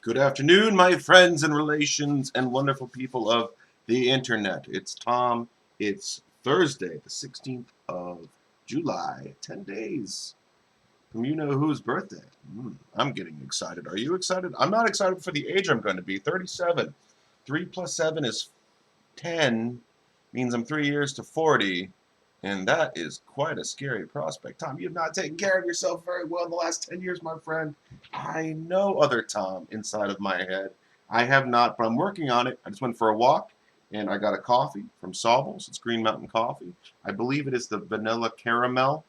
Good afternoon, my friends and relations and wonderful people of the internet. It's Tom. It's Thursday, the 16th of July. 10 days from you know whose birthday. I'm getting excited. Are you excited? I'm not excited for the age I'm going to be. 37. 3 plus 7 is 10. Means I'm 3 years to 40. And that is quite a scary prospect. Tom, you've not taken care of yourself very well in the last 10 years, my friend. I know other Tom inside of my head. I have not, but I'm working on it. I just went for a walk, and I got a coffee from Sawbones. It's Green Mountain Coffee. I believe it is the vanilla caramel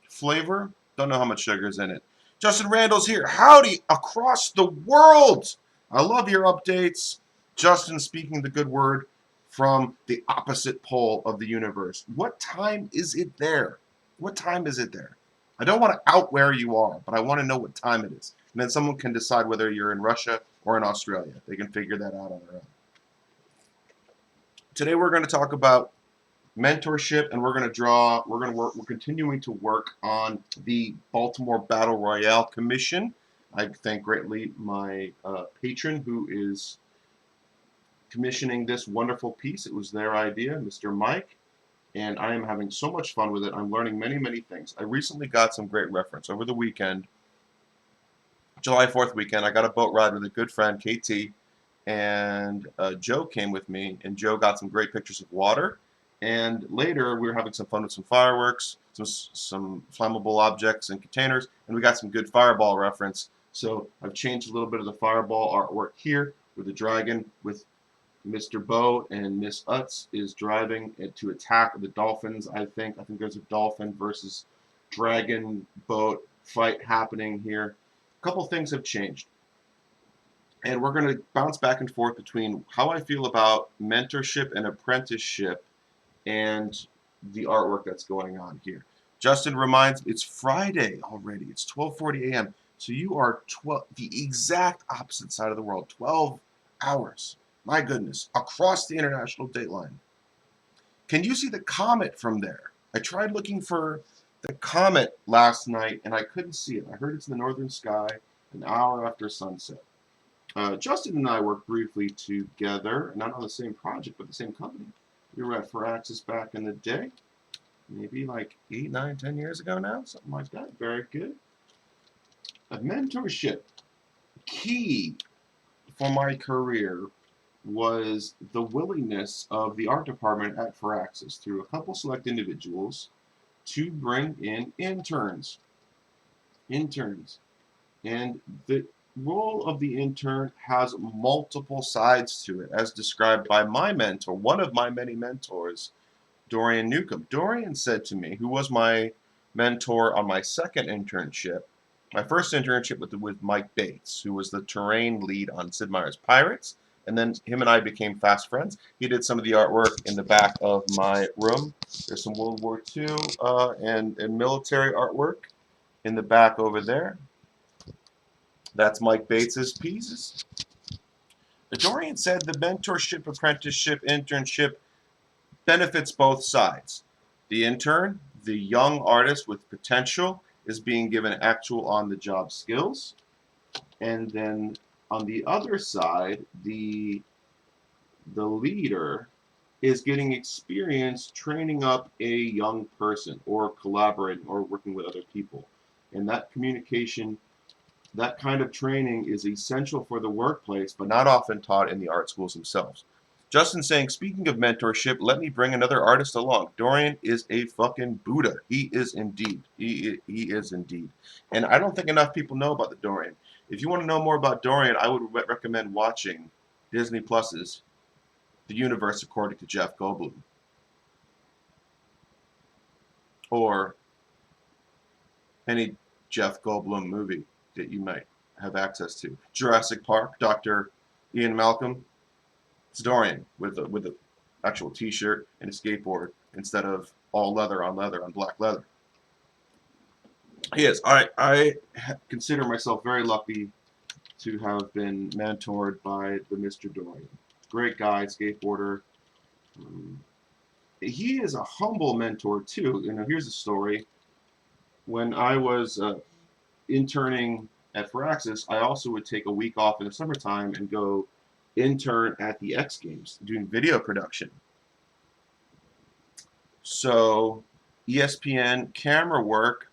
flavor. Don't know how much sugar is in it. Justin Randall's here. Howdy across the world. I love your updates. Justin speaking the good word from the opposite pole of the universe. What time is it there? What time is it there? I don't want to out where you are, but I want to know what time it is. And then someone can decide whether you're in Russia or in Australia. They can figure that out on their own. Today we're going to talk about mentorship, and we're continuing to work on the Baltimore Battle Royale Commission. I thank greatly my patron who is commissioning this wonderful piece. It was their idea, Mr. Mike, and I am having so much fun with it. I'm learning many, many things. I recently got some great reference. Over the weekend, July 4th weekend, I got a boat ride with a good friend, KT, and Joe came with me, and Joe got some great pictures of water. And later, we were having some fun with some fireworks, some flammable objects and containers, and we got some good fireball reference. So I've changed a little bit of the fireball artwork here with the dragon with Mr. Bo and Miss Utz is driving it to attack the dolphins. I think there's a dolphin versus dragon boat fight happening here. A couple things have changed. And we're going to bounce back and forth between how I feel about mentorship and apprenticeship and the artwork that's going on here. Justin reminds me it's Friday already. It's 12:40 a.m. So you are the exact opposite side of the world. 12 hours. My goodness, across the international date line. Can you see the comet from there? I tried looking for the comet last night and I couldn't see it. I heard it's in the northern sky an hour after sunset. Justin and I worked briefly together, not on the same project, but the same company. We were at Firaxis back in the day, maybe like 8, 9, 10 years ago now, something like that. Very good. A mentorship, key for my career was the willingness of the art department at Firaxis through a couple select individuals to bring in interns. And the role of the intern has multiple sides to it, as described by my mentor, one of my many mentors, Dorian Newcomb. Dorian said to me, who was my mentor on my second internship, my first internship with Mike Bates, who was the terrain lead on Sid Meier's Pirates, and then him and I became fast friends. He did some of the artwork in the back of my room. There's some World War II and military artwork in the back over there. That's Mike Bates's pieces. Dorian said the mentorship, apprenticeship, internship benefits both sides. The intern, the young artist with potential, is being given actual on-the-job skills. And then on the other side, the leader is getting experience training up a young person or collaborating or working with other people. And that communication, that kind of training is essential for the workplace, but not often taught in the art schools themselves. Justin saying, speaking of mentorship, let me bring another artist along. Dorian is a fucking Buddha. He is indeed. He is indeed. And I don't think enough people know about the Dorian. If you want to know more about Dorian, I would recommend watching Disney Plus's The Universe According to Jeff Goldblum. Or any Jeff Goldblum movie that you might have access to. Jurassic Park, Dr. Ian Malcolm. It's Dorian with a actual T-shirt and a skateboard instead of all leather on black leather. He is. I consider myself very lucky to have been mentored by the Mr. Dorian. Great guy, skateboarder. He is a humble mentor too. Here's a story. When I was interning at Firaxis, I also would take a week off in the summertime and go intern at the X Games doing video production. So ESPN camera work,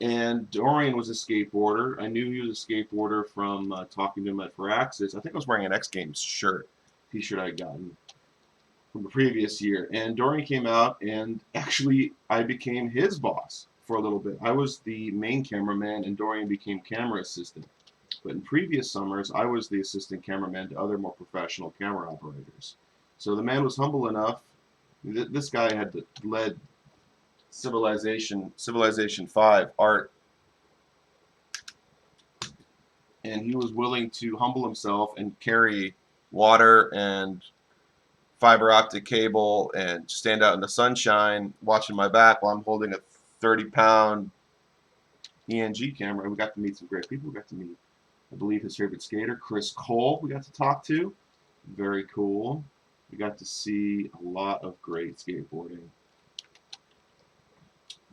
and Dorian was a skateboarder. I knew he was a skateboarder from talking to him at Firaxis. I think I was wearing an X Games t-shirt I had gotten from the previous year. And Dorian came out, and actually I became his boss for a little bit. I was the main cameraman, and Dorian became camera assistant. But in previous summers, I was the assistant cameraman to other more professional camera operators. So the man was humble enough. This guy had led Civilization 5 art, and he was willing to humble himself and carry water and fiber optic cable and stand out in the sunshine watching my back while I'm holding a 30-pound ENG camera. We got to meet some great people. We got to meet, I believe, his favorite skater, Chris Cole, we got to talk to. Very cool. We got to see a lot of great skateboarding.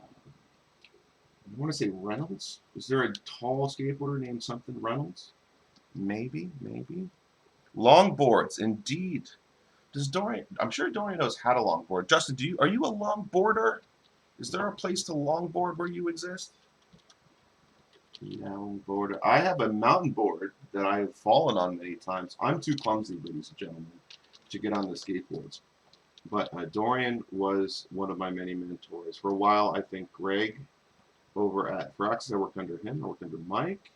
I want to say Reynolds. Is there a tall skateboarder named something Reynolds? Maybe. Longboards, indeed. Does Dorian? I'm sure Dorian knows how to longboard. Justin, are you a longboarder? Is there a place to longboard where you exist? Longboarder. I have a mountain board that I have fallen on many times. I'm too clumsy, ladies and gentlemen, to get on the skateboards. But Dorian was one of my many mentors. For a while, I think Greg over at Firaxis, I worked under him. I worked under Mike.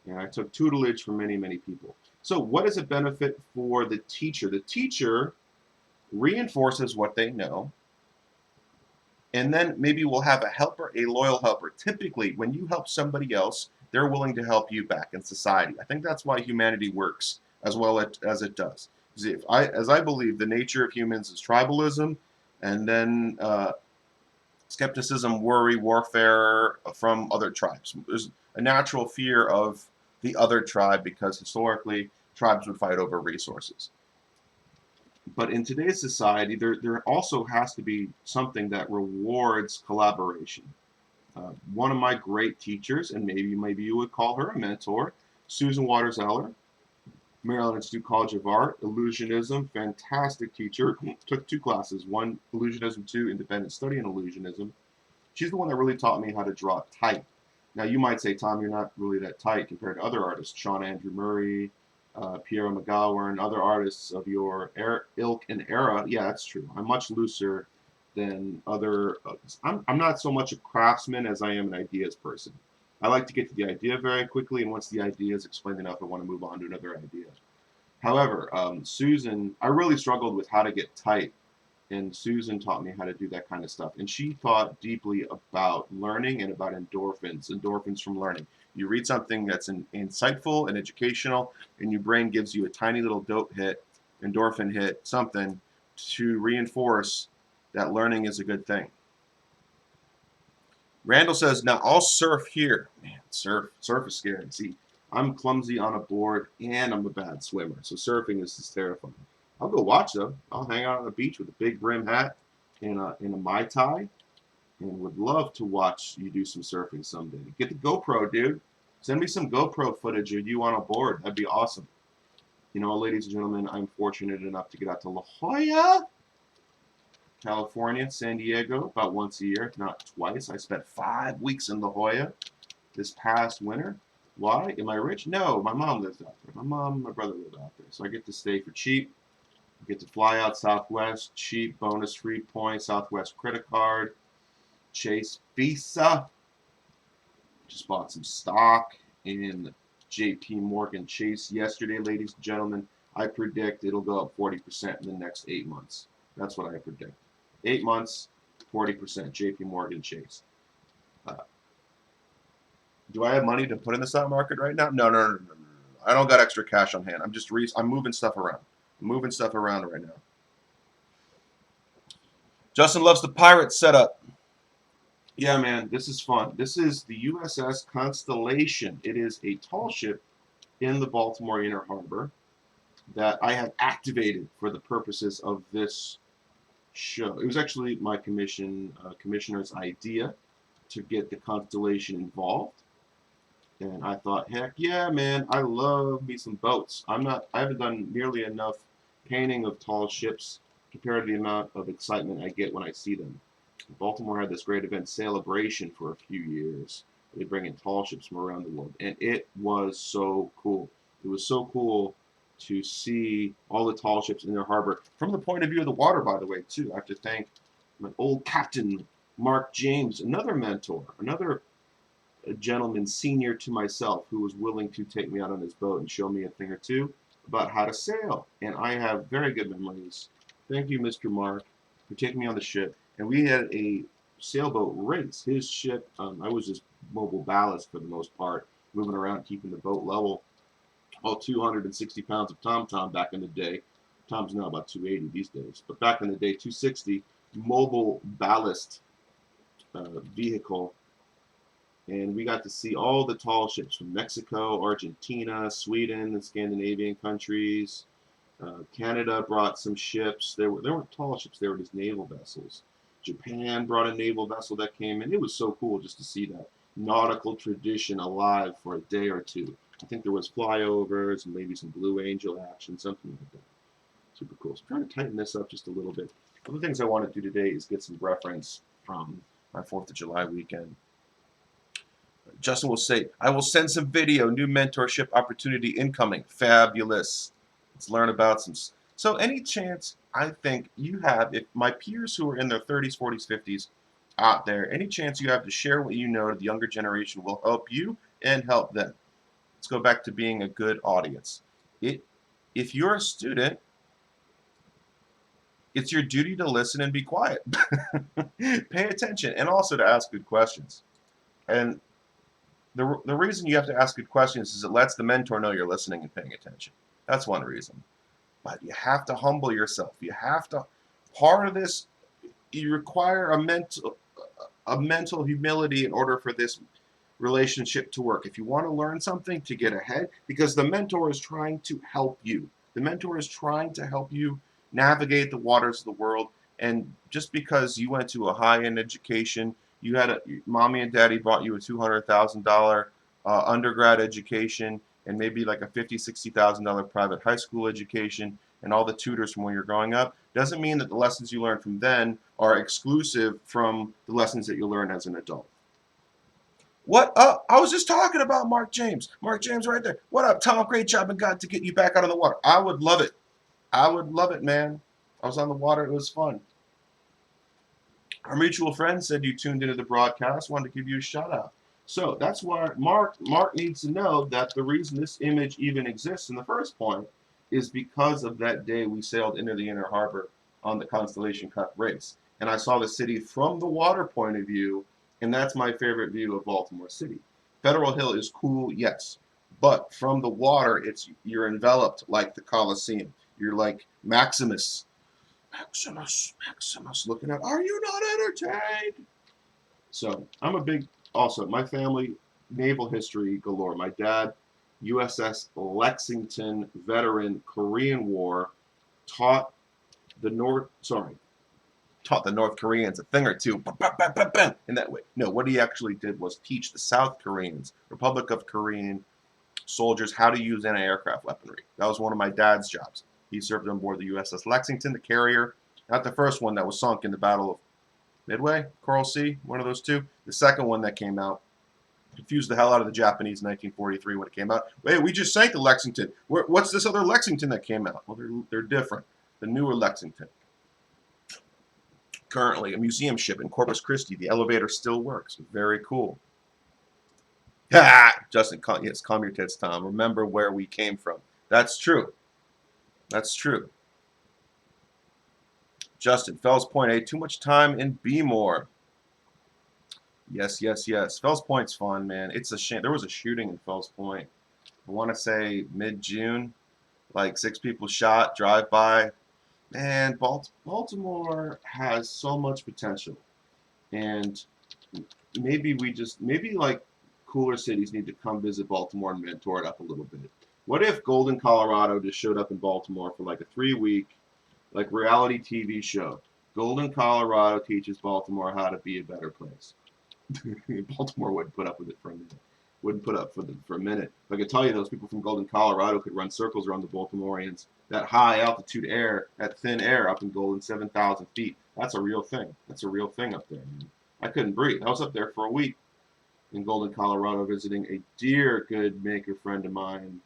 And I took tutelage from many, many people. So what is a benefit for the teacher? The teacher reinforces what they know. And then maybe we'll have a helper, a loyal helper. Typically, when you help somebody else, they're willing to help you back in society. I think that's why humanity works as well as it does. As I believe, the nature of humans is tribalism, and then skepticism, worry, warfare from other tribes. There's a natural fear of the other tribe because historically tribes would fight over resources. But in today's society, there also has to be something that rewards collaboration. One of my great teachers, and maybe you would call her a mentor, Susan Waters-Eller, Maryland Institute College of Art, Illusionism, fantastic teacher. Took 2 classes, one Illusionism, 2 Independent Study in Illusionism. She's the one that really taught me how to draw tight. Now you might say, Tom, you're not really that tight compared to other artists, Sean Andrew Murray, Piero McGowan, and other artists of your ilk and era. Yeah, that's true. I'm much looser than other. I'm not so much a craftsman as I am an ideas person. I like to get to the idea very quickly, and once the idea is explained enough, I want to move on to another idea. However, Susan, I really struggled with how to get tight, and Susan taught me how to do that kind of stuff. And she thought deeply about learning and about endorphins from learning. You read something that's insightful and educational, and your brain gives you a tiny little dope hit, endorphin hit, something to reinforce that learning is a good thing. Randall says, now I'll surf here. Man, surf is scary. See, I'm clumsy on a board, and I'm a bad swimmer, so surfing is just terrifying. I'll go watch though. I'll hang out on the beach with a big brim hat and a Mai Tai, and would love to watch you do some surfing someday. Get the GoPro, dude. Send me some GoPro footage of you on a board. That'd be awesome. You know, ladies and gentlemen, I'm fortunate enough to get out to La Jolla, California, San Diego, about once a year, if not twice. I spent 5 weeks in La Jolla this past winter. Why? Am I rich? No, my mom lives out there. My mom and my brother live out there. So I get to stay for cheap. I get to fly out Southwest, cheap, bonus-free points, Southwest credit card, Chase Visa. Just bought some stock in JP Morgan Chase yesterday, ladies and gentlemen. I predict it'll go up 40% in the next 8 months. That's what I predict. 8 months, 40%, JP Morgan Chase. Do I have money to put in the stock market right now? No. I don't got extra cash on hand. I'm moving stuff around. I'm moving stuff around right now. Justin loves the pirate setup. Yeah, man, this is fun. This is the Uss Constellation. It is a tall ship in the Baltimore Inner Harbor that I have activated for the purposes of this show. It was actually my commissioner's idea to get the Constellation involved. And I thought, heck yeah, man, I love me some boats. I haven't done nearly enough painting of tall ships compared to the amount of excitement I get when I see them. Baltimore had this great event, Celebration, for a few years. They bring in tall ships from around the world, and it was so cool. It was so cool to see all the tall ships in their harbor from the point of view of the water, by the way, too. I have to thank my old captain, Mark James, another mentor, another gentleman senior to myself who was willing to take me out on his boat and show me a thing or two about how to sail. And I have very good memories. Thank you, Mr. Mark, for taking me on the ship. And we had a sailboat race. His ship, I was just mobile ballast for the most part, moving around, keeping the boat level. All 260 pounds of tom-tom back in the day. Tom's now about 280 these days. But back in the day, 260, mobile ballast vehicle, and we got to see all the tall ships from Mexico, Argentina, Sweden, the Scandinavian countries. Canada brought some ships. There weren't tall ships. They were just naval vessels. Japan brought a naval vessel that came in. It was so cool just to see that nautical tradition alive for a day or two. I think there was flyovers and maybe some Blue Angel action, something like that. Super cool. So I'm trying to tighten this up just a little bit. One of the things I want to do today is get some reference from my 4th of July weekend. Justin will say, I will send some video, new mentorship opportunity incoming. Fabulous. Let's learn about some. So any chance I think you have, if my peers who are in their 30s, 40s, 50s out there, any chance you have to share what you know to the younger generation will help you and help them. Let's go back to being a good audience. If you're a student, it's your duty to listen and be quiet. Pay attention and also to ask good questions. And the reason you have to ask good questions is it lets the mentor know you're listening and paying attention. That's one reason. But you have to humble yourself. You have to, part of this, you require a mental humility in order for this relationship to work. If you want to learn something to get ahead, because the mentor is trying to help you. The mentor is trying to help you navigate the waters of the world. And just because you went to a high-end education, you had mommy and daddy bought you a $200,000 undergrad education and maybe like a $50,000-$60,000 private high school education and all the tutors from when you're growing up, doesn't mean that the lessons you learned from then are exclusive from the lessons that you learn as an adult. What up? I was just talking about Mark James. Mark James right there. What up, Tom? Great job and got to get you back out on the water. I would love it. I would love it, man. I was on the water. It was fun. Our mutual friend said you tuned into the broadcast. Wanted to give you a shout out. So that's why Mark needs to know that the reason this image even exists in the first point is because of that day we sailed into the inner harbor on the Constellation Cup race. And I saw the city from the water point of view, and that's my favorite view of Baltimore City. Federal Hill is cool, yes, but from the water, you're enveloped like the Colosseum. You're like Maximus, looking at, are you not entertained? So I'm a big, also, my family, naval history galore. My dad, USS Lexington veteran, Korean War, taught the North Koreans a thing or two in that way. No, what he actually did was teach the South Koreans, Republic of Korean soldiers, how to use anti-aircraft weaponry. That was one of my dad's jobs. He served on board the USS Lexington, the carrier, not the first one that was sunk in the Battle of Midway, Coral Sea, one of those two. The second one that came out confused the hell out of the Japanese in 1943 when it came out. Wait, we just sank the Lexington. What's this other Lexington that came out? Well, they're different. The newer Lexington. Currently a museum ship in Corpus Christi. The elevator still works. Very cool. Justin, yes, calm your tits, Tom. Remember where we came from. That's true. That's true. Justin, Fells Point, hey, too much time in Bmore. Yes, yes, yes. Fells Point's fun, man. It's a shame. There was a shooting in Fells Point. I want to say mid-June. Like 6 people shot, drive-by. Man, Baltimore has so much potential. And maybe like cooler cities need to come visit Baltimore and mentor it up a little bit. What if Golden, Colorado just showed up in Baltimore for like a 3-week like reality TV show? Golden, Colorado teaches Baltimore how to be a better place. Baltimore wouldn't put up with it for a minute. Wouldn't put up for a minute. I could tell you those people from Golden, Colorado could run circles around the Baltimoreans. That high altitude air, that thin air up in Golden, 7,000 feet. That's a real thing. That's a real thing up there, man. I couldn't breathe. I was up there for a week in Golden, Colorado, visiting a dear good maker friend of mine,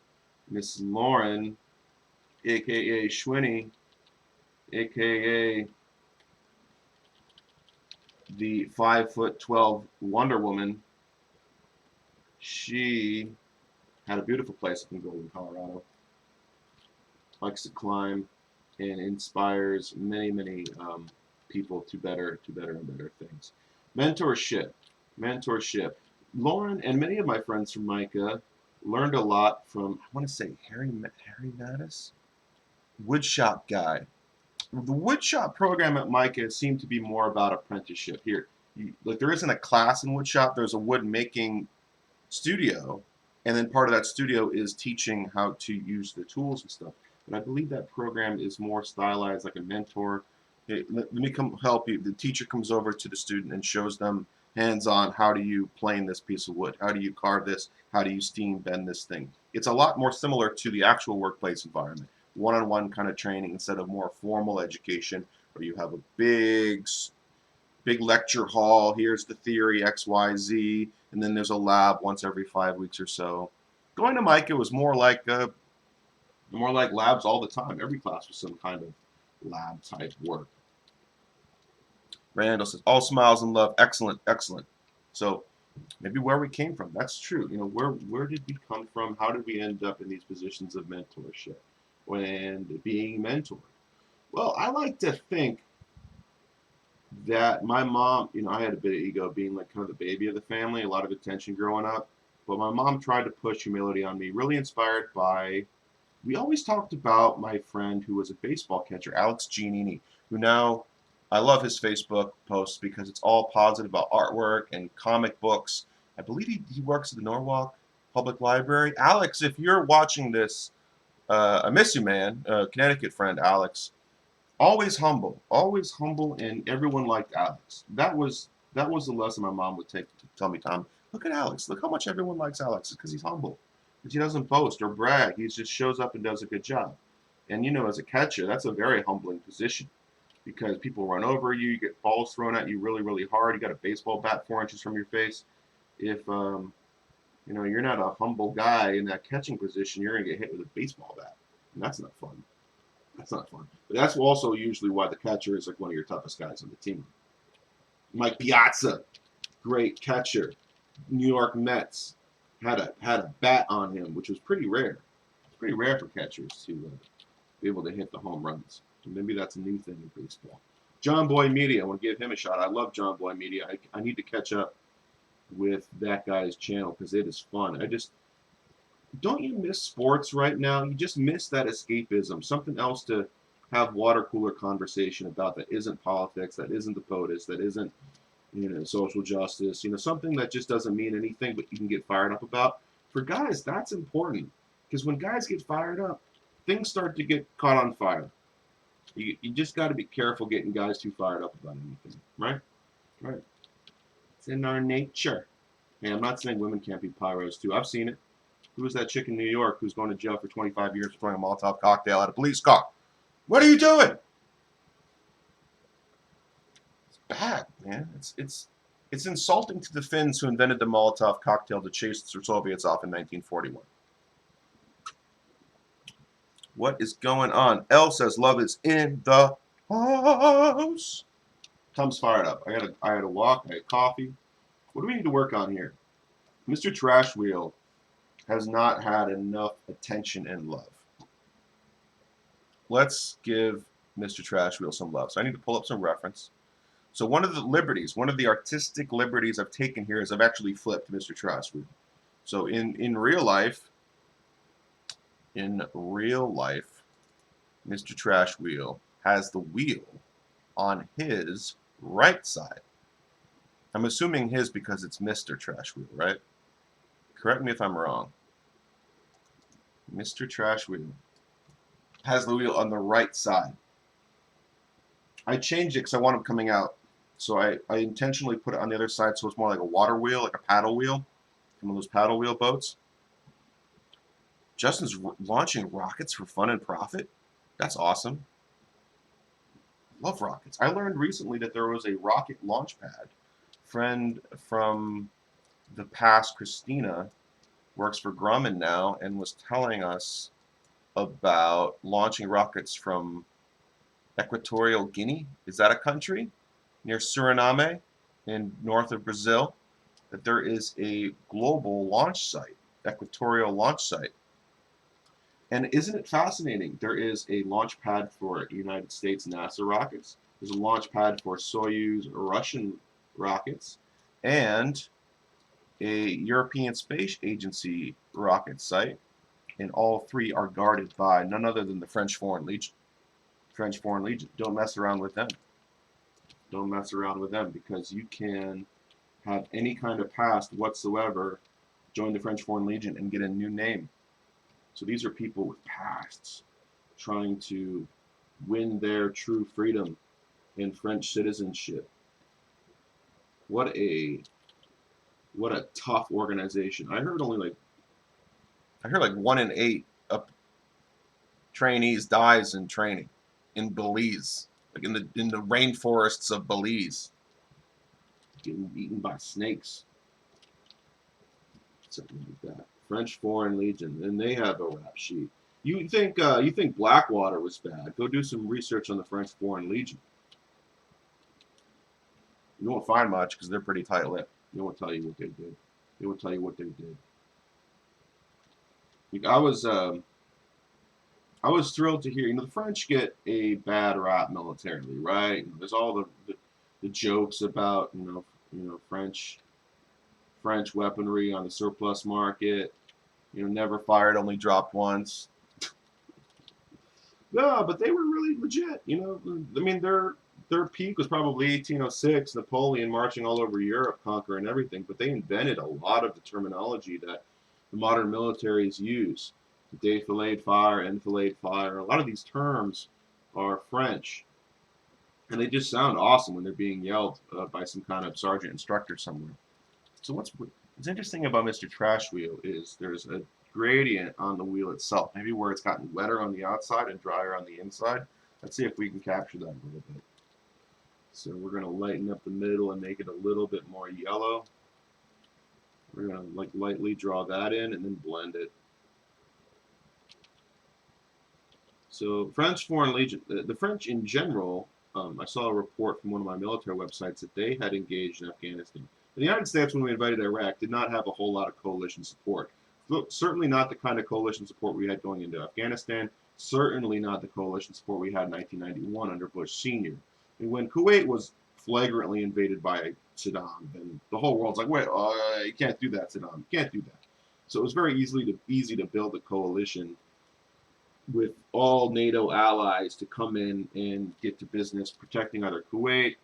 Miss Lauren, aka Schwinny, aka the 5'12" Wonder Woman. She had a beautiful place up in Golden, Colorado. Likes to climb and inspires many people to better and better things. Mentorship, mentorship. Lauren and many of my friends from Micah learned a lot from, I want to say, Harry Mattis, woodshop guy. The woodshop program at Micah seemed to be more about apprenticeship. Here, like there isn't a class in woodshop. There's a wood making studio, and then part of that studio is teaching how to use the tools and stuff. But I believe that program is more stylized, like a mentor. Hey, let me come help you. The teacher comes over to the student and shows them hands-on, how do you plane this piece of wood? How do you carve this? How do you steam bend this thing? It's a lot more similar to the actual workplace environment. One-on-one kind of training instead of more formal education where you have a big lecture hall. Here's the theory, X, Y, Z, and then there's a lab once every 5 weeks or so. Going to Micah was more like labs all the time. Every class was some kind of lab type work. Randall says, all smiles and love. Excellent, excellent. So maybe where we came from. That's true. You know, where did we come from? How did we end up in these positions of mentorship and being mentored? Well, I like to think that my mom, you know, I had a bit of ego being like kind of the baby of the family, a lot of attention growing up. But my mom tried to push humility on me, really inspired by, we always talked about my friend who was a baseball catcher, Alex Giannini, who now, I love his Facebook posts because it's all positive about artwork and comic books. I believe he works at the Norwalk Public Library. Alex, if you're watching this, I miss you, man. Connecticut friend, Alex. Always humble, and everyone liked Alex. That was the lesson my mom would take to tell me, Tom, look at Alex. Look how much everyone likes Alex. It's because he's humble. Because he doesn't boast or brag. He just shows up and does a good job. And you know, as a catcher, that's a very humbling position because people run over you, you get balls thrown at you really hard. You got a baseball bat 4 inches from your face. If you know, you're not a humble guy in that catching position, you're gonna get hit with a baseball bat, and that's not fun. That's not fun. But that's also usually why the catcher is like one of your toughest guys on the team. Mike Piazza, great catcher. New York Mets had a bat on him, which was pretty rare. It's pretty rare for catchers to be able to hit the home runs. So maybe that's a new thing in baseball. John Boy Media, I want to give him a shot. I love John Boy Media. I need to catch up with that guy's channel because it is fun. Don't you miss sports right now? You just miss that escapism, something else to have water cooler conversation about that isn't politics, that isn't the POTUS, that isn't, you know, social justice, you know, something that just doesn't mean anything but you can get fired up about. For guys, that's important because when guys get fired up, things start to get caught on fire. You just got to be careful getting guys too fired up about anything, right? Right. It's in our nature. And I'm not saying women can't be pyros too. I've seen it. Who was that chick in New York who's going to jail for 25 years for throwing a Molotov cocktail at a police car? What are you doing? It's bad, man. It's insulting to the Finns who invented the Molotov cocktail to chase the Soviets off in 1941. What is going on? Elle says love is in the house. Tom's fired up. I had a walk. I had coffee. What do we need to work on here? Mr. Trash Wheel has not had enough attention and love. Let's give Mr. Trash Wheel some love. So I need to pull up some reference. So one of the artistic liberties I've taken here is I've actually flipped Mr. Trash Wheel. So in real life, Mr. Trash Wheel has the wheel on his right side. I'm assuming his because it's Mr. Trash Wheel, right? Correct me if I'm wrong. Mr. Trash Wheel has the wheel on the right side. I changed it because I want him coming out. So I intentionally put it on the other side so it's more like a water wheel, like a paddle wheel. Some of those paddle wheel boats. Justin's launching rockets for fun and profit. That's awesome. Love rockets. I learned recently that there was a rocket launch pad. Friend from the past, Christina, works for Grumman now and was telling us about launching rockets from Equatorial Guinea. Is that a country? Near Suriname in north of Brazil. That there is a global launch site, equatorial launch site. And isn't it fascinating? There is a launch pad for United States NASA rockets. There's a launch pad for Soyuz Russian rockets, and a European Space Agency rocket site. And all three are guarded by none other than the French Foreign Legion. French Foreign Legion. Don't mess around with them. Don't mess around with them, because you can have any kind of past whatsoever, join the French Foreign Legion, and get a new name. So these are people with pasts trying to win their true freedom and French citizenship. What a tough organization. I heard like 1 in 8 trainees dies in training in Belize, like in the rainforests of Belize, getting eaten by snakes, something like that. French Foreign Legion, and they have a rap sheet. You think Blackwater was bad? Go do some research on the French Foreign Legion. You won't find much because they're pretty tight-lipped. They won't tell you what they did. They won't tell you what they did. I was thrilled to hear. The French get a bad rap militarily, right? There's all the jokes about French weaponry on the surplus market. Never fired, only dropped once. No, but they were really legit. I mean, their peak was probably 1806, Napoleon marching all over Europe, conquering everything. But they invented a lot of the terminology that the modern militaries use. Defilade fire, enfilade fire. A lot of these terms are French, and they just sound awesome when they're being yelled by some kind of sergeant instructor somewhere. So what's interesting about Mr. Trash Wheel is there's a gradient on the wheel itself, maybe where it's gotten wetter on the outside and drier on the inside. Let's see if we can capture that a little bit. So we're going to lighten up the middle and make it a little bit more yellow. We're going to lightly draw that in and then blend it. So French Foreign Legion, the French in general, I saw a report from one of my military websites that they had engaged in Afghanistan. The United States, when we invaded Iraq, did not have a whole lot of coalition support. Certainly not the kind of coalition support we had going into Afghanistan. Certainly not the coalition support we had in 1991 under Bush Sr. And when Kuwait was flagrantly invaded by Saddam, then the whole world's like, wait, you can't do that, Saddam. You can't do that. So it was very easy to build a coalition with all NATO allies to come in and get to business protecting either Kuwait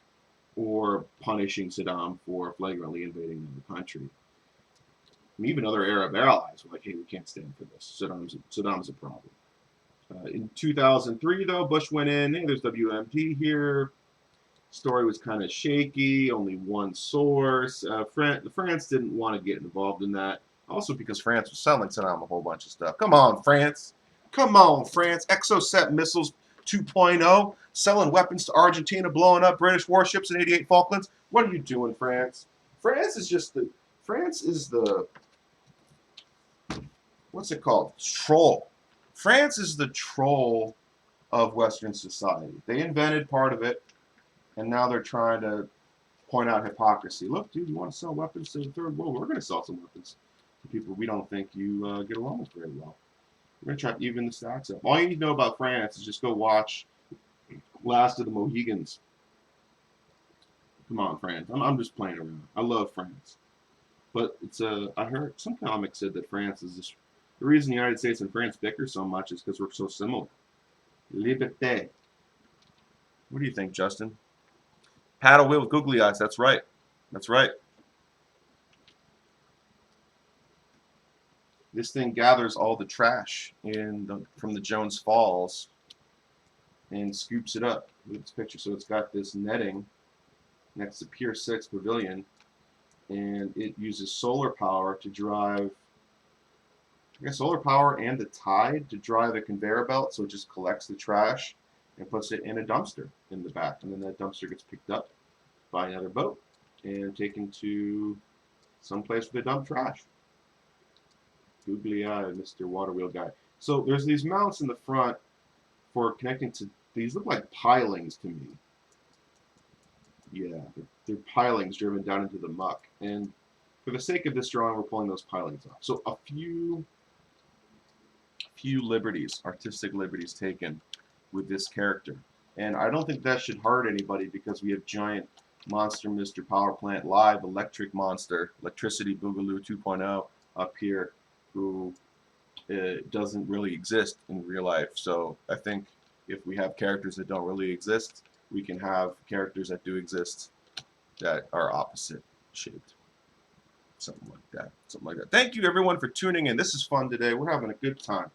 or punishing Saddam for flagrantly invading the country. And even other Arab allies were like, hey, we can't stand for this. Saddam's a problem. In 2003, though, Bush went in. Hey, there's WMD here. Story was kind of shaky, only one source. France didn't want to get involved in that. Also because France was selling Saddam a whole bunch of stuff. Come on, France. Come on, France. Exocet missiles 2.0, selling weapons to Argentina, blowing up British warships in 88 Falklands. What are you doing, France? France is the what's it called? Troll. France is the troll of Western society. They invented part of it, and now they're trying to point out hypocrisy. Look, dude, you want to sell weapons to the third world? We're going to sell some weapons to people we don't think you get along with very well. We're going to try to even the stacks up. All you need to know about France is just go watch Last of the Mohegans. Come on, France. I'm just playing around. I love France. But I heard some comics said that France is this. The reason the United States and France bicker so much is because we're so similar. Liberté. What do you think, Justin? Paddle wheel with googly eyes. That's right. That's right. This thing gathers all the trash from the Jones Falls and scoops it up. Look at this picture. So it's got this netting next to Pier 6 Pavilion. and it uses solar power to drive, I guess, solar power and the tide to drive a conveyor belt, so it just collects the trash and puts it in a dumpster in the back, and then that dumpster gets picked up by another boat and taken to someplace where they dump trash. Googly eyed Mr. Water Wheel guy. So there's these mounts in the front for connecting to, these look like pilings to me. Yeah, they're pilings driven down into the muck. And for the sake of this drawing, we're pulling those pilings off. So a few liberties, artistic liberties taken with this character. And I don't think that should hurt anybody because we have giant monster Mr. Power Plant Live electric monster, Electricity Boogaloo 2.0 up here, who doesn't really exist in real life. So I think if we have characters that don't really exist, we can have characters that do exist that are opposite shaped. Something like that. Something like that. Thank you everyone for tuning in. This is fun today. We're having a good time.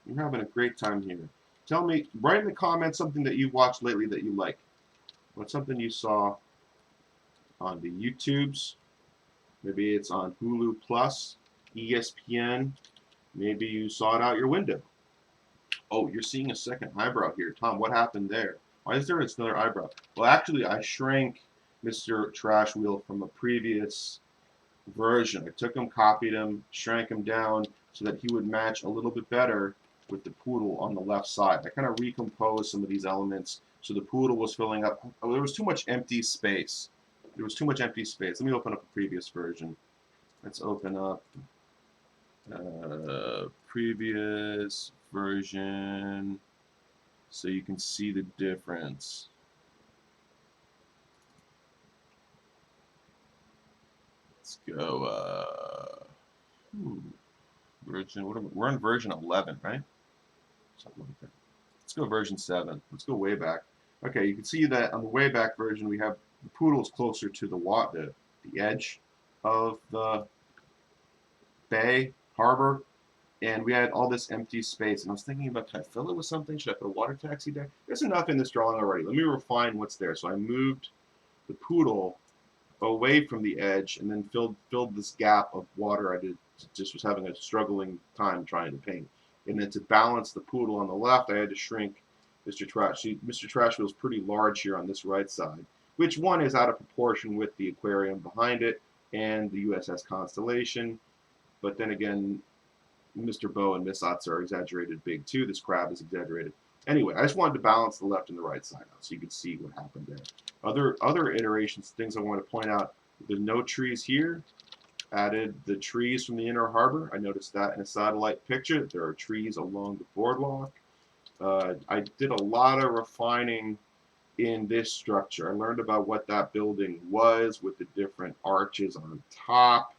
We're having a great time here. Tell me, write in the comments something that you watched lately that you like. What's something you saw on the YouTubes? Maybe it's on Hulu Plus, ESPN. Maybe you saw it out your window. Oh, you're seeing a second eyebrow here. Tom, what happened there? Why is there another eyebrow? Well, actually, I shrank Mr. Trash Wheel from a previous version. I took him, copied him, shrank him down so that he would match a little bit better with the poodle on the left side. I kind of recomposed some of these elements so the poodle was filling up. Oh, there was too much empty space. There was too much empty space. Let me open up a previous version. Let's open up previous version so you can see the difference. Let's go version, we're on version 11, right? Something like that. Let's go version 7. Let's go way back. Okay, you can see that on the way back version we have the poodles closer to the edge of the bay, harbor, and we had all this empty space. And I was thinking about, can I fill it with something? Should I put a water taxi there? There's enough in this drawing already. Let me refine what's there. So I moved the poodle away from the edge and then filled this gap of water I just was having a struggling time trying to paint. And then to balance the poodle on the left, I had to shrink Mr. Trash. See, Mr. Trash Wheel is pretty large here on this right side, which one is out of proportion with the aquarium behind it and the USS Constellation. But then again, Mr. Bow and Miss Utz are exaggerated big too. This crab is exaggerated. Anyway, I just wanted to balance the left and the right side out so you could see what happened there. Other iterations, things I want to point out, the no trees here, added the trees from the inner harbor. I noticed that in a satellite picture, that there are trees along the boardwalk. I did a lot of refining in this structure. I learned about what that building was with the different arches on top.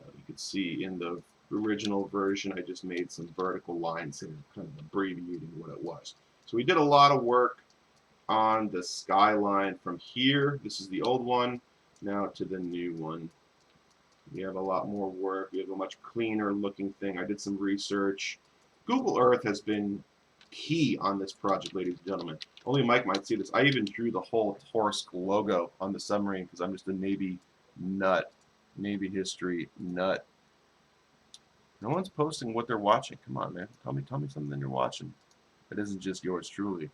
You can see in the original version, I just made some vertical lines here, kind of abbreviating what it was. So we did a lot of work on the skyline from here. This is the old one, now to the new one. We have a lot more work. We have a much cleaner looking thing. I did some research. Google Earth has been key on this project, ladies and gentlemen. Only Mike might see this. I even drew the whole Torsk logo on the submarine because I'm just a Navy nut. Navy history nut. No one's posting what they're watching. Come on, man. Tell me something you're watching. It isn't just yours truly.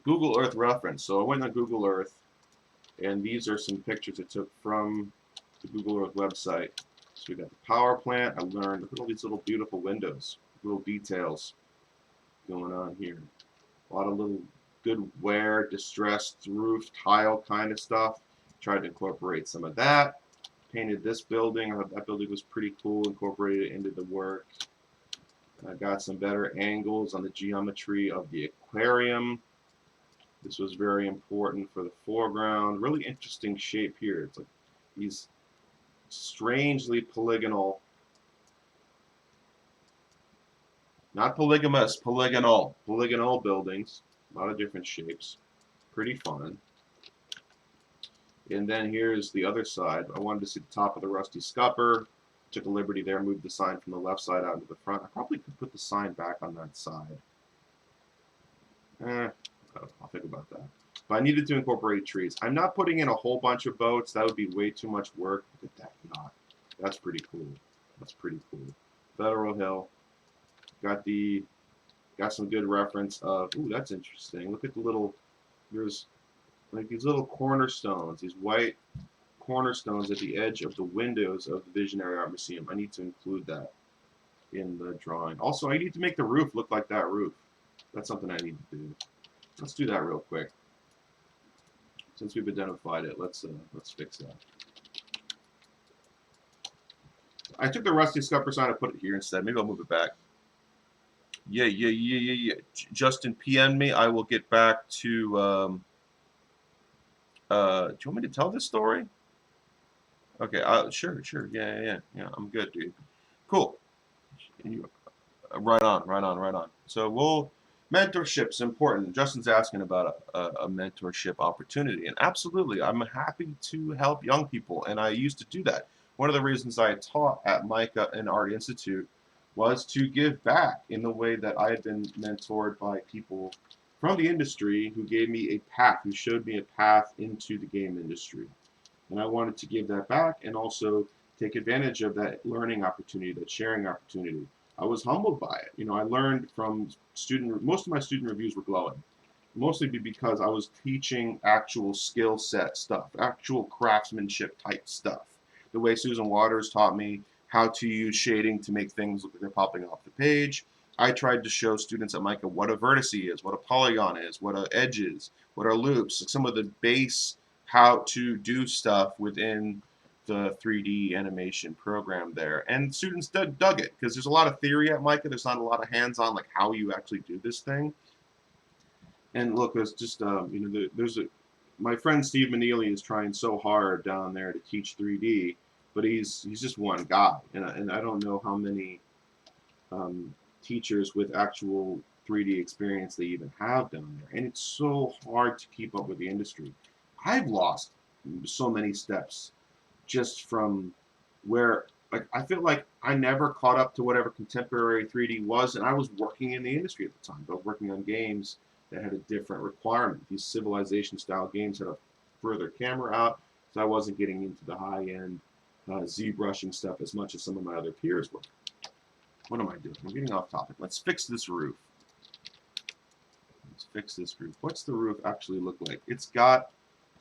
Google Earth reference. So I went on Google Earth, and these are some pictures I took from the Google Earth website. So we got the power plant. I learned, look at all these little beautiful windows, little details going on here. A lot of little good wear, distressed roof tile kind of stuff. Tried to incorporate some of that. Painted this building. I thought that building was pretty cool. Incorporated it into the work. I got some better angles on the geometry of the aquarium. This was very important for the foreground. Really interesting shape here. It's like these strangely polygonal, not polygamous, polygonal buildings. A lot of different shapes. Pretty fun. And then here's the other side. I wanted to see the top of the rusty scupper. Took a liberty there, moved the sign from the left side out into the front. I probably could put the sign back on that side. I'll think about that. But I needed to incorporate trees. I'm not putting in a whole bunch of boats. That would be way too much work. Look at that yacht. That's pretty cool. That's pretty cool. Federal Hill. Got some good reference of, ooh, that's interesting. Look at the little, there's like these little cornerstones, these white cornerstones at the edge of the windows of the Visionary Art Museum. I need to include that in the drawing. Also, I need to make the roof look like that roof. That's something I need to do. Let's do that real quick. Since we've identified it, let's fix that. I took the rusty scupper sign and put it here instead. Maybe I'll move it back. Yeah. Justin PM me. I will get back to. Do you want me to tell this story? Okay. Sure. Yeah. I'm good, dude. Cool. Right on. So mentorship's important. Justin's asking about a mentorship opportunity, and absolutely, I'm happy to help young people, and I used to do that. One of the reasons I taught at Micah and Art Institute was to give back in the way that I had been mentored by people from the industry who gave me a path, who showed me a path into the game industry. And I wanted to give that back and also take advantage of that learning opportunity, that sharing opportunity. I was humbled by it. You know, I learned from most of my student reviews were glowing, mostly because I was teaching actual skill set stuff, actual craftsmanship type stuff. The way Susan Waters taught me how to use shading to make things look like they're popping off the page. I tried to show students at Micah what a vertex is, what a polygon is, what an edge is, what are loops, some of the base how to do stuff within the 3D animation program there. And students dug it because there's a lot of theory at Micah. There's not a lot of hands-on, like how you actually do this thing. And look, there's just, my friend Steve Maneely is trying so hard down there to teach 3D, but he's just one guy. And I don't know how many teachers with actual 3D experience they even have down there. And it's so hard to keep up with the industry. I've lost so many steps just from where, like, I feel like I never caught up to whatever contemporary 3D was, and I was working in the industry at the time. I was working on games that had a different requirement. These Civilization-style games had a further camera out, so I wasn't getting into the high-end Z-brushing stuff as much as some of my other peers were. What am I doing? I'm getting off topic. Let's fix this roof. What's the roof actually look like? It's got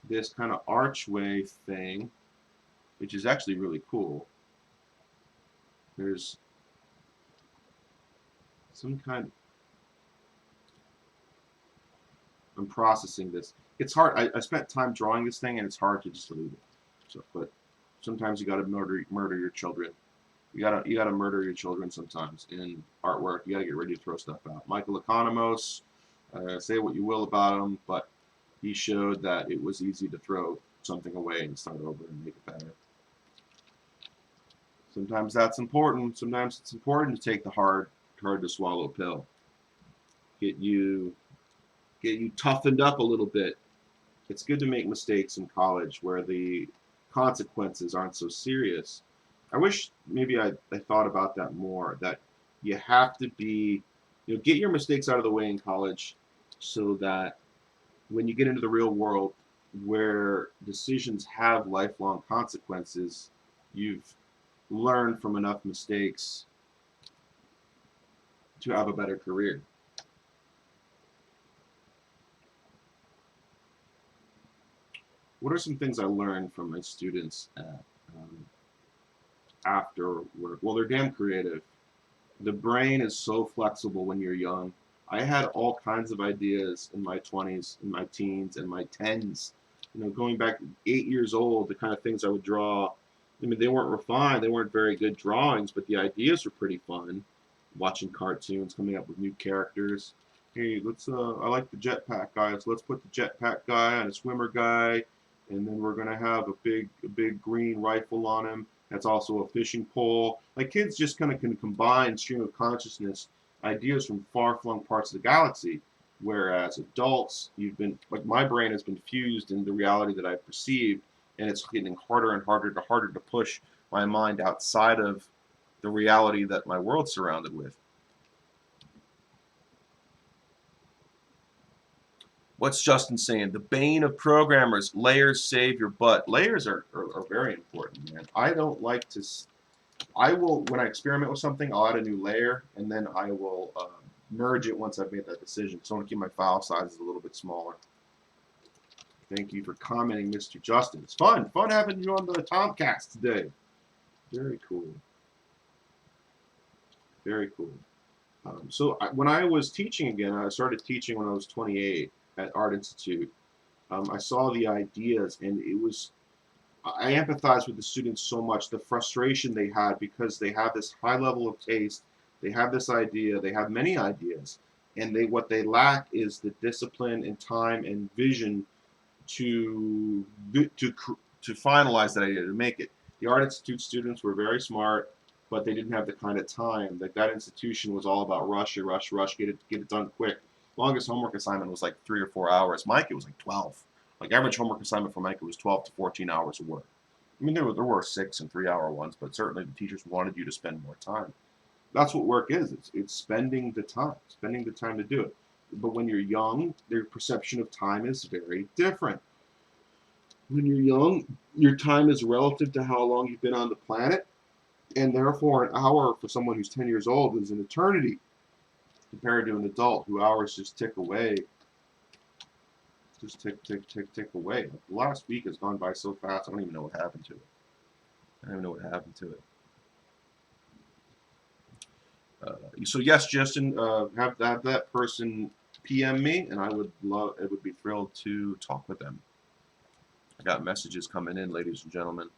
this kind of archway thing, which is actually really cool. There's some kind. I'm processing this. It's hard. I spent time drawing this thing, and it's hard to just leave it. So, but sometimes you got to murder your children. You gotta murder your children sometimes in artwork. You gotta get ready to throw stuff out. Michael Economos, say what you will about him, but he showed that it was easy to throw something away and start over and make it better. Sometimes that's important. Sometimes it's important to take the hard to swallow pill. Get you toughened up a little bit. It's good to make mistakes in college where the consequences aren't so serious. I wish maybe I thought about that more, that you have to be, get your mistakes out of the way in college so that when you get into the real world where decisions have lifelong consequences, you've learned from enough mistakes to have a better career. What are some things I learned from my students at after work? Well, they're damn creative. The brain is so flexible when you're young. I had all kinds of ideas in my 20s, in my teens, and my 10s. Going back 8 years old, the kind of things I would draw, I mean, they weren't refined, they weren't very good drawings, but the ideas were pretty fun. Watching cartoons, coming up with new characters. Hey, I like the jetpack guy, so let's put the jetpack guy on a swimmer guy, and then we're gonna have a big green rifle on him. That's also a fishing pole. Like, kids just kind of can combine stream of consciousness ideas from far-flung parts of the galaxy, whereas adults, my brain has been fused in the reality that I perceive, and it's getting harder and harder to push my mind outside of the reality that my world's surrounded with. What's Justin saying? The bane of programmers, layers save your butt. Layers are very important, man. I don't like to, I will, when I experiment with something, I'll add a new layer, and then I will merge it once I've made that decision. So I want to keep my file sizes a little bit smaller. Thank you for commenting, Mr. Justin. It's fun. Fun having you on the Tomcast today. Very cool. Very cool. When I was teaching again, I started teaching when I was 28 at Art Institute. I saw the ideas, and it was, I empathize with the students so much, the frustration they had because they have this high level of taste, they have this idea, they have many ideas, and what they lack is the discipline and time and vision to finalize that idea, to make it. The Art Institute students were very smart, but they didn't have the kind of time. That institution was all about rush, get it done quick. Longest homework assignment was like 3 or 4 hours. Mike, it was like 12. Like average homework assignment for Mike was 12 to 14 hours of work. I mean, there were 6 and 3 hour ones, but certainly the teachers wanted you to spend more time. That's what work is. It's spending the time to do it. But when you're young, their perception of time is very different. When you're young, your time is relative to how long you've been on the planet, and therefore an hour for someone who's 10 years old is an eternity compared to an adult who hours just tick away. Just tick, tick, tick, tick away. The last week has gone by so fast, I don't even know what happened to it. So yes, Justin, have that person PM me, and I would be thrilled to talk with them. I got messages coming in, ladies and gentlemen.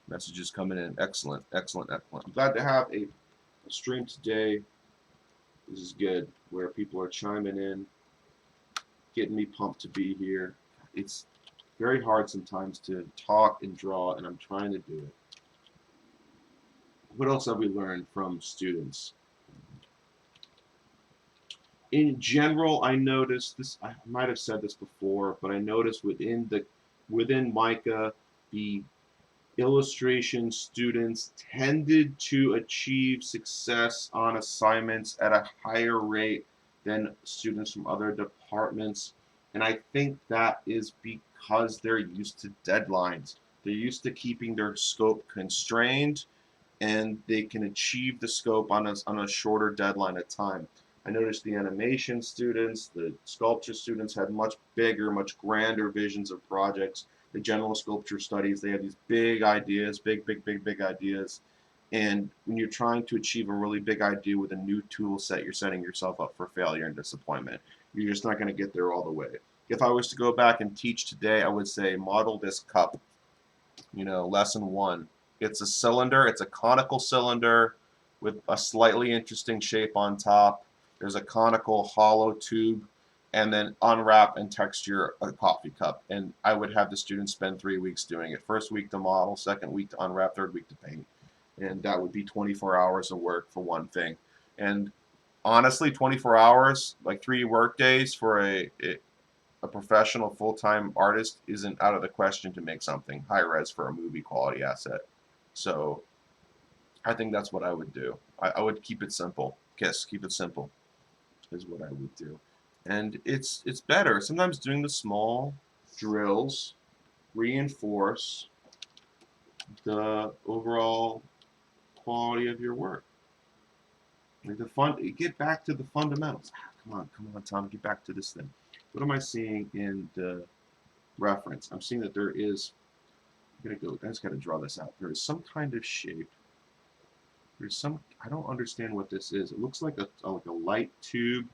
Messages coming in. Excellent, excellent, excellent. I'm glad to have a stream today. This is good, where people are chiming in, getting me pumped to be here. It's very hard sometimes to talk and draw, and I'm trying to do it. What else have we learned from students? In general, I noticed this, I might have said this before, but I noticed within Micah, the illustration students tended to achieve success on assignments at a higher rate than students from other departments. And I think that is because they're used to deadlines. They're used to keeping their scope constrained, and they can achieve the scope on a shorter deadline of time. I noticed the animation students, the sculpture students had much bigger, much grander visions of projects. The general sculpture studies, they have these big ideas, big ideas. And when you're trying to achieve a really big idea with a new tool set, you're setting yourself up for failure and disappointment. You're just not going to get there all the way. If I was to go back and teach today, I would say model this cup. Lesson 1. It's a cylinder. It's a conical cylinder with a slightly interesting shape on top. There's a conical hollow tube, and then unwrap and texture a coffee cup. And I would have the students spend 3 weeks doing it. First week to model, second week to unwrap, third week to paint. And that would be 24 hours of work for one thing. And honestly, 24 hours, like 3 work days for a professional full-time artist isn't out of the question to make something high-res for a movie quality asset. So I think that's what I would do. I would keep it simple. Keep it simple is what I would do. And it's better. Sometimes doing the small drills reinforce the overall quality of your work. Like get back to the fundamentals. Come on, Tom, get back to this thing. What am I seeing in the reference? I'm seeing that there is, I just gotta draw this out. There is some kind of shape. I don't understand what this is. It looks like a light tube,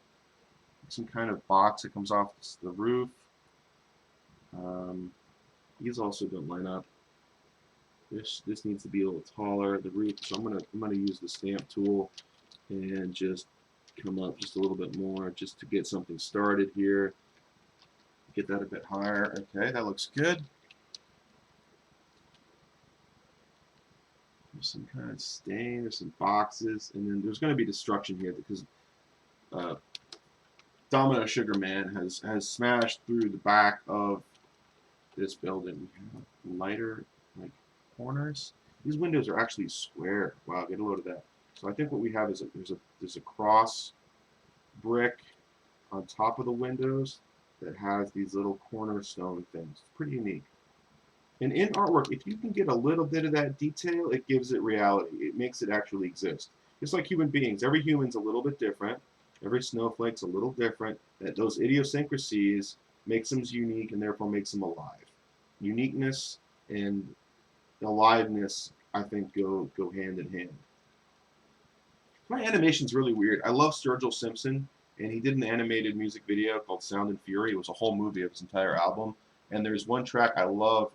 some kind of box that comes off the roof. These also don't line up. This needs to be a little taller, the roof. So I'm gonna use the stamp tool and just come up just a little bit more just to get something started here. Get that a bit higher. Okay, that looks good. There's some kind of stain, there's some boxes, and then there's going to be destruction here because Domino Sugar Man has smashed through the back of this building. We have lighter corners. These windows are actually square. Wow, get a load of that. So I think what we have is there's a cross brick on top of the windows. that has these little cornerstone things. It's pretty unique. And in artwork, if you can get a little bit of that detail, it gives it reality. It makes it actually exist. Just like human beings, every human's a little bit different. Every snowflake's a little different. That those idiosyncrasies makes them unique and therefore makes them alive. Uniqueness and aliveness, I think, go hand in hand. My animation's really weird. I love Sturgill Simpson, and he did an animated music video called Sound and Fury. It was a whole movie of his entire album. And there's one track I love,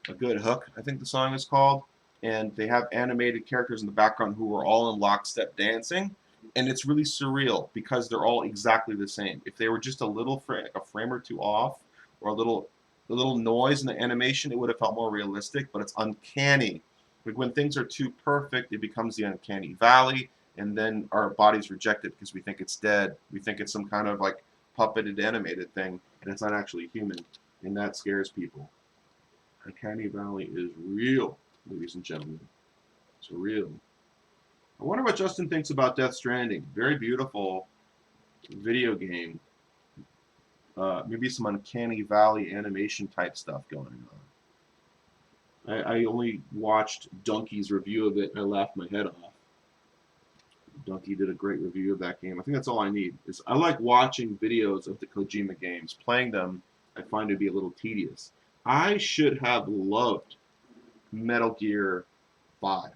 A Good Hook, I think the song is called. And they have animated characters in the background who are all in lockstep dancing. And it's really surreal because they're all exactly the same. If they were just a little like a frame or two off, or a little noise in the animation, it would have felt more realistic. But it's uncanny. Like when things are too perfect, it becomes the uncanny valley, and then our bodies reject it because we think it's dead. We think it's some kind of like puppeted animated thing, and it's not actually human, and that scares people. Uncanny Valley is real, ladies and gentlemen. It's real. I wonder what Justin thinks about Death Stranding. Very beautiful video game. Maybe some Uncanny Valley animation type stuff going on. I only watched Donkey's review of it and I laughed my head off. Donkey did a great review of that game. I think that's all I need. I like watching videos of the Kojima games. Playing them, I find it to be a little tedious. I should have loved Metal Gear 5.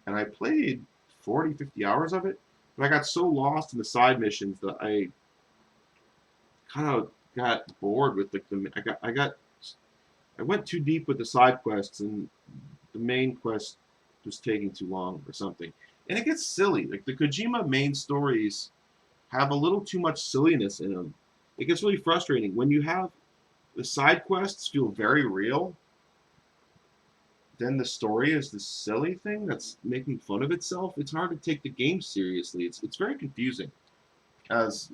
And I played 40, 50 hours of it. But I got so lost in the side missions that I kind of got bored with I went too deep with the side quests, and the main quest was taking too long or something. And it gets silly. Like the Kojima main stories have a little too much silliness in them. It gets really frustrating when you have the side quests feel very real. Then the story is this silly thing that's making fun of itself. It's hard to take the game seriously. It's very confusing as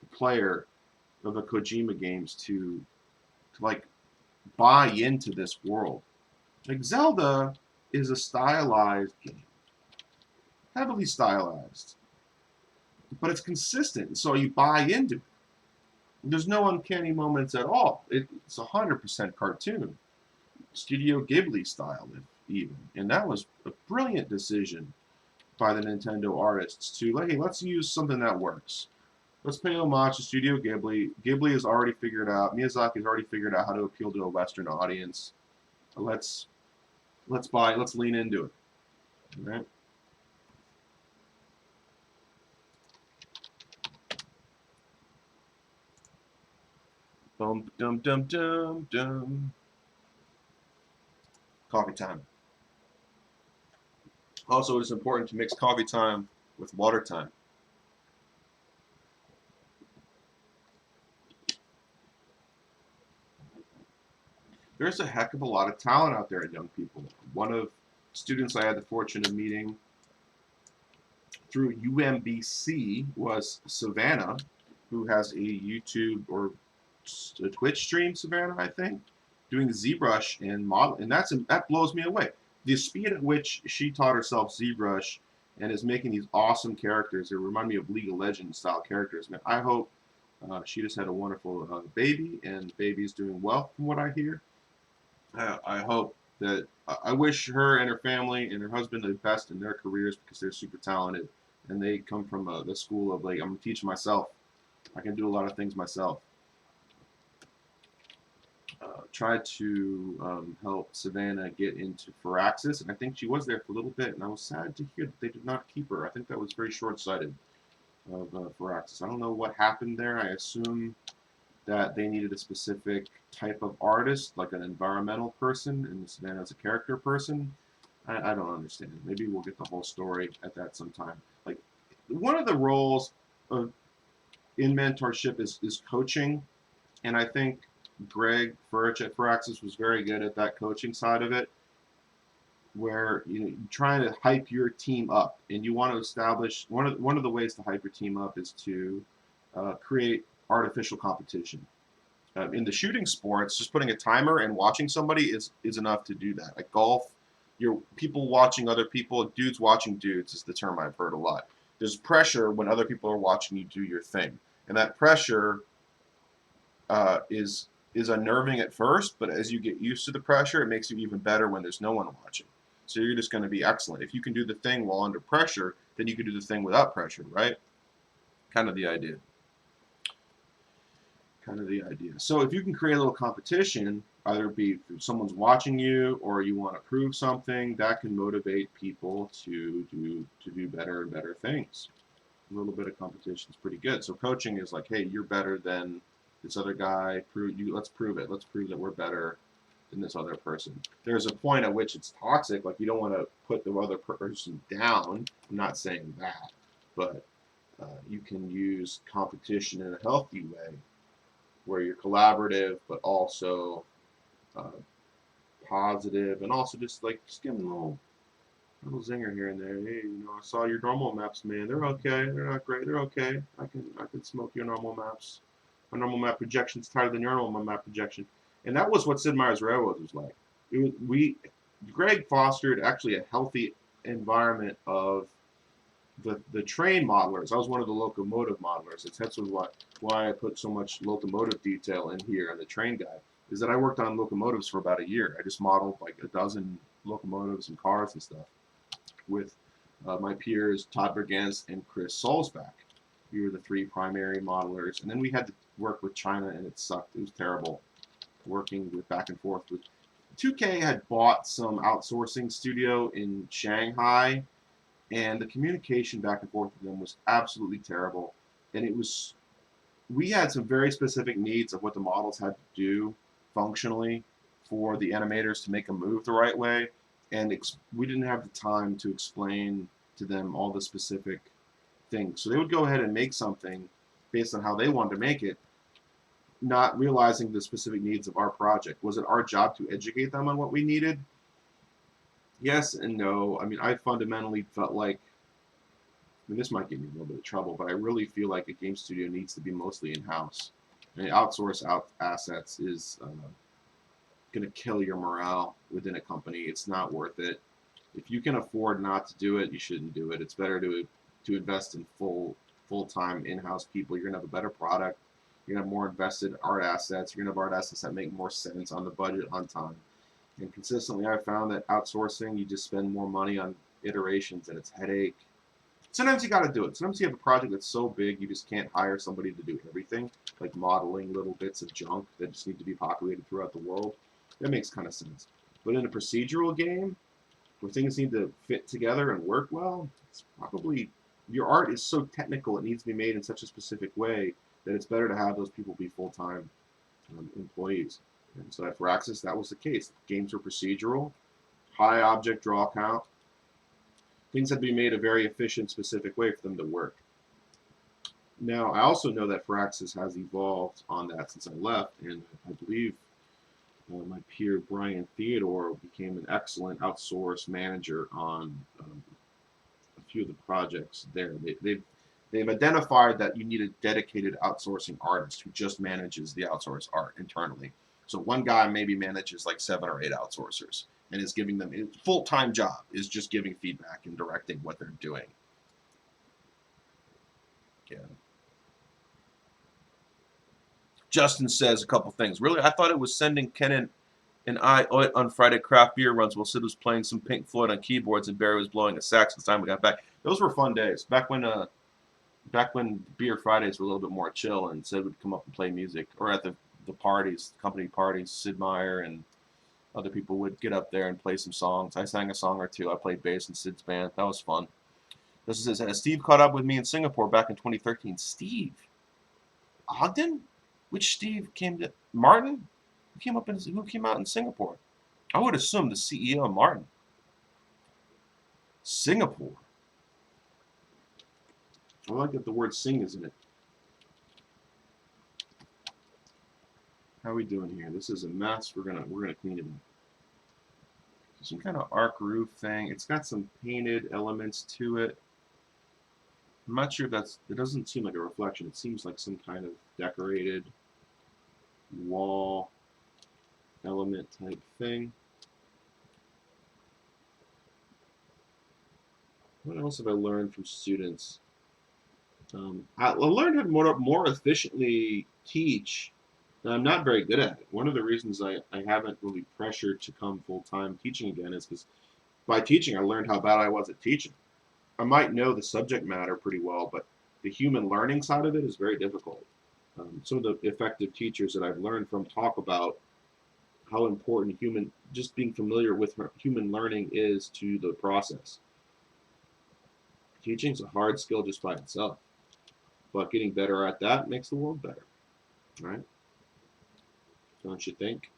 a player of the Kojima games to like buy into this world. Like Zelda is a stylized game, heavily stylized, but it's consistent, so you buy into it. There's no uncanny moments at all. It's 100% cartoon, Studio Ghibli style, even, and that was a brilliant decision by the Nintendo artists to like, hey, let's use something that works. Let's pay homage to Studio Ghibli. Ghibli has already figured out, Miyazaki's already figured out how to appeal to a Western audience. Let's lean into it. All right. Dum dum dum dum dum. Coffee time. Also, it is important to mix coffee time with water time. There's a heck of a lot of talent out there in young people. One of students I had the fortune of meeting through UMBC was Savannah, who has a YouTube or a Twitch stream, Savannah, I think, doing ZBrush and model, and that blows me away. The speed at which she taught herself ZBrush and is making these awesome characters. They remind me of League of Legends style characters. Man, I hope she just had a wonderful baby, and baby's doing well from what I hear. I hope that I wish her and her family and her husband the best in their careers because they're super talented and they come from the school of like, I'm gonna teach myself. I can do a lot of things myself. Tried to help Savannah get into Firaxis, and I think she was there for a little bit, and I was sad to hear that they did not keep her. I think that was very short-sighted of Firaxis. I don't know what happened there. I assume that they needed a specific type of artist, like an environmental person, and Savannah's a character person. I don't understand. Maybe we'll get the whole story at that sometime. Like, one of the roles in mentorship is coaching, and I think Greg Furch at Firaxis was very good at that coaching side of it, where you're trying to hype your team up, and you want to establish one of the ways to hype your team up is to create artificial competition. In the shooting sports, just putting a timer and watching somebody is enough to do that. Like golf, you're people watching other people, dudes watching dudes is the term I've heard a lot. There's pressure when other people are watching you do your thing. And that pressure is unnerving at first, but as you get used to the pressure, it makes you even better when there's no one watching. So you're just going to be excellent. If you can do the thing while under pressure, then you can do the thing without pressure, right? Kind of the idea. Kind of the idea. So if you can create a little competition, either it be through someone's watching you or you want to prove something, that can motivate people to do better and better things. A little bit of competition is pretty good. So coaching is like, hey, you're better than this other guy. Let's prove it. Let's prove that we're better than this other person. There's a point at which it's toxic. Like you don't want to put the other person down. I'm not saying that, but you can use competition in a healthy way, where you're collaborative, but also uh, positive, and also just give them a little zinger here and there. Hey, I saw your normal maps, man. They're okay. They're not great. They're okay. I can smoke your normal maps. My normal map projection's tighter than your normal map projection. And that was what Sid Meier's Railroads was like. Greg fostered actually a healthy environment of the train modelers. I was one of the locomotive modelers. That's why I put so much locomotive detail in here on the train guide, is that I worked on locomotives for about a year. I just modeled like a dozen locomotives and cars and stuff with my peers Todd Bergans and Chris Solzbach. We were the three primary modelers, and then we had to work with China, and it sucked. It was terrible working with back and forth with 2K had bought some outsourcing studio in Shanghai, and the communication back and forth with them was absolutely terrible. And we had some very specific needs of what the models had to do functionally for the animators to make them move the right way, and we didn't have the time to explain to them all the specific things. So they would go ahead and make something based on how they wanted to make it, not realizing the specific needs of our project. Was it our job to educate them on what we needed? Yes and no. I mean, I fundamentally felt like, this might get me in a little bit of trouble, but I really feel like a game studio needs to be mostly in-house. And outsource assets is going to kill your morale within a company. It's not worth it. If you can afford not to do it, you shouldn't do it. It's better to invest in full-time in-house people. You're going to have a better product. You're going to have more invested art assets. You're going to have art assets that make more sense on the budget, on time. And consistently, I've found that outsourcing, you just spend more money on iterations, and it's headache. Sometimes you got to do it. Sometimes you have a project that's so big you just can't hire somebody to do everything, like modeling little bits of junk that just need to be populated throughout the world. That makes kind of sense. But in a procedural game, where things need to fit together and work well, it's probably, your art is so technical, it needs to be made in such a specific way that it's better to have those people be full-time employees. And so at Firaxis, that was the case. Games were procedural, high object draw count. Things had to be made a very efficient, specific way for them to work. Now, I also know that Firaxis has evolved on that since I left, and I believe my peer Brian Theodore became an excellent outsource manager on a few of the projects there. They've identified that you need a dedicated outsourcing artist who just manages the outsourced art internally. So one guy maybe manages like 7 or 8 outsourcers and is giving them a full-time job, is just giving feedback and directing what they're doing. Yeah. Justin says a couple things. Really, I thought it was sending Ken and I on Friday craft beer runs while Sid was playing some Pink Floyd on keyboards and Barry was blowing a sax the time we got back. Those were fun days. Back when Beer Fridays were a little bit more chill and Sid would come up and play music, or at the parties, company parties, Sid Meier and other people would get up there and play some songs. I sang a song or two. I played bass in Sid's band. That was fun. This is Steve caught up with me in Singapore back in 2013. Steve Ogden? Which Steve came to Martin? Who came out in Singapore? I would assume the CEO of Martin. Singapore. I like that the word sing is in it. How are we doing here? This is a mess. We're gonna clean it up. Some kind of arc roof thing. It's got some painted elements to it. I'm not sure if it doesn't seem like a reflection. It seems like some kind of decorated wall element type thing. What else have I learned from students? I learned how to more efficiently teach. And I'm not very good at it. One of the reasons I haven't really pressured to come full-time teaching again is because by teaching, I learned how bad I was at teaching. I might know the subject matter pretty well, but the human learning side of it is very difficult. Some of the effective teachers that I've learned from talk about how important just being familiar with human learning is to the process. Teaching's a hard skill just by itself, but getting better at that makes the world better, right? Don't you think?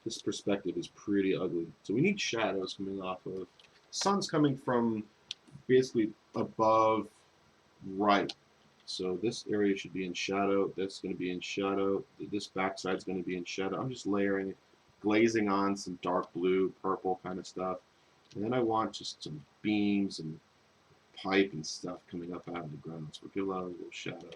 This perspective is pretty ugly. So we need shadows coming off of. The sun's coming from basically above right. So this area should be in shadow. That's going to be in shadow. This backside is going to be in shadow. I'm just layering, glazing on some dark blue, purple kind of stuff. And then I want just some beams and pipe and stuff coming up out of the ground. So we'll give a little shadow.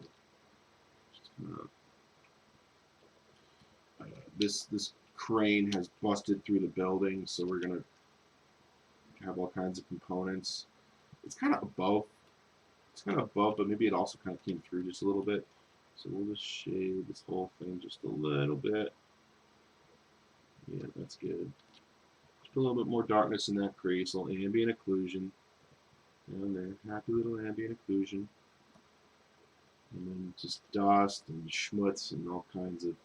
This crane has busted through the building, so we're going to have all kinds of components. It's kind of above. It's kind of above, but maybe it also kind of came through just a little bit. So we'll just shade this whole thing just a little bit. Yeah, that's good. Just a little bit more darkness in that crease, a little ambient occlusion. Down there, happy little ambient occlusion. And then just dust and schmutz and all kinds of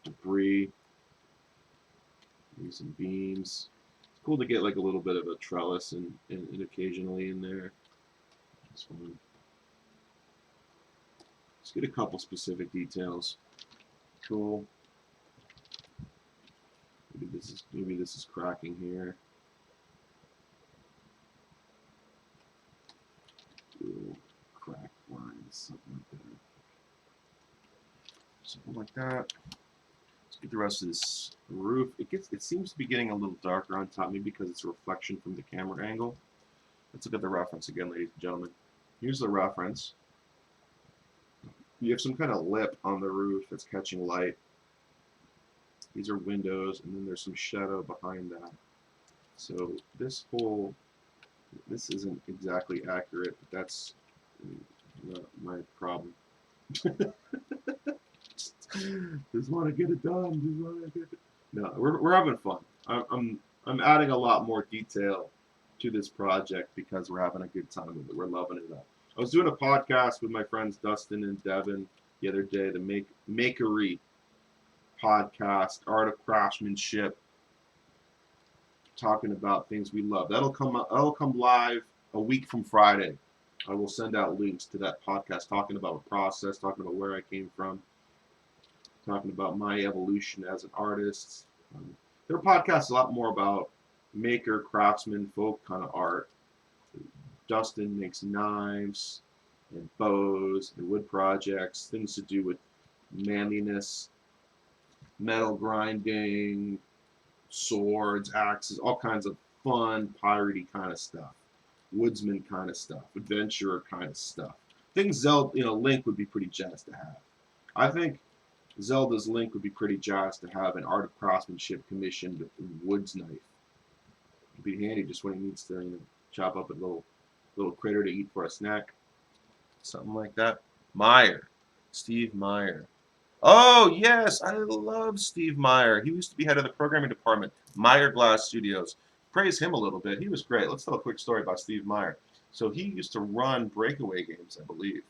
debris. Maybe some beams. It's cool to get like a little bit of a trellis and occasionally in there. Just get a couple specific details. Cool. Maybe this is cracking here. Ooh, crack lines, something like that. Let's get the rest of this roof. It seems to be getting a little darker on top, maybe because it's a reflection from the camera angle. Let's look at the reference again, ladies and gentlemen. Here's the reference. You have some kind of lip on the roof that's catching light. These are windows, and then there's some shadow behind that. So this isn't exactly accurate, but that's not my problem. Just want to get it done. No, we're having fun. I'm adding a lot more detail to this project because we're having a good time with it. We're loving it up. I was doing a podcast with my friends Dustin and Devin the other day, the Makery podcast, Art of Craftsmanship, talking about things we love. That'll come live a week from Friday. I will send out links to that podcast, talking about the process, talking about where I came from, talking about my evolution as an artist. Their podcast is a lot more about maker, craftsman, folk kind of art. Dustin makes knives and bows and wood projects, things to do with manliness, metal grinding, swords, axes, all kinds of fun, piratey kind of stuff, woodsman kind of stuff, adventurer kind of stuff. Things Zelda, Link would be pretty jazzed to have. I think Zelda's Link would be pretty jazzed to have an Art of Craftsmanship commissioned woods knife. It'd be handy just when he needs to chop up a little critter to eat for a snack. Something like that. Steve Meyer. Oh, yes, I love Steve Meyer. He used to be head of the programming department, Meyer Glass Studios. Praise him a little bit. He was great. Let's tell a quick story about Steve Meyer. So he used to run Breakaway games, I believe.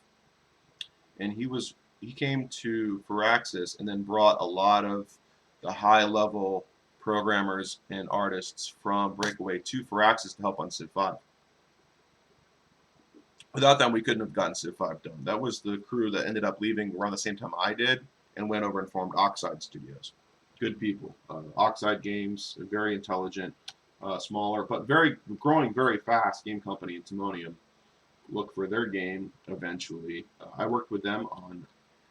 And he came to Firaxis and then brought a lot of the high-level programmers and artists from Breakaway to Firaxis to help on Civ 5. Without them, we couldn't have gotten Civ 5 done. That was the crew that ended up leaving around the same time I did and went over and formed Oxide Studios. Good people. Oxide Games, very intelligent, smaller, but growing very fast game company in Timonium. Look for their game eventually. I worked with them on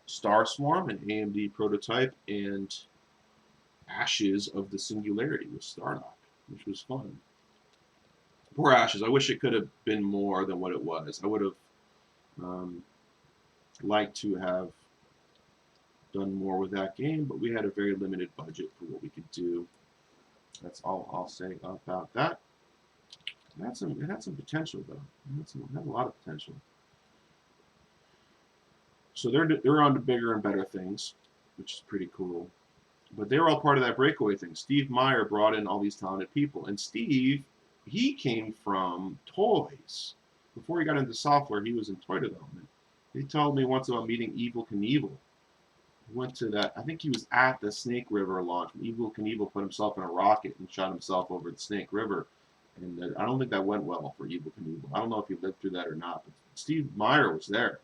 Star Swarm, an AMD prototype, and Ashes of the Singularity with Stardock, which was fun. Poor Ashes. I wish it could have been more than what it was. I would have liked to have done more with that game, but we had a very limited budget for what we could do. That's all I'll say about that. It had some potential, though. It had a lot of potential. So they're on to bigger and better things, which is pretty cool. But they were all part of that breakaway thing. Steve Meyer brought in all these talented people, and Steve, he came from toys. Before he got into software, he was in toy development. He told me once about meeting Evel Knievel. He went to that. I think he was at the Snake River launch. Evel Knievel put himself in a rocket and shot himself over the Snake River. And I don't think that went well for Evel Knievel. I don't know if he lived through that or not. But Steve Meyer was there.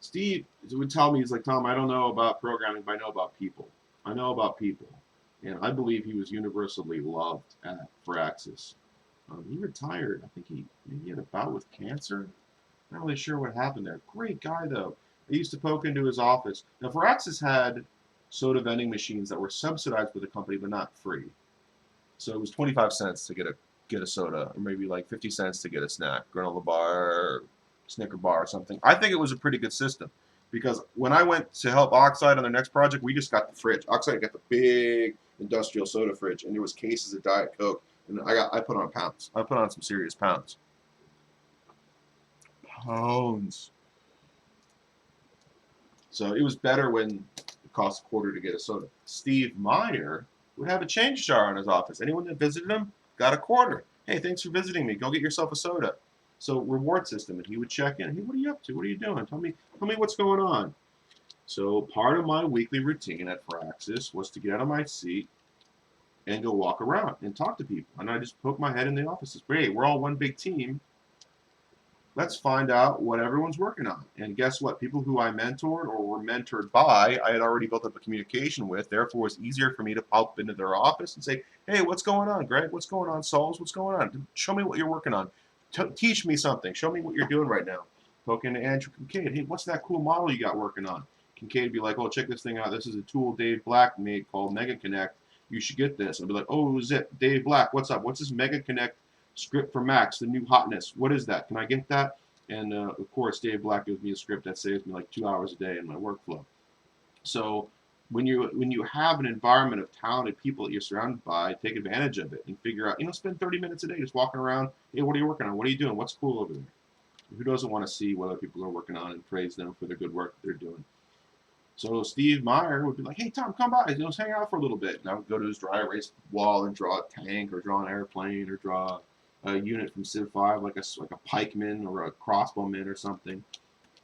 Steve would tell me, he's like, Tom, I don't know about programming, but I know about people. I know about people. And I believe he was universally loved at Firaxis. He retired. I think he had a bout with cancer. Not really sure what happened there. Great guy, though. I used to poke into his office. Now, Firaxis had soda vending machines that were subsidized by the company, but not free. So it was 25 cents to get a soda, or maybe like 50 cents to get a snack, granola bar, Snicker bar or something. I think it was a pretty good system because when I went to help Oxide on their next project, we just got the fridge. Oxide got the big industrial soda fridge, and there was cases of Diet Coke, and I put on pounds. I put on some serious pounds. Pounds. So it was better when it cost a quarter to get a soda. Steve Meyer would have a change jar in his office. Anyone that visited him got a quarter. Hey, thanks for visiting me. Go get yourself a soda. So reward system, and he would check in. Hey, what are you up to? What are you doing? Tell me what's going on. So part of my weekly routine at Firaxis was to get out of my seat and go walk around and talk to people. And I just poke my head in the office. Hey, we're all one big team. Let's find out what everyone's working on. And guess what? People who I mentored or were mentored by, I had already built up a communication with. Therefore, it's easier for me to pop into their office and say, hey, what's going on, Greg? What's going on, Souls? What's going on? Show me what you're working on. Teach me something. Show me what you're doing right now. Poke into Andrew Kincaid. Hey, what's that cool model you got working on? Kincaid would be like, oh, check this thing out. This is a tool Dave Black made called Mega Connect. You should get this. I'd be like, oh, Zip, Dave Black, what's up? What's this Mega Connect script for Max, the new hotness? What is that? Can I get that? And of course, Dave Black gives me a script that saves me like 2 hours a day in my workflow. So when you have an environment of talented people that you're surrounded by, take advantage of it and figure out, spend 30 minutes a day just walking around. Hey, what are you working on? What are you doing? What's cool over there? Who doesn't want to see what other people are working on and praise them for the good work that they're doing? So Steve Meyer would be like, hey, Tom, come by. Let's hang out for a little bit. And I would go to his dry erase wall and draw a tank or draw an airplane or draw a unit from Civ 5, like a pikeman or a crossbowman or something.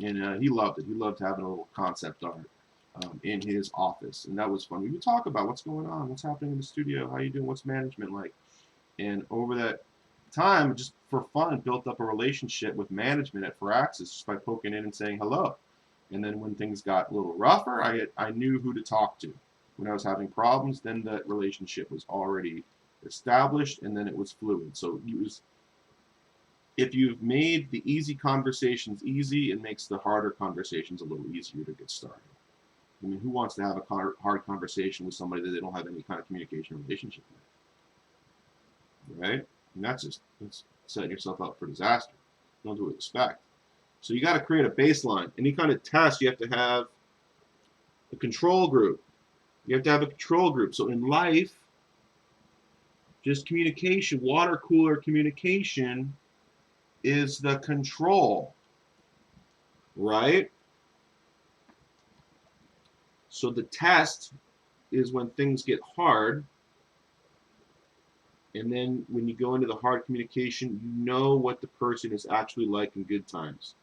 And he loved it. He loved having a little concept art in his office. And that was fun. We would talk about what's going on, what's happening in the studio, how you doing, what's management like. And over that time, just for fun, built up a relationship with management at Firaxis just by poking in and saying hello. And then when things got a little rougher, I knew who to talk to. When I was having problems, then that relationship was already established, and then it was fluid. So if you've made the easy conversations easy, it makes the harder conversations a little easier to get started. I mean, who wants to have a hard conversation with somebody that they don't have any kind of communication relationship with? Right? And that's setting yourself up for disaster. Don't do it with respect. So you got to create a baseline. Any kind of test, you have to have a control group. You have to have a control group. So in life, just communication, water cooler communication is the control, right? So the test is when things get hard, and then when you go into the hard communication, you know what the person is actually like in good times.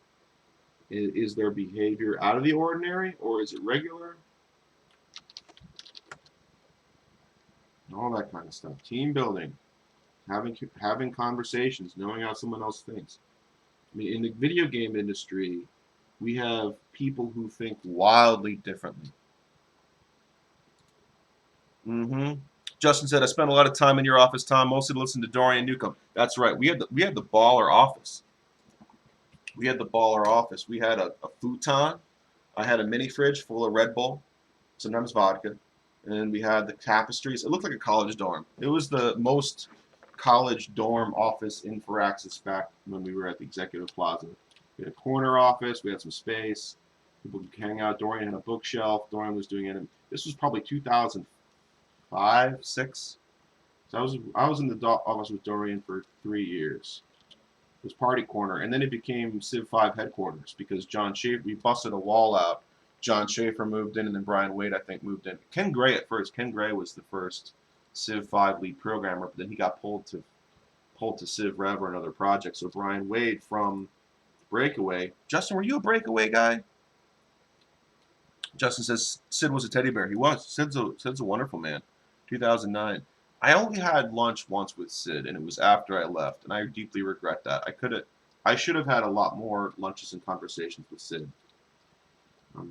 Is their behavior out of the ordinary, or is it regular? All that kind of stuff. Team building, having conversations, knowing how someone else thinks. I mean, in the video game industry, we have people who think wildly differently. Justin said, I spent a lot of time in your office, Tom, mostly to listen to Dorian Newcomb. That's right. We had the baller office. We had the baller office. We had a futon. I had a mini fridge full of Red Bull, sometimes vodka. And we had the tapestries. It looked like a college dorm. It was the most college dorm office in Firaxis back when we were at the Executive Plaza. We had a corner office. We had some space. People could hang out. Dorian had a bookshelf. Dorian was doing it. This was probably 2005, 6. So I was in the office with Dorian for 3 years. was Party Corner, and then it became Civ 5 headquarters because John Schaefer, we busted a wall out. John Schaefer moved in, and then Brian Wade, I think, moved in. Ken Gray at first. Ken Gray was the first Civ 5 lead programmer, but then he got pulled to Civ Rev or another project. So Brian Wade from Breakaway. Justin, were you a Breakaway guy? Justin says Sid was a teddy bear. He was. Sid's a wonderful man. 2009. I only had lunch once with Sid, and it was after I left, and I deeply regret that. I should have had a lot more lunches and conversations with Sid.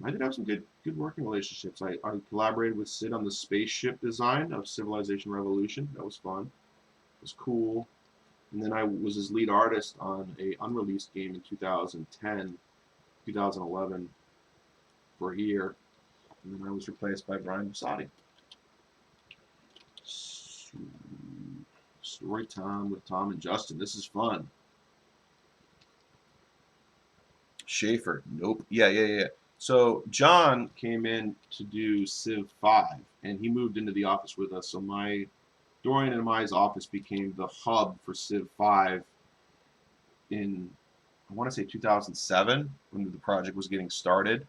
I did have some good working relationships. I collaborated with Sid on the spaceship design of Civilization Revolution. That was fun. It was cool. And then I was his lead artist on a unreleased game in 2010, 2011 for a year. And then I was replaced by Brian Bussati. Story time with Tom and Justin. This is fun. Schaefer. Nope. Yeah. So John came in to do Civ 5, and he moved into the office with us. So Dorian and my office became the hub for Civ 5 in, I want to say 2007, when the project was getting started.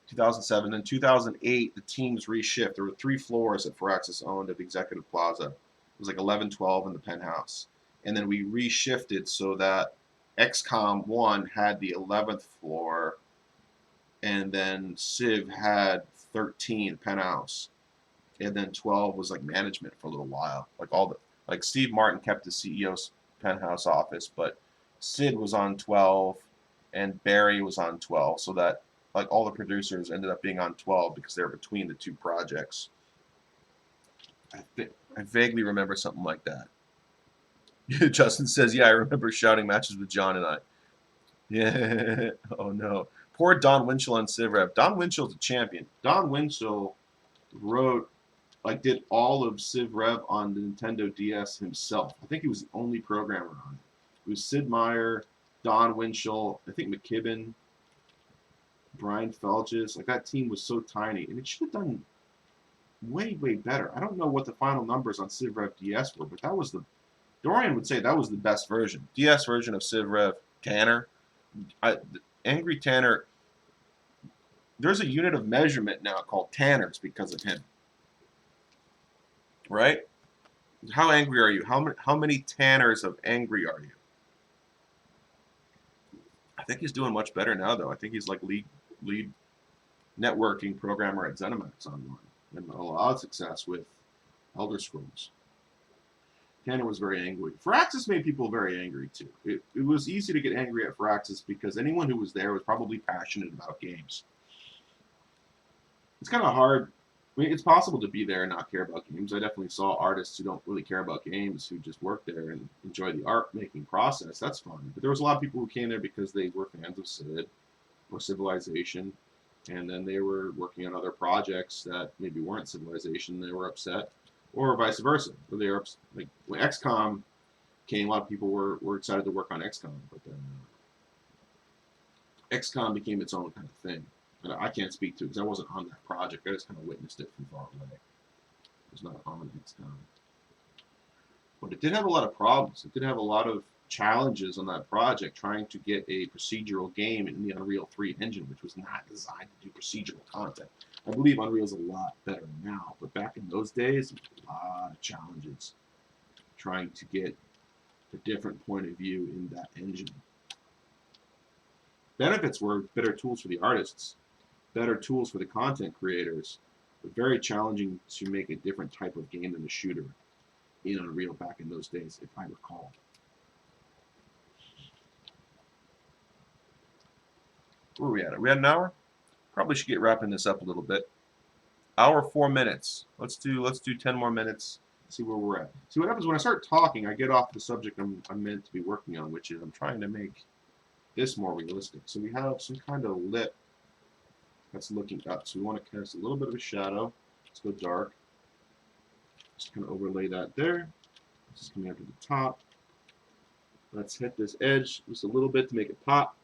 2007. Then 2008, the teams reshift. There were 3 floors that Firaxis owned at the Executive Plaza. It was like 11, 12 in the penthouse. And then we reshifted so that XCOM 1 had the 11th floor, and then Civ had 13 penthouse. And then 12 was like management for a little while. Like Steve Martin kept the CEO's penthouse office, but Sid was on 12 and Barry was on 12, so that like all the producers ended up being on 12 because they were between the 2 projects. I vaguely remember something like that. Justin says, yeah, I remember shouting matches with John and I. Yeah. Oh, no. Poor Don Winchell on Civ Rev. Don Winchell's a champion. Don Winchell did all of Civ Rev on the Nintendo DS himself. I think he was the only programmer on it. It was Sid Meier, Don Winchell, I think McKibben, Brian Felges. Like, that team was so tiny, and it should have done way, way better. I don't know what the final numbers on Civ Rev DS were, but that was Dorian would say that was the best version. DS version of Civ Rev. Tanner. Angry Tanner. There's a unit of measurement now called Tanners because of him. Right? How angry are you? How many Tanners of angry are you? I think he's doing much better now, though. I think he's like lead networking programmer at ZeniMax Online, and a lot of success with Elder Scrolls. Tanner was very angry. Firaxis made people very angry, too. It was easy to get angry at Firaxis because anyone who was there was probably passionate about games. It's kind of hard. I mean, it's possible to be there and not care about games. I definitely saw artists who don't really care about games who just work there and enjoy the art-making process. That's fun. But there was a lot of people who came there because they were fans of Cid or Civilization, and then they were working on other projects that maybe weren't Civilization. They were upset, or vice versa. Or they were like when XCOM came, a lot of people were excited to work on XCOM, but then XCOM became its own kind of thing. And I can't speak to it because I wasn't on that project. I just kind of witnessed it from far away. I was not on XCOM. But it did have a lot of problems. It did have a lot of challenges on that project trying to get a procedural game in the Unreal 3 engine, which was not designed to do procedural content. I believe Unreal's a lot better now, but back in those days, there was a lot of challenges trying to get a different point of view in that engine. Benefits were better tools for the artists, better tools for the content creators, but very challenging to make a different type of game than a shooter in Unreal back in those days, if I recall. Where are we at? Are we at an hour? Probably should get wrapping this up a little bit. Hour 4 minutes. Let's do 10 more minutes. See where we're at. See what happens when I start talking. I get off the subject I'm meant to be working on, which is I'm trying to make this more realistic. So we have some kind of lip that's looking up. So we want to cast a little bit of a shadow. Let's go dark. Just kind of overlay that there. This is coming up to the top. Let's hit this edge just a little bit to make it pop.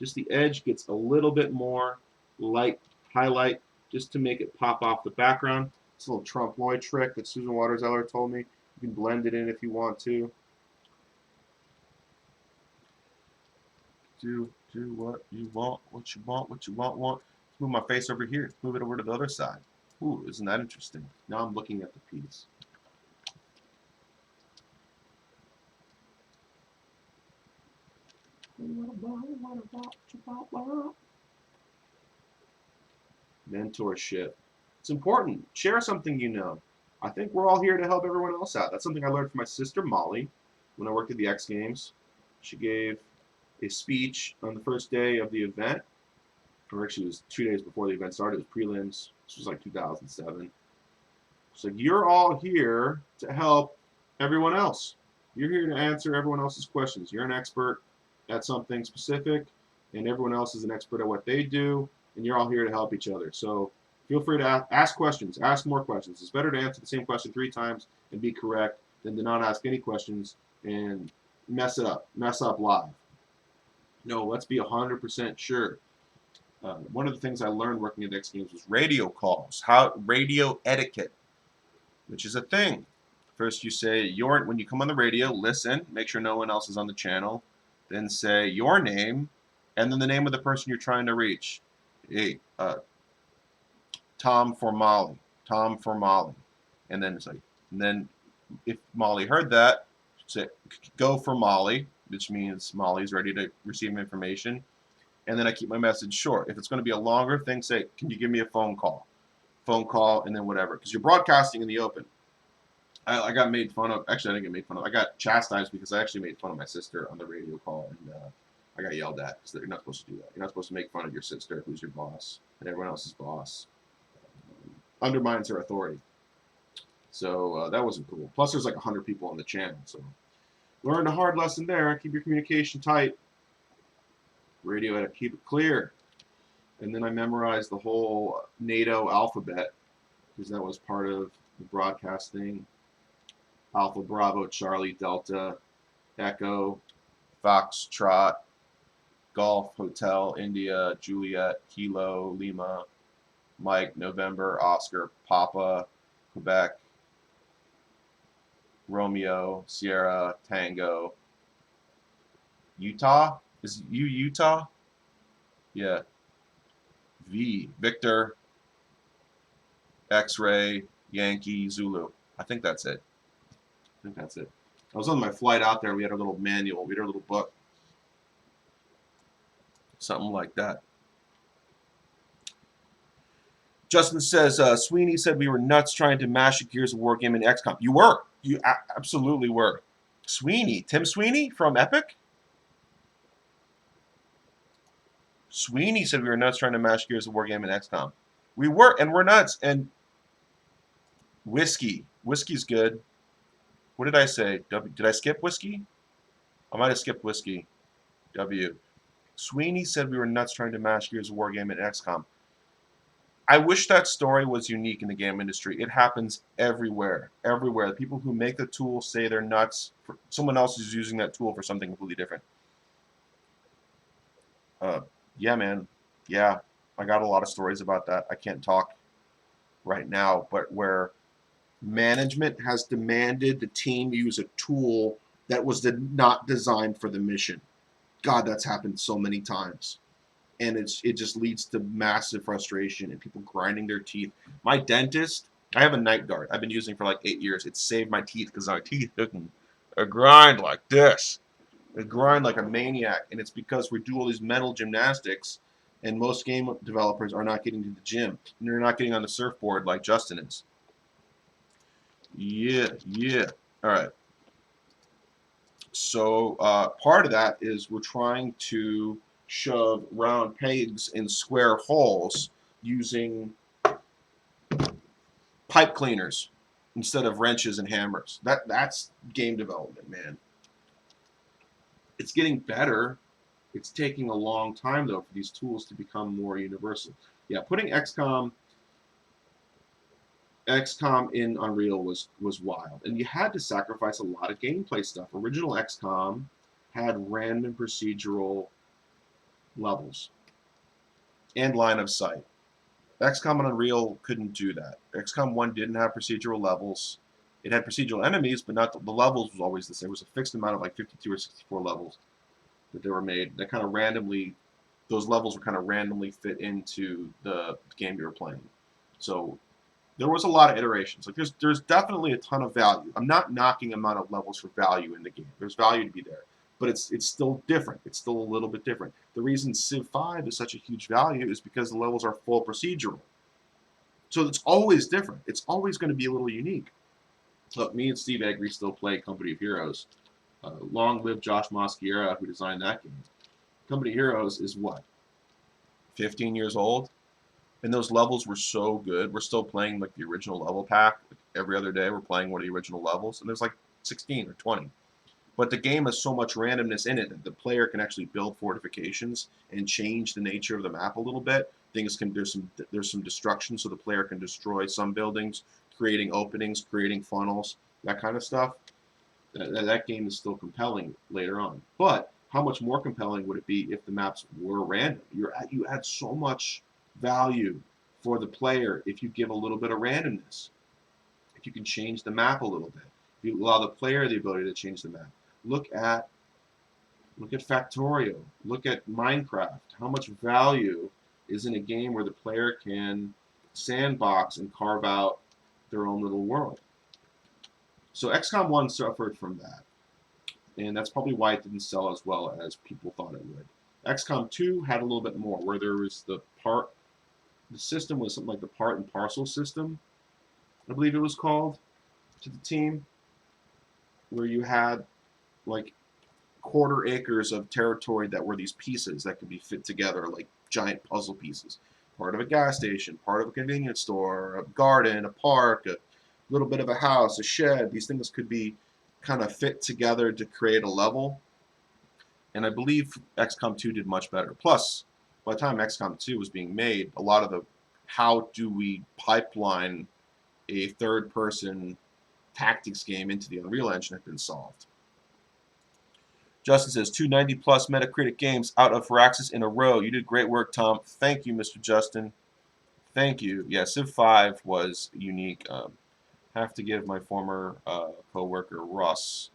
Just the edge gets a little bit more light highlight just to make it pop off the background. It's a little trompe l'oeil trick that Susan Waterzeller told me. You can blend it in if you want to. Do what you want, what you want, what you want. Let's move my face over here. Let's move it over to the other side. Ooh, isn't that interesting? Now I'm looking at the piece. Mentorship. It's important. Share something you know. I think we're all here to help everyone else out. That's something I learned from my sister Molly when I worked at the X Games. She gave a speech on the first day of the event, or actually it was 2 days before the event started. It was prelims. This was like 2007. She's like, you're all here to help everyone else. You're here to answer everyone else's questions. You're an expert at something specific, and everyone else is an expert at what they do, and you're all here to help each other. So feel free to ask questions, ask more questions. It's better to answer the same question 3 times and be correct than to not ask any questions and mess up live. No, let's be 100% sure. One of the things I learned working at X Games was radio calls, radio etiquette, which is a thing. First, you say when you come on the radio, listen, make sure no one else is on the channel. Then say your name, and then the name of the person you're trying to reach. Hey, Tom for Molly, Tom for Molly, and then it's like, and then if Molly heard that, say go for Molly, which means Molly's ready to receive information. And then I keep my message short. If it's going to be a longer thing, say, can you give me a phone call? Phone call, and then whatever, because you're broadcasting in the open. I got made fun of. Actually, I didn't get made fun of. I got chastised because I actually made fun of my sister on the radio call, and I got yelled at because you're not supposed to do that. You're not supposed to make fun of your sister, who's your boss, and everyone else's boss. Undermines her authority. So that wasn't cool. Plus, there's like 100 people on the channel, so learned a hard lesson there. Keep your communication tight. Radio had to keep it clear. And then I memorized the whole NATO alphabet because that was part of the broadcasting. Alpha, Bravo, Charlie, Delta, Echo, Foxtrot, Golf, Hotel, India, Juliet, Kilo, Lima, Mike, November, Oscar, Papa, Quebec, Romeo, Sierra, Tango, Utah? Is you Utah? Yeah. V, Victor, X-Ray, Yankee, Zulu. I think that's it. I was on my flight out there. We had a little manual. We had a little book. Something like that. Justin says, Sweeney said we were nuts trying to mash a Gears of War game in XCOM. You were. You absolutely were. Sweeney. Tim Sweeney from Epic? Sweeney said we were nuts trying to mash Gears of War game in XCOM. We were, and we're nuts. And whiskey. Whiskey's good. What did I say? W. Did I skip whiskey? I might have skipped whiskey. W. Sweeney said we were nuts trying to mash Gears of War game in XCOM. I wish that story was unique in the game industry. It happens everywhere. Everywhere. The people who make the tool say they're nuts. Someone else is using that tool for something completely different. Yeah, man. Yeah, I got a lot of stories about that. I can't talk right now, but where management has demanded the team use a tool that was not designed for the mission. God, that's happened so many times. And it just leads to massive frustration and people grinding their teeth. My dentist, I have a night guard I've been using for like 8 years. It saved my teeth because my teeth didn't grind like this. They grind like a maniac, and it's because we do all these mental gymnastics, and most game developers are not getting to the gym, and they're not getting on the surfboard like Justin is. Yeah. All right. So part of that is we're trying to shove round pegs in square holes using pipe cleaners instead of wrenches and hammers. That's game development, man. It's getting better. It's taking a long time, though, for these tools to become more universal. Yeah, putting XCOM in Unreal was wild. And you had to sacrifice a lot of gameplay stuff. Original XCOM had random procedural levels and line of sight. XCOM on Unreal couldn't do that. XCOM 1 didn't have procedural levels. It had procedural enemies, but not the levels was always the same. It was a fixed amount of like 52 or 64 levels. that they were made that kind of randomly, those levels were kind of randomly fit into the game you were playing. So there was a lot of iterations. Like there's definitely a ton of value. I'm not knocking amount of levels for value in the game. There's value to be there, but it's still different. It's still a little bit different. The reason Civ 5 is such a huge value is because the levels are full procedural. So it's always different. It's always going to be a little unique. Look, me and Steve Eggery still play Company of Heroes. Long live Josh Mosquiera, who designed that game. Company of Heroes is what, 15 years old? And those levels were so good. We're still playing like the original level pack. Like, every other day we're playing one of the original levels, and there's like 16 or 20. But the game has so much randomness in it that the player can actually build fortifications and change the nature of the map a little bit. Things can there's some destruction, so the player can destroy some buildings, creating openings, creating funnels, that kind of stuff. That game is still compelling later on. But how much more compelling would it be if the maps were random? You add so much value for the player if you give a little bit of randomness. If you can change the map a little bit. If you allow the player the ability to change the map. Look at Factorio. Look at Minecraft. How much value is in a game where the player can sandbox and carve out their own little world? So XCOM 1 suffered from that, and that's probably why it didn't sell as well as people thought it would. XCOM 2 had a little bit more, where there was the system was something like the part and parcel system, I believe it was called, to the team, where you had like quarter acres of territory that were these pieces that could be fit together like giant puzzle pieces. Part of a gas station, part of a convenience store, a garden, a park, a little bit of a house, a shed. These things could be kind of fit together to create a level. And I believe XCOM 2 did much better. Plus, by the time XCOM 2 was being made, a lot of the how do we pipeline a third-person tactics game into the Unreal Engine had been solved. Justin says, 290-plus Metacritic games out of Firaxis in a row. You did great work, Tom. Thank you, Mr. Justin. Thank you. Yeah, Civ 5 was unique. Have to give my former co-worker, Russ,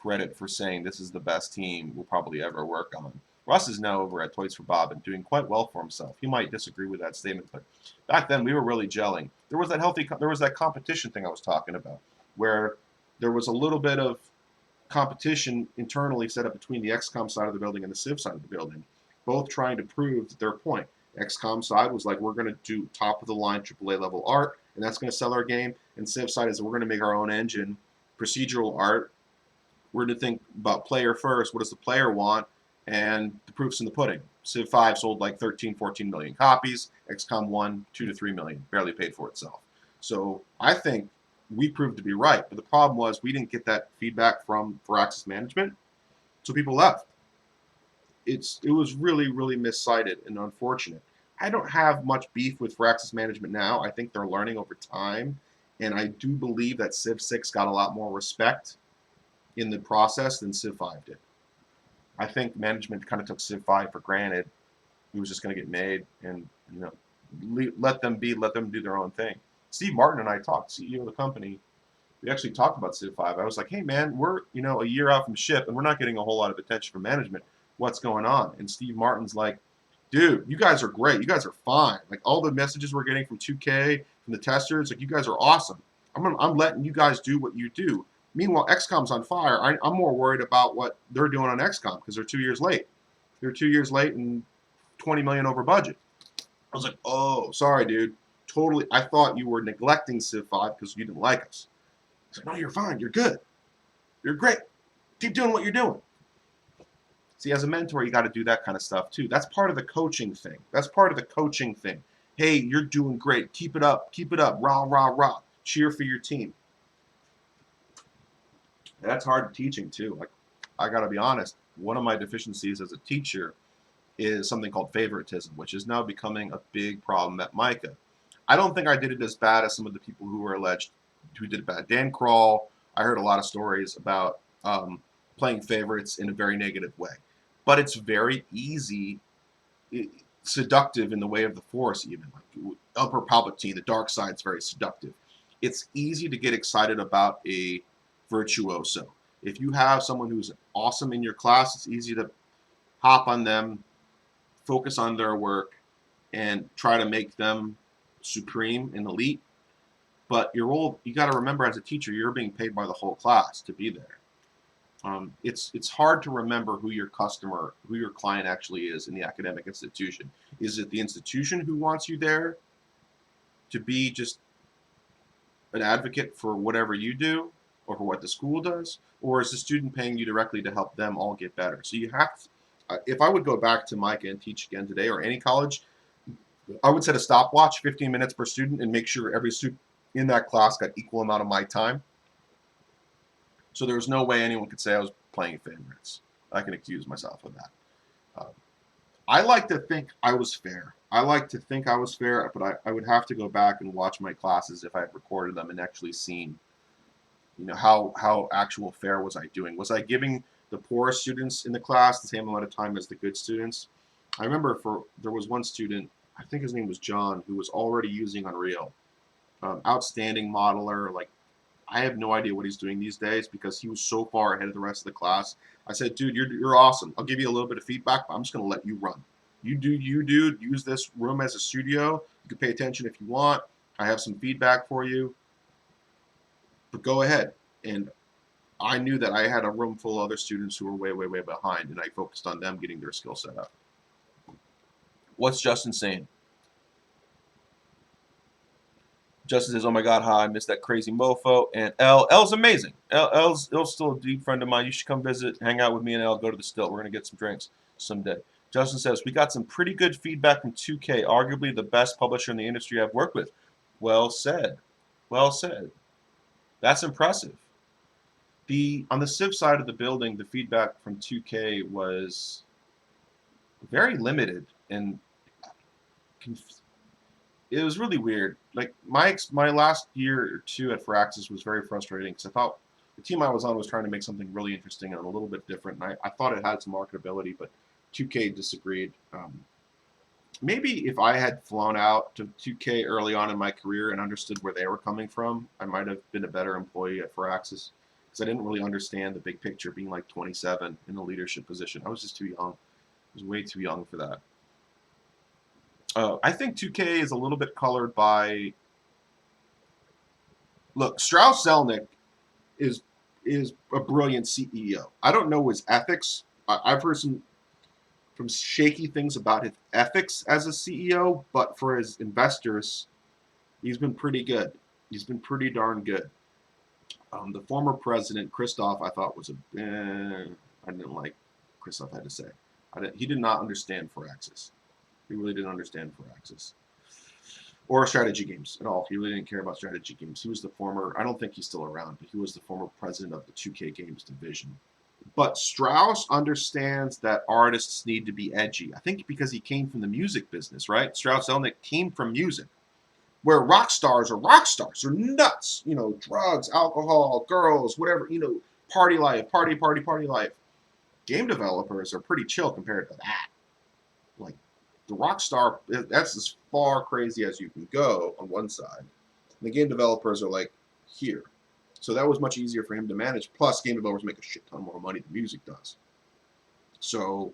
credit for saying this is the best team we'll probably ever work on. Russ is now over at Toys for Bob and doing quite well for himself. He might disagree with that statement, but back then we were really gelling. There was that competition thing I was talking about, where there was a little bit of competition internally set up between the XCOM side of the building and the Civ side of the building, both trying to prove their point. XCOM side was like, we're going to do top of the line AAA level art, and that's going to sell our game. And Civ side is, we're going to make our own engine, procedural art. We're going to think about player first. What does the player want? And the proof's in the pudding. Civ 5 sold like 13, 14 million copies. XCOM 1, 2 to 3 million. Barely paid for itself. So I think we proved to be right. But the problem was we didn't get that feedback from Firaxis management, so people left. It was really, really miscited and unfortunate. I don't have much beef with Firaxis management now. I think they're learning over time, and I do believe that Civ 6 got a lot more respect in the process than Civ 5 did. I think management kind of took Civ 5 for granted. It was just going to get made, and let them do their own thing. Steve Martin and I talked, CEO of the company. We actually talked about Civ 5. I was like, hey man, we're a year out from ship, and we're not getting a whole lot of attention from management. What's going on? And Steve Martin's like, dude, you guys are great. You guys are fine. Like all the messages we're getting from 2K, from the testers, like you guys are awesome. I'm letting you guys do what you do. Meanwhile, XCOM's on fire. I'm more worried about what they're doing on XCOM because they're 2 years late. They're 2 years late and 20 million over budget. I was like, oh, sorry, dude. Totally. I thought you were neglecting Civ 5 because you didn't like us. He's like, no, you're fine. You're good. You're great. Keep doing what you're doing. See, as a mentor, you got to do that kind of stuff too. That's part of the coaching thing. Hey, you're doing great. Keep it up. Keep it up. Rah, rah, rah. Cheer for your team. That's hard teaching too. Like, I got to be honest. One of my deficiencies as a teacher is something called favoritism, which is now becoming a big problem at Micah. I don't think I did it as bad as some of the people who were alleged who did it bad. Dan Kroll, I heard a lot of stories about playing favorites in a very negative way. But it's very easy, seductive in the way of the Force even. Like Emperor Palpatine, the dark side's very seductive. It's easy to get excited about a virtuoso. If you have someone who's awesome in your class, it's easy to hop on them, focus on their work, and try to make them supreme and elite. But you got to remember, as a teacher, you're being paid by the whole class to be there. It's hard to remember who your client actually is in the academic institution. Is it the institution who wants you there to be just an advocate for whatever you do or for what the school does, or is the student paying you directly to help them all get better? So you have to, if I would go back to Micah and teach again today, or any college, I would set a stopwatch, 15 minutes per student, and make sure every student in that class got equal amount of my time. So there was no way anyone could say I was playing favorites. I can accuse myself of that. I like to think I was fair. But I would have to go back and watch my classes if I had recorded them and actually seen, how actual fair was I doing? Was I giving the poorest students in the class the same amount of time as the good students? I remember there was one student, I think his name was John, who was already using Unreal. Outstanding modeler. Like, I have no idea what he's doing these days because he was so far ahead of the rest of the class. I said, dude, you're awesome. I'll give you a little bit of feedback, but I'm just going to let you run. You do you, dude. Use this room as a studio. You can pay attention if you want. I have some feedback for you. But go ahead. And I knew that I had a room full of other students who were way, way, way behind, and I focused on them getting their skill set up. What's Justin saying? Justin says, "Oh my God, hi! I missed that crazy mofo." And L's amazing. L's still a deep friend of mine. You should come visit, hang out with me, and L. Go to the Still. We're gonna get some drinks someday. Justin says, "We got some pretty good feedback from 2K, arguably the best publisher in the industry I've worked with." Well said. Well said. That's impressive. On the Civ side of the building, the feedback from 2K was very limited and it was really weird. Like my last year or two at Firaxis was very frustrating because I thought the team I was on was trying to make something really interesting and a little bit different. And I thought it had some marketability, but 2K disagreed. Maybe if I had flown out to 2K early on in my career and understood where they were coming from, I might have been a better employee at Firaxis because I didn't really understand the big picture being like 27 in a leadership position. I was just too young. I was way too young for that. I think 2K is a little bit colored by. Look, Strauss Zelnick is a brilliant CEO. I don't know his ethics. I've heard some shaky things about his ethics as a CEO, but for his investors, he's been pretty good. He's been pretty darn good. The former president, Christoph, I thought was I didn't like Christoph had to say. He did not understand Firaxis. He really didn't understand Firaxis or strategy games at all. He really didn't care about strategy games. He was the former, I don't think he's still around, but he was the former president of the 2K Games division. But Strauss understands that artists need to be edgy. I think because he came from the music business, right? Strauss Zelnick came from music, where rock stars are rock stars. They're nuts. Drugs, alcohol, girls, whatever, party life, party life. Game developers are pretty chill compared to that. Like, the rock star, that's as far crazy as you can go on one side. And the game developers are like here. So that was much easier for him to manage. Plus, game developers make a shit ton more money than music does. So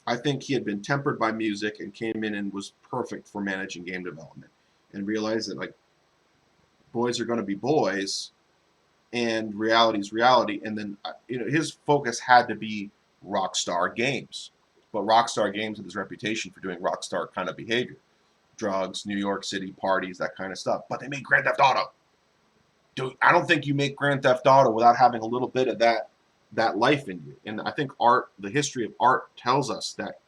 I think he had been tempered by music and came in and was perfect for managing game development and realized that, like, boys are going to be boys and reality is reality. And then, his focus had to be Rockstar Games. But Rockstar Games had this reputation for doing Rockstar kind of behavior. Drugs, New York City parties, that kind of stuff. But they made Grand Theft Auto. Dude, I don't think you make Grand Theft Auto without having a little bit of that life in you. And I think the history of art tells us that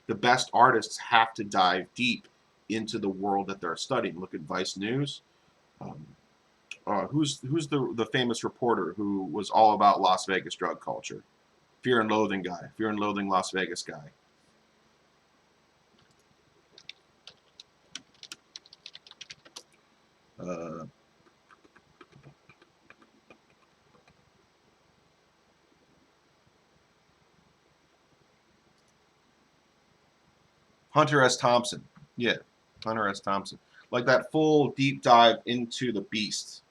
the best artists have to dive deep into the world that they're studying. Look at Vice News. Who's the famous reporter who was all about Las Vegas drug culture? Fear and Loathing guy. Fear and Loathing Las Vegas guy. Hunter S. Thompson. Yeah, Hunter S. Thompson. Like that full deep dive into the beast.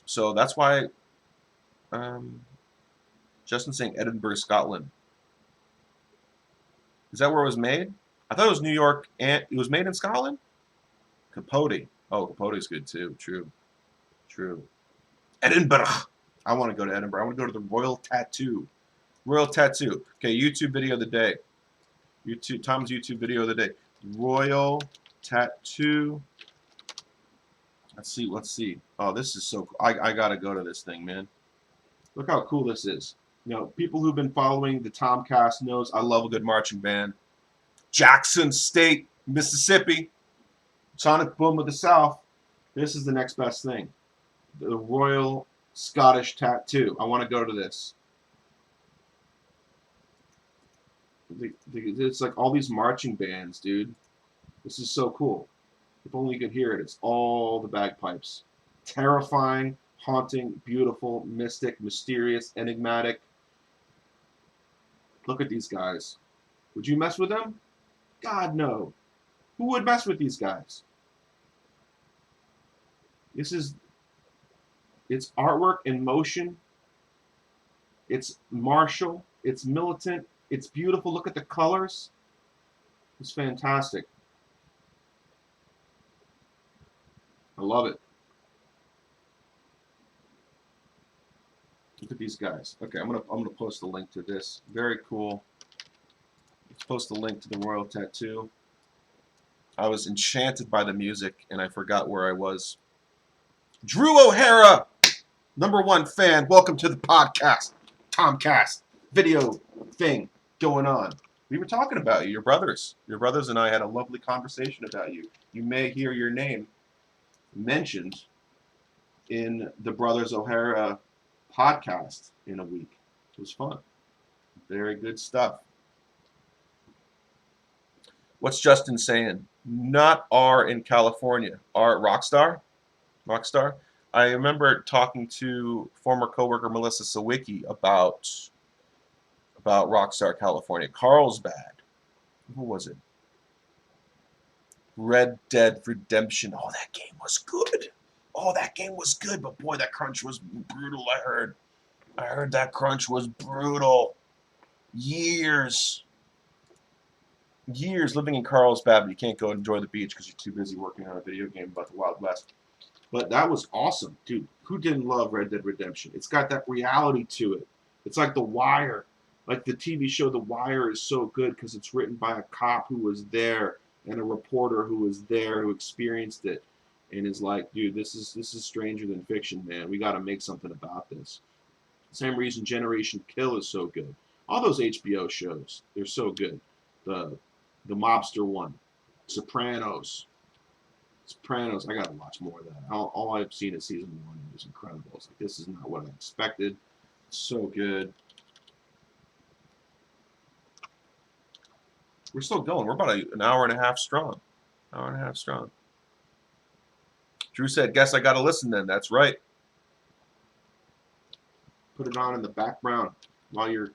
So that's why Justin saying Edinburgh, Scotland. Is that where it was made? I thought it was New York, and it was made in Scotland? Capote. Oh, Capote's good too. True. True. Edinburgh. I want to go to Edinburgh. I want to go to the Royal Tattoo. Royal Tattoo. Okay, YouTube video of the day. Tom's YouTube video of the day. Royal Tattoo. Let's see. Oh, this is so cool. I gotta go to this thing, man. Look how cool this is. You know, people who've been following the Tomcast knows I love a good marching band. Jackson State, Mississippi. Sonic Boom of the South. This is the next best thing. The Royal Scottish Tattoo. I want to go to this. It's like all these marching bands, dude. This is so cool. If only you could hear it. It's all the bagpipes. Terrifying, haunting, beautiful, mystic, mysterious, enigmatic. Look at these guys. Would you mess with them? God, no. Who would mess with these guys? It's artwork in motion. It's martial. It's militant. It's beautiful. Look at the colors. It's fantastic. I love it. Look at these guys. Okay, I'm gonna post a link to this. Very cool. Let's post a link to the Royal Tattoo. I was enchanted by the music, and I forgot where I was. Drew O'Hara, #1 fan. Welcome to the podcast, Tomcast video thing going on. We were talking about you, your brothers. Your brothers and I had a lovely conversation about you. You may hear your name mentioned in the Brothers O'Hara podcast in a week. It was fun. Very good stuff. What's Justin saying? Not R in California. R at Rockstar? Rockstar? I remember talking to former coworker Melissa Sawicki about Rockstar California. Carlsbad. Who was it? Red Dead Redemption. Oh, that game was good. Oh, that game was good, but boy, that crunch was brutal, I heard. I heard that crunch was brutal. Years living in Carlsbad, but you can't go enjoy the beach because you're too busy working on a video game about the Wild West. But that was awesome, dude. Who didn't love Red Dead Redemption? It's got that reality to it. It's like The Wire. Like the TV show The Wire is so good because it's written by a cop who was there and a reporter who was there who experienced it and is like, dude, this is stranger than fiction, man. We got to make something about this. Same reason Generation Kill is so good. All those HBO shows, they're so good. The mobster one, Sopranos, I gotta watch more of that. All I've seen is season 1. It was incredible. It's like, this is not what I expected. It's so good. We're still going. We're about an hour and a half strong. Drew said, guess I gotta listen then. That's right. Put it on in the background while you're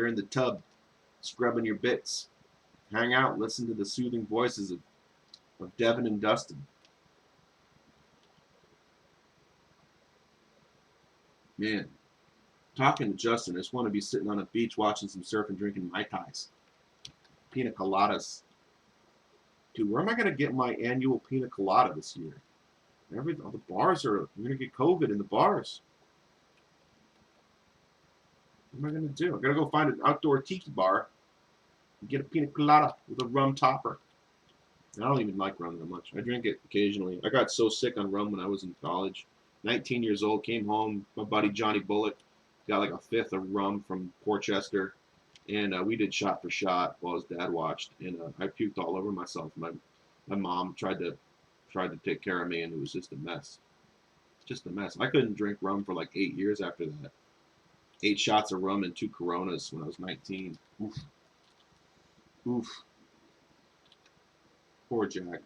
in the tub, scrubbing your bits. Hang out, listen to the soothing voices of Devin and Dustin. Man, talking to Justin, I just want to be sitting on a beach watching some surf and drinking Mai Tais. Pina coladas. Dude, where am I going to get my annual pina colada this year? All the bars are, I'm going to get COVID in the bars. What am I going to do? I got to go find an outdoor tiki bar and get a pina colada with a rum topper. I don't even like rum that much. I drink it occasionally. I got so sick on rum when I was in college. 19 years old, came home. My buddy Johnny Bullock got like a fifth of rum from Portchester, and we did shot for shot while his dad watched. And I puked all over myself. My mom tried to take care of me, and it was just a mess. Just a mess. I couldn't drink rum for like 8 years after that. 8 shots of rum and 2 Coronas when I was 19. Oof. Oof. Poor Jack.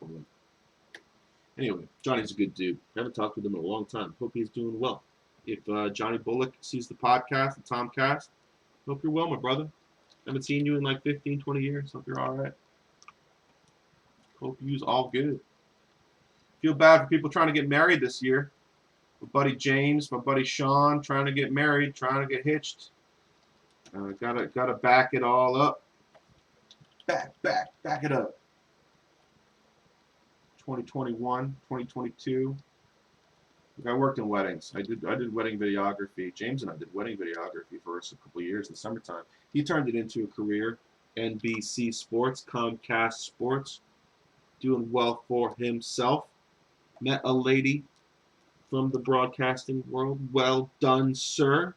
Anyway, Johnny's a good dude. Haven't talked with him in a long time. Hope he's doing well. If Johnny Bullock sees the podcast, the Tomcast, hope you're well, my brother. Haven't seen you in like 15, 20 years. Hope you're all right. Hope you's all good. Feel bad for people trying to get married this year. My buddy James, my buddy Sean, trying to get married, trying to get hitched. Gotta back it all up. Back it up. 2021, 2022. I worked in weddings. I did wedding videography. James and I did wedding videography for us a couple of years in the summertime. He turned it into a career. NBC Sports, Comcast Sports, doing well for himself. Met a lady from the broadcasting world. Well done, sir.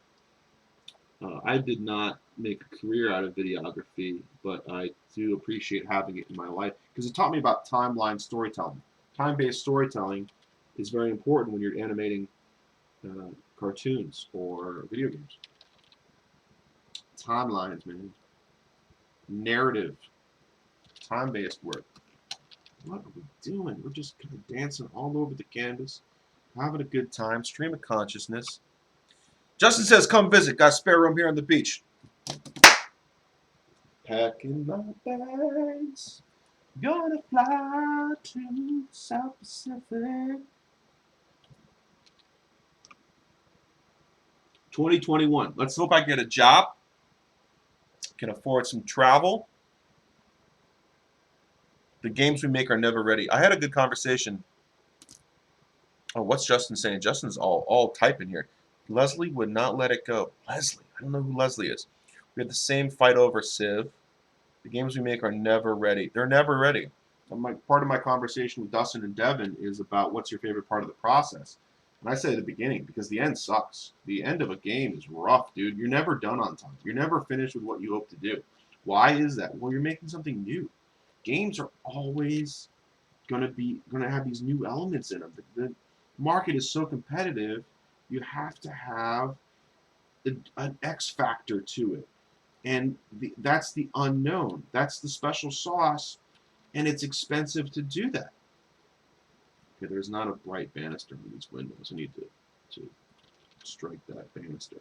I did not make a career out of videography, but I do appreciate having it in my life because it taught me about timeline storytelling. Time-based storytelling is very important when you're animating cartoons or video games. Timelines, man. Narrative. Time-based work. What are we doing? We're just kind of dancing all over the canvas, having a good time, stream of consciousness. Justin says, come visit. Got a spare room here on the beach. Packing my bags. Gonna fly to South Pacific. 2021. Let's hope I get a job. Can afford some travel. The games we make are never ready. I had a good conversation. Oh, what's Justin saying? Justin's all typing here. Leslie would not let it go. Leslie. I don't know who Leslie is. We had the same fight over Civ. The games we make are never ready. They're never ready. Part of my conversation with Dustin and Devin is about what's your favorite part of the process. And I say the beginning because the end sucks. The end of a game is rough, dude. You're never done on time. You're never finished with what you hope to do. Why is that? Well, you're making something new. Games are always gonna have these new elements in them. The market is so competitive. You have to have an X factor to it, and that's the unknown. That's the special sauce, and it's expensive to do that. Okay, there's not a bright banister on these windows. I need to strike that banister.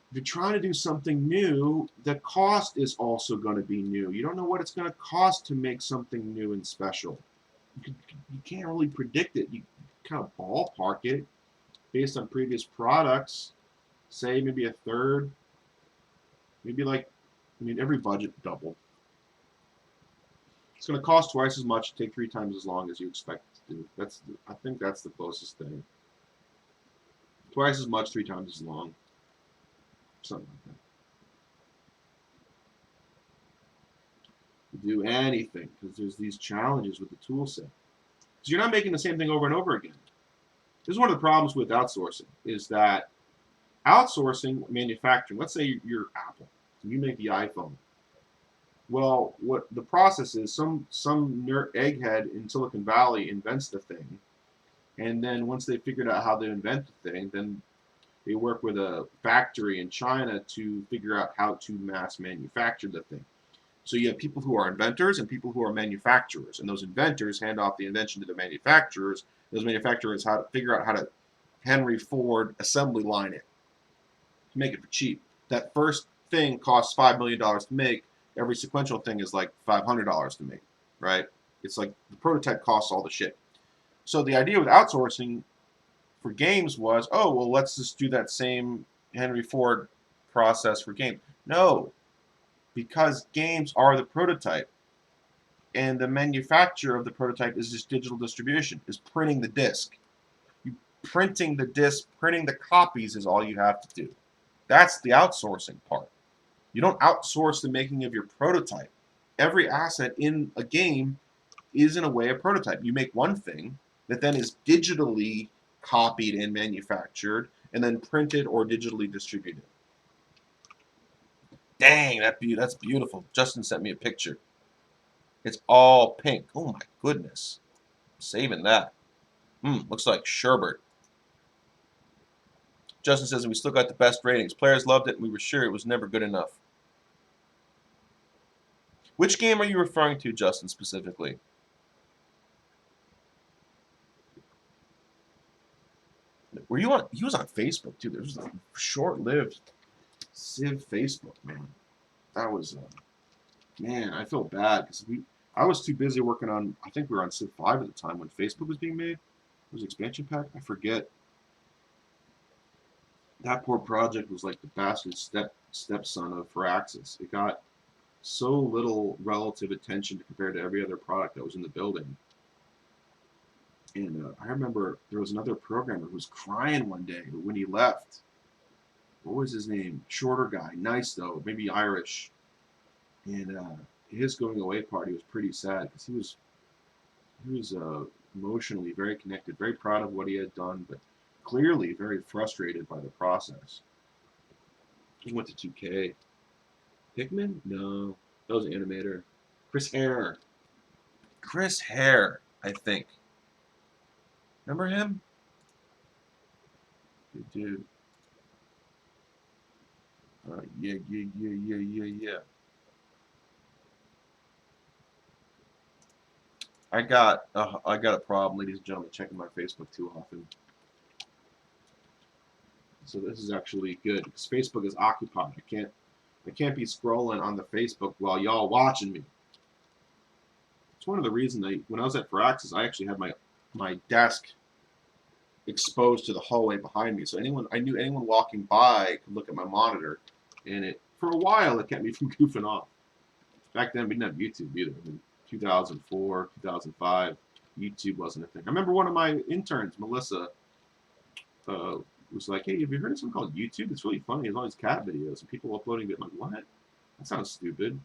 If you're trying to do something new, the cost is also going to be new. You don't know what it's going to cost to make something new and special. You can't really predict it. You kind of ballpark it based on previous products. Say maybe a third. Maybe every budget doubled. It's going to cost twice as much, take 3 times as long as you expect it to do. I think that's the closest thing. Twice as much, 3 times as long. Something like that. Do anything because there's these challenges with the tool set. So you're not making the same thing over and over again. This is one of the problems with outsourcing is that outsourcing manufacturing, let's say you're Apple and you make the iPhone. Well, what the process is, some nerd egghead in Silicon Valley invents the thing, and then once they figured out how to invent the thing, then they work with a factory in China to figure out how to mass manufacture the thing. So you have people who are inventors and people who are manufacturers, and those inventors hand off the invention to the manufacturers. Those manufacturers figure out how to Henry Ford assembly line it to make it for cheap. That first thing costs $5 million to make. Every sequential thing is like $500 to make, right? It's like the prototype costs all the shit. So the idea with outsourcing for games was, oh, well, let's just do that same Henry Ford process for games. No, because games are the prototype. And the manufacturer of the prototype is just digital distribution, is printing the disc. Printing the disc, printing the copies is all you have to do. That's the outsourcing part. You don't outsource the making of your prototype. Every asset in a game is in a way a prototype. You make one thing that then is digitally copied and manufactured and then printed or digitally distributed. Dang, that's beautiful. Justin sent me a picture. It's all pink. Oh my goodness. I'm saving that. Looks like sherbet. Justin says we still got the best ratings. Players loved it and we were sure it was never good enough. Which game are you referring to, Justin, specifically? Were you on? He was on Facebook too. There was a short-lived Civ Facebook, man. That was, man. I feel bad because I was too busy working on. I think we were on Civ 5 at the time when Facebook was being made. It was expansion pack. I forget. That poor project was like the bastard stepson of Firaxis. It got so little relative attention compared to every other product that was in the building. And I remember there was another programmer who was crying one day when he left. What was his name? Shorter guy, nice though, maybe Irish. And his going away party was pretty sad because he was emotionally very connected, very proud of what he had done, but clearly very frustrated by the process. He went to 2K. Hickman? No, that was an animator. Chris Hare. Chris Hare, I think. Remember him? Good dude. Yeah. I got a problem, ladies and gentlemen, checking my Facebook too often. So this is actually good because Facebook is occupied. I can't be scrolling on the Facebook while y'all watching me. It's one of the reasons when I was at Firaxis, I actually had my desk exposed to the hallway behind me, so I knew anyone walking by could look at my monitor, and for a while it kept me from goofing off. Back then we didn't have YouTube either. I mean, 2004, 2005, YouTube wasn't a thing. I remember one of my interns, Melissa, was like, "Hey, have you heard of something called YouTube? It's really funny. There's all these cat videos and people uploading it." I'm like, "What? That sounds stupid.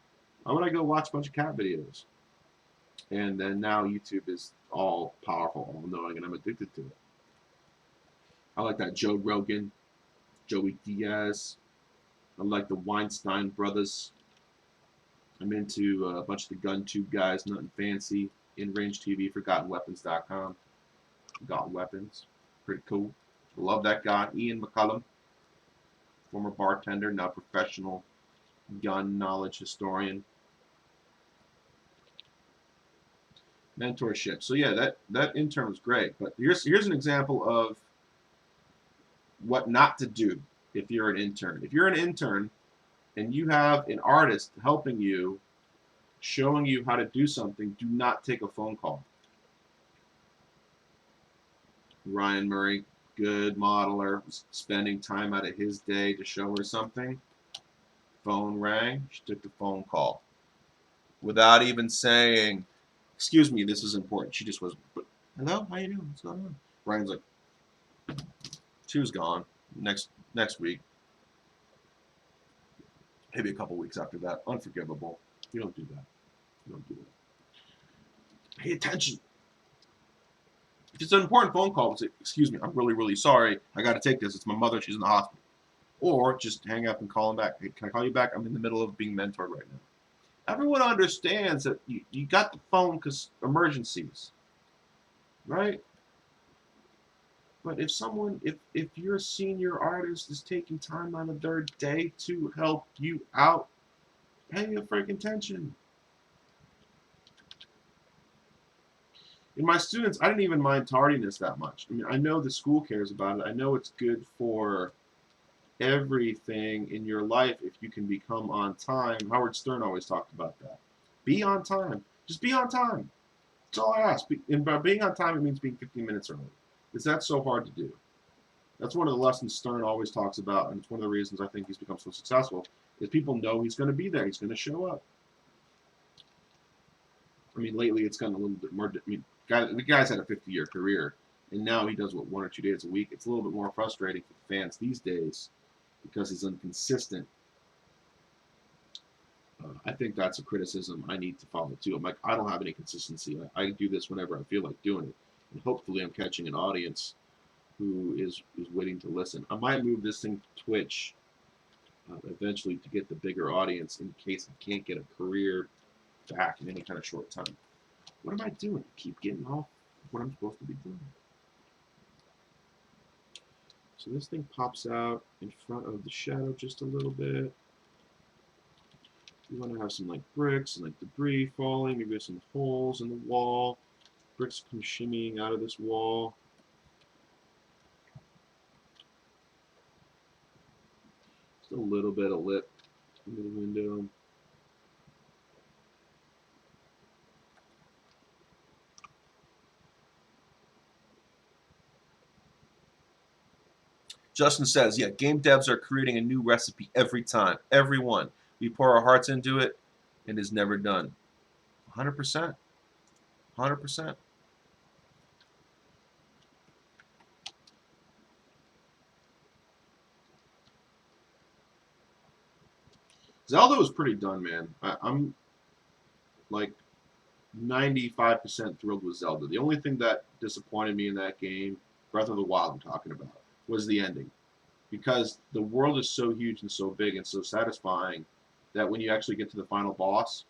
Why would I go watch a bunch of cat videos?" And then now YouTube is all powerful, all knowing, and I'm addicted to it. I like that Joe Rogan, Joey Diaz. I like the Weinstein brothers. I'm into a bunch of the GunTube guys, nothing fancy. In-range TV, ForgottenWeapons.com. Forgotten Weapons, pretty cool. Love that guy, Ian McCullum, former bartender, now professional gun knowledge historian. Mentorship. So yeah, that intern was great. But here's an example of what not to do if you're an intern. If you're an intern and you have an artist helping you, showing you how to do something, do not take a phone call. Ryan Murray, good modeler, was spending time out of his day to show her something. Phone rang. She took the phone call without even saying, "Excuse me, this is important." She just was, "Hello, how you doing? What's going on?" Ryan's like, she was gone. Next week, maybe a couple weeks after that. Unforgivable. You don't do that. You don't do that. Pay attention. If it's an important phone call, say, "Excuse me, I'm really, really sorry. I got to take this. It's my mother. She's in the hospital." Or just hang up and call him back. "Hey, can I call you back? I'm in the middle of being mentored right now." Everyone understands that you got the phone because emergencies, right? But if your senior artist is taking time out of their day to help you out, pay a freaking attention. In my students, I didn't even mind tardiness that much. I mean, I know the school cares about it. I know it's good for everything in your life if you can become on time. Howard Stern always talked about that. Be on time. Just be on time. That's all I ask. And by being on time, it means being 15 minutes early. Because that's so hard to do. That's one of the lessons Stern always talks about, and it's one of the reasons I think he's become so successful, is people know he's going to be there. He's going to show up. I mean, lately it's gotten a little bit more. I mean, the guy's had a 50-year career, and now he does, 1 or 2 days a week. It's a little bit more frustrating for the fans these days because he's inconsistent. I think that's a criticism I need to follow too. I'm like, I don't have any consistency. I do this whenever I feel like doing it, and hopefully I'm catching an audience who is waiting to listen. I might move this thing to Twitch eventually to get the bigger audience in case I can't get a career back in any kind of short time. What am I doing? Keep getting off what I'm supposed to be doing. So this thing pops out in front of the shadow just a little bit. You want to have some like bricks and like debris falling, maybe some holes in the wall. Bricks come shimmying out of this wall. Just a little bit of lip into the window. Justin says, yeah, game devs are creating a new recipe every time. Everyone. We pour our hearts into it, and it's never done. 100%. 100%. Zelda was pretty done, man. I'm like 95% thrilled with Zelda. The only thing that disappointed me in that game, Breath of the Wild, I'm talking about, was the ending. Because the world is so huge and so big and so satisfying that when you actually get to the final boss,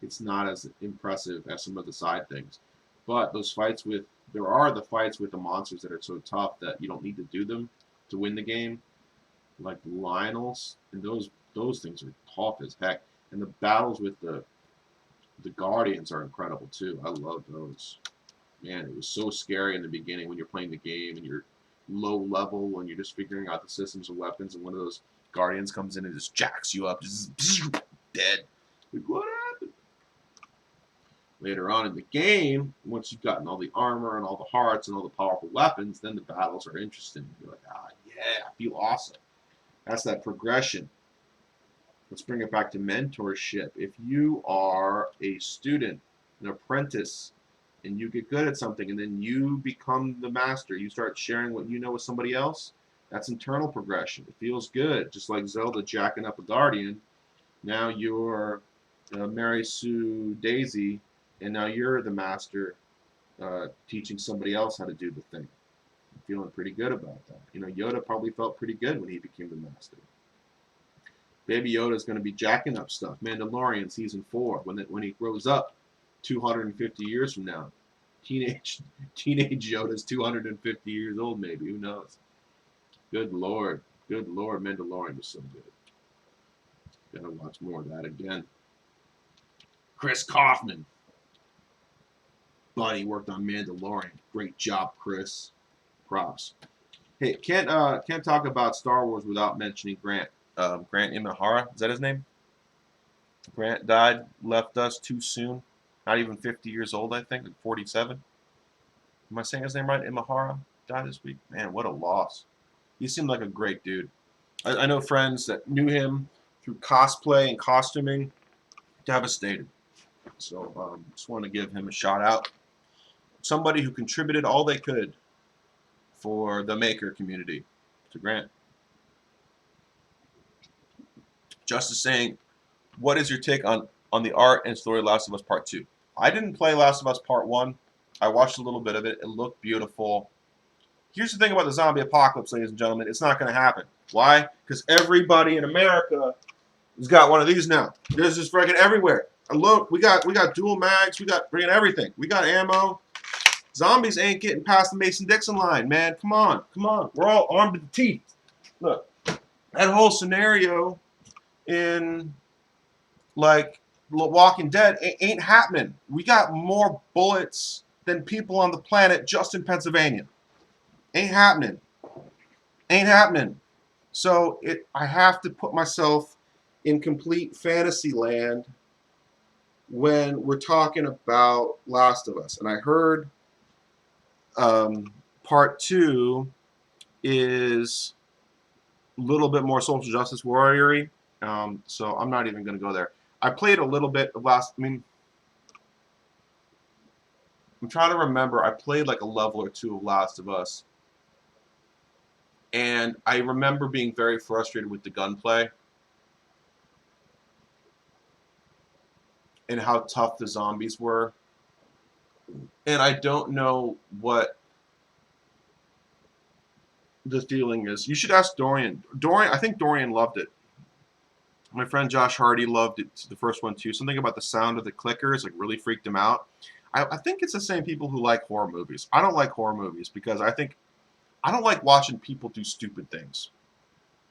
it's not as impressive as some of the side things. But those fights with there are the fights with the monsters that are so tough that you don't need to do them to win the game, like Lionel's, and those things are tough as heck. And the battles with the Guardians are incredible too. I love those. Man, it was so scary in the beginning when you're playing the game and you're low level and you're just figuring out the systems of weapons, and one of those Guardians comes in and just jacks you up, just dead. Like, what happened? Later on in the game, once you've gotten all the armor and all the hearts and all the powerful weapons, then the battles are interesting. You're like, ah, yeah, I feel awesome. That's that progression. Let's bring it back to mentorship. If you are a student, an apprentice, and you get good at something, and then you become the master, you start sharing what you know with somebody else, that's internal progression. It feels good, just like Zelda jacking up a Guardian. Now you're Mary Sue Daisy, and now you're the master teaching somebody else how to do the thing. I'm feeling pretty good about that. You know, Yoda probably felt pretty good when he became the master. Baby Yoda is going to be jacking up stuff. Mandalorian season 4, when he grows up, 250 years from now, teenage Yoda is 250 years old. Maybe, who knows? Good lord, Mandalorian was so good. Gotta watch more of that again. Chris Kaufman, buddy, worked on Mandalorian. Great job, Chris. Props. Hey, can't talk about Star Wars without mentioning Grant. Grant Imahara, is that his name? Grant died, left us too soon. Not even 50 years old, I think, like 47. Am I saying his name right? Imahara died this week. Man, what a loss. He seemed like a great dude. I know friends that knew him through cosplay and costuming. Devastated. So just want to give him a shout out. Somebody who contributed all they could for the maker community. To Grant. Justice saying, what is your take on the art and story of Last of Us Part 2? I didn't play Last of Us Part 1. I watched a little bit of it. It looked beautiful. Here's the thing about the zombie apocalypse, ladies and gentlemen. It's not going to happen. Why? Because everybody in America has got one of these now. There's just freaking everywhere. And look, we got dual mags. We got bringing everything. We got ammo. Zombies ain't getting past the Mason-Dixon line, man. Come on. Come on. We're all armed to the teeth. Look, that whole scenario in, like, Walking Dead ain't happening. We got more bullets than people on the planet just in Pennsylvania. Ain't happening. Ain't happening. So I have to put myself in complete fantasy land when we're talking about Last of Us. And I heard part 2 is a little bit more social justice warrior-y. So I'm not even going to go there. I played a little bit of I'm trying to remember. I played like a level or two of Last of Us. And I remember being very frustrated with the gunplay and how tough the zombies were. And I don't know what the feeling is. You should ask Dorian. I think Dorian loved it. My friend Josh Hardy loved it, the first one too. Something about the sound of the clickers like really freaked him out. I think it's the same people who like horror movies. I don't like horror movies because I don't like watching people do stupid things.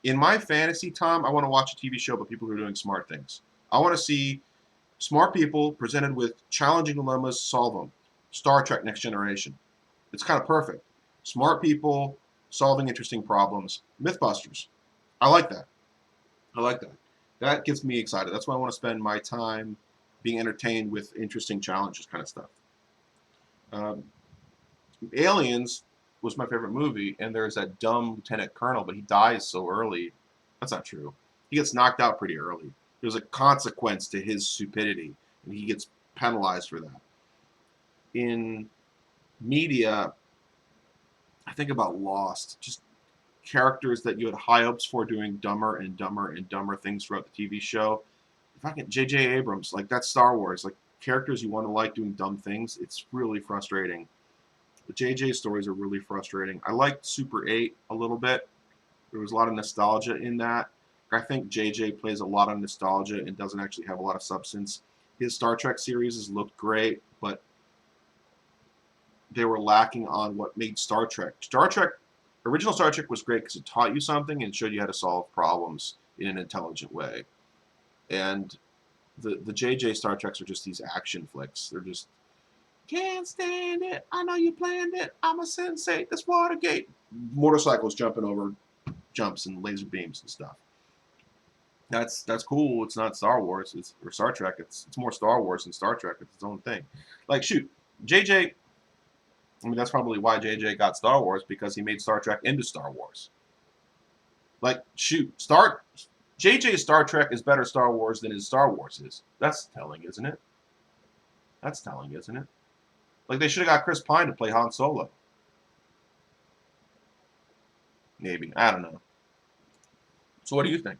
In my fantasy time, I want to watch a TV show about people who are doing smart things. I want to see smart people presented with challenging dilemmas, solve them. Star Trek Next Generation. It's kind of perfect. Smart people solving interesting problems. Mythbusters. I like that. I like that. That gets me excited. That's why I want to spend my time being entertained with interesting challenges kind of stuff. Aliens, was my favorite movie, and there's that dumb lieutenant colonel, but he dies so early. That's not true. He gets knocked out pretty early. There's a consequence to his stupidity, and he gets penalized for that. In media, I think about Lost. Just characters that you had high hopes for doing dumber and dumber and dumber things throughout the TV show. If I can, J.J. Abrams, like that's Star Wars. Like characters you want to like doing dumb things, it's really frustrating. The J.J. stories are really frustrating. I liked Super 8 a little bit. There was a lot of nostalgia in that. I think J.J. plays a lot of nostalgia and doesn't actually have a lot of substance. His Star Trek series has looked great, but they were lacking on what made Star Trek. Original Star Trek was great because it taught you something and showed you how to solve problems in an intelligent way. And the J.J. Star Treks are just these action flicks. They're just, can't stand it. I know you planned it. I'm a sensei. This Watergate. Motorcycles jumping over jumps and laser beams and stuff. That's cool. It's not Star Wars. Or Star Trek. It's more Star Wars than Star Trek. It's its own thing. Like shoot, JJ. I mean that's probably why JJ got Star Wars, because he made Star Trek into Star Wars. Like shoot, JJ's Star Trek is better Star Wars than his Star Wars is. That's telling, isn't it? That's telling, isn't it? Like they should have got Chris Pine to play Han Solo. Maybe. I don't know. So what do you think?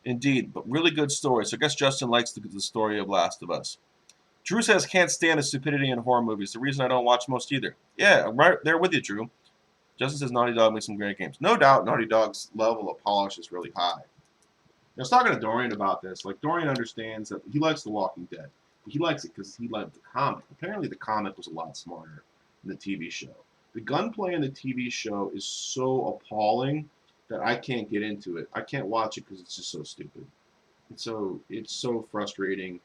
Indeed, but really good story. So I guess Justin likes the story of Last of Us. Drew says can't stand the stupidity in horror movies. The reason I don't watch most either. Yeah, I'm right there with you, Drew. Justin says Naughty Dog makes some great games. No doubt Naughty Dog's level of polish is really high. I was talking to Dorian about this. Like, Dorian understands that he likes The Walking Dead. He likes it because he liked the comic. Apparently, the comic was a lot smarter than the TV show. The gunplay in the TV show is so appalling that I can't get into it. I can't watch it because it's just so stupid. It's so frustrating.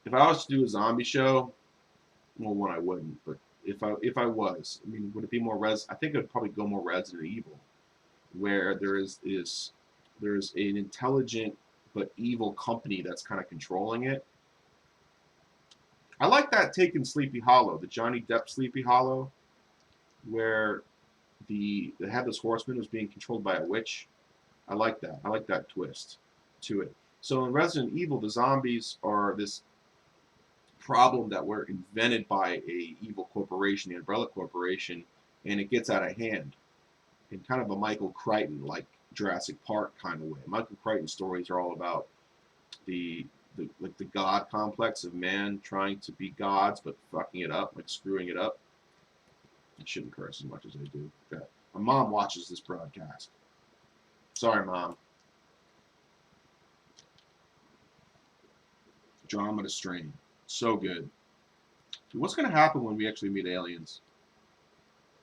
If I was to do a zombie show, well, one I wouldn't. But if I was, I mean, would it be more I think it would probably go more Resident Evil, where there's an intelligent but evil company that's kind of controlling it. I like that take in Sleepy Hollow, the Johnny Depp Sleepy Hollow, where the Headless Horseman was being controlled by a witch. I like that. I like that twist to it. So in Resident Evil, the zombies are this problem that were invented by a evil corporation, the Umbrella Corporation, and it gets out of hand in kind of a Michael Crichton like Jurassic Park kind of way. Michael Crichton stories are all about the god complex of man trying to be gods but fucking it up, like screwing it up. I shouldn't curse as much as I do. Okay. My mom watches this broadcast. Sorry, Mom. Drama to Strain. So good. What's going to happen when we actually meet aliens?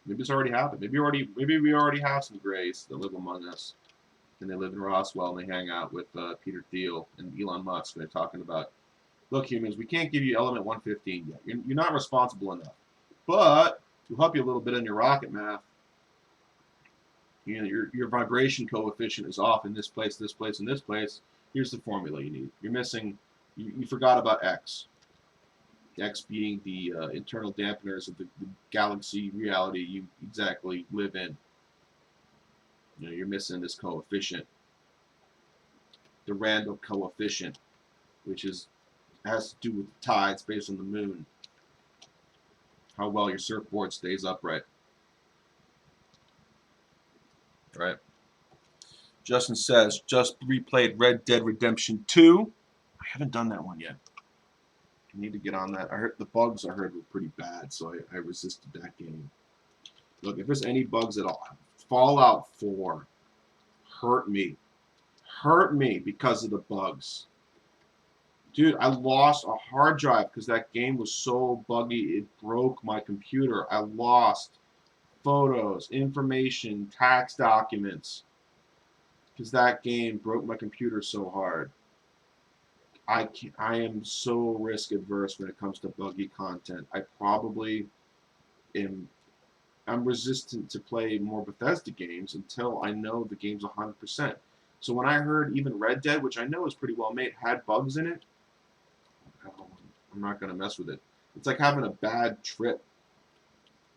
Maybe it's already happened. Maybe we already have some Greys that live among us, and they live in Roswell, and they hang out with Peter Thiel and Elon Musk. And they're talking about, look, humans, we can't give you element 115 yet. You're not responsible enough, but we'll help you a little bit on your rocket math. You know, your vibration coefficient is off in this place, this place, and this place. Here's the formula you need. You're missing. You forgot about X. X being the internal dampeners of the galaxy reality you exactly live in. You know, you're missing this coefficient, the random coefficient, which has to do with the tides based on the moon, how well your surfboard stays upright. Right. Justin says, just replayed Red Dead Redemption 2. I haven't done that one yet. I need to get on that. I heard the bugs I heard were pretty bad, so I resisted that game. Look, if there's any bugs at all, Fallout 4 hurt me. Hurt me because of the bugs. Dude, I lost a hard drive because that game was so buggy, it broke my computer. I lost photos, information, tax documents, because that game broke my computer so hard. I am so risk adverse when it comes to buggy content. I probably I'm resistant to play more Bethesda games until I know the game's 100%. So when I heard even Red Dead, which I know is pretty well made, had bugs in it, I'm not going to mess with it. It's like having a bad trip.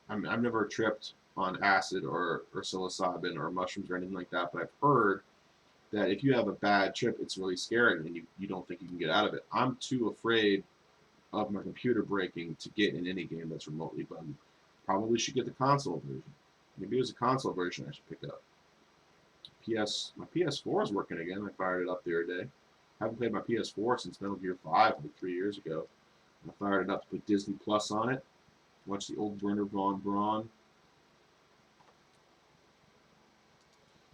I've never tripped on acid or psilocybin or mushrooms or anything like that, but I've heard that if you have a bad trip, it's really scary and you don't think you can get out of it. I'm too afraid of my computer breaking to get in any game that's remotely buggy. Probably should get the console version. Maybe it was a console version I should pick up. My PS4 is working again. I fired it up the other day. I haven't played my PS4 since Metal Gear 5, like 3 years ago. I fired it up to put Disney Plus on it. Watch the old Werner von Braun.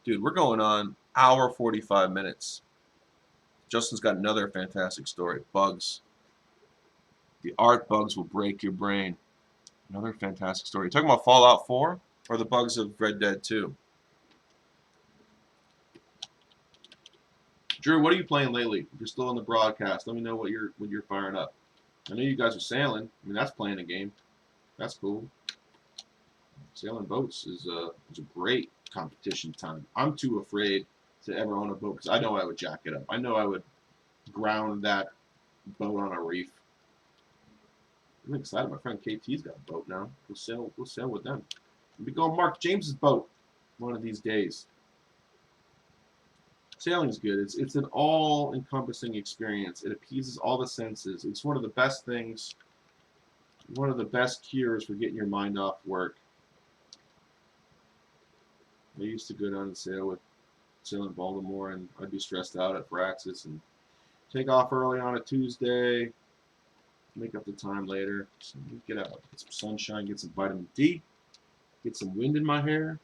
Dude, we're going on hour 45 minutes. Justin's got another fantastic story. Bugs. The art bugs will break your brain. Another fantastic story. You talking about Fallout 4 or the bugs of Red Dead 2? Drew, what are you playing lately? If you're still in the broadcast, let me know what you're firing up. I know you guys are sailing. I mean, that's playing a game. That's cool. Sailing boats is a great competition time. I'm too afraid to ever own a boat because I know I would jack it up. I know I would ground that boat on a reef. I'm excited. My friend KT's got a boat now. We'll sail with them. We'll be going Mark James's boat one of these days. Sailing's good. It's an all-encompassing experience. It appeases all the senses. It's one of the best things, one of the best cures for getting your mind off work. I used to go down and sail in Baltimore, and I'd be stressed out at Firaxis and take off early on a Tuesday, make up the time later. So get out, get some sunshine, get some vitamin D, get some wind in my hair,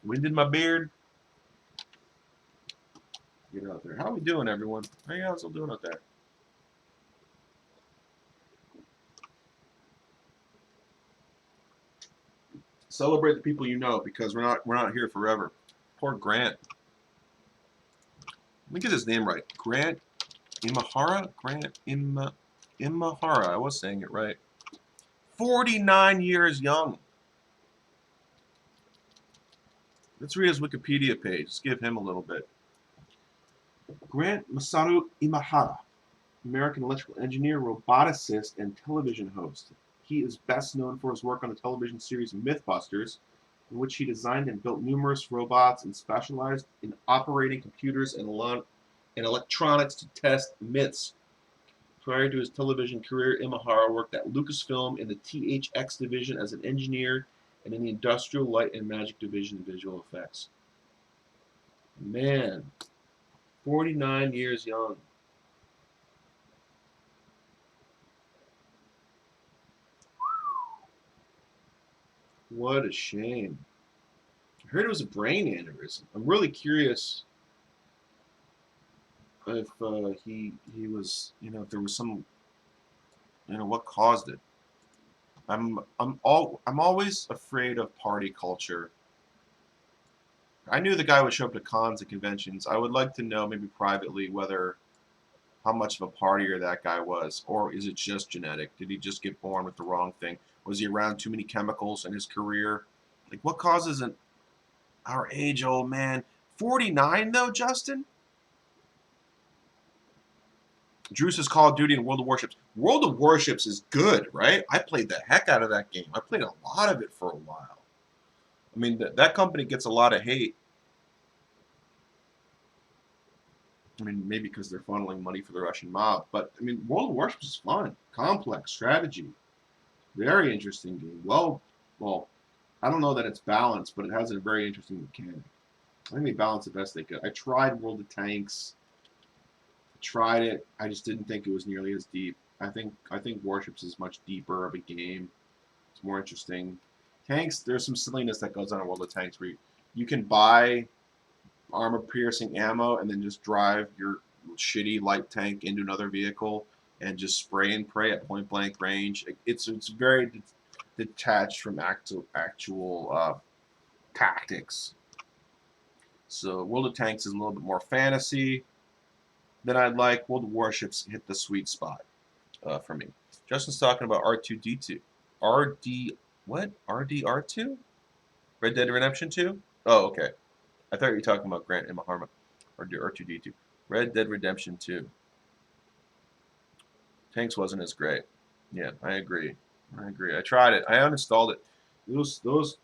wind in my beard. Get out there. How are we doing, everyone? How you guys all doing out there? Celebrate the people you know because we're not here forever. Poor Grant. Let me get his name right. Grant Imahara? Grant Imahara. I was saying it right. 49 years young. Let's read his Wikipedia page. Let's give him a little bit. Grant Masaru Imahara, American electrical engineer, roboticist, and television host. He is best known for his work on the television series Mythbusters, in which he designed and built numerous robots and specialized in operating computers and electronics to test myths. Prior to his television career, Imahara worked at Lucasfilm in the THX division as an engineer and in the Industrial Light and Magic division of visual effects. Man, 49 years young. What a shame. I heard it was a brain aneurysm. I'm really curious if he was, if there was some, what caused it. I'm always afraid of party culture. I knew the guy would show up to cons and conventions. I would like to know, maybe privately, how much of a partier that guy was, or is it just genetic? Did he just get born with the wrong thing? Was he around too many chemicals in his career? Like, what causes our age-old man? 49 though, Justin? Drew says Call of Duty and World of Warships. World of Warships is good, right? I played the heck out of that game. I played a lot of it for a while. I mean, that company gets a lot of hate. I mean, maybe because they're funneling money for the Russian mob. But, I mean, World of Warships is fun. Complex strategy. Very interesting game. Well, I don't know that it's balanced, but it has a very interesting mechanic. I think they balanced the best they could. I tried World of Tanks. Tried it. I just didn't think it was nearly as deep. I think Warships is much deeper of a game. It's more interesting. Tanks, there's some silliness that goes on in World of Tanks where you can buy armor-piercing ammo and then just drive your shitty light tank into another vehicle and just spray and pray at point-blank range. It's very detached from actual tactics. So World of Tanks is a little bit more fantasy than I'd like. World of Warships hit the sweet spot for me. Justin's talking about R2D2. What? RDR2? Red Dead Redemption 2? Oh, okay. I thought you were talking about Grant Imahara or R2D2. Red Dead Redemption 2. Tanks wasn't as great. Yeah, I agree. I agree. I tried it. I uninstalled it. Those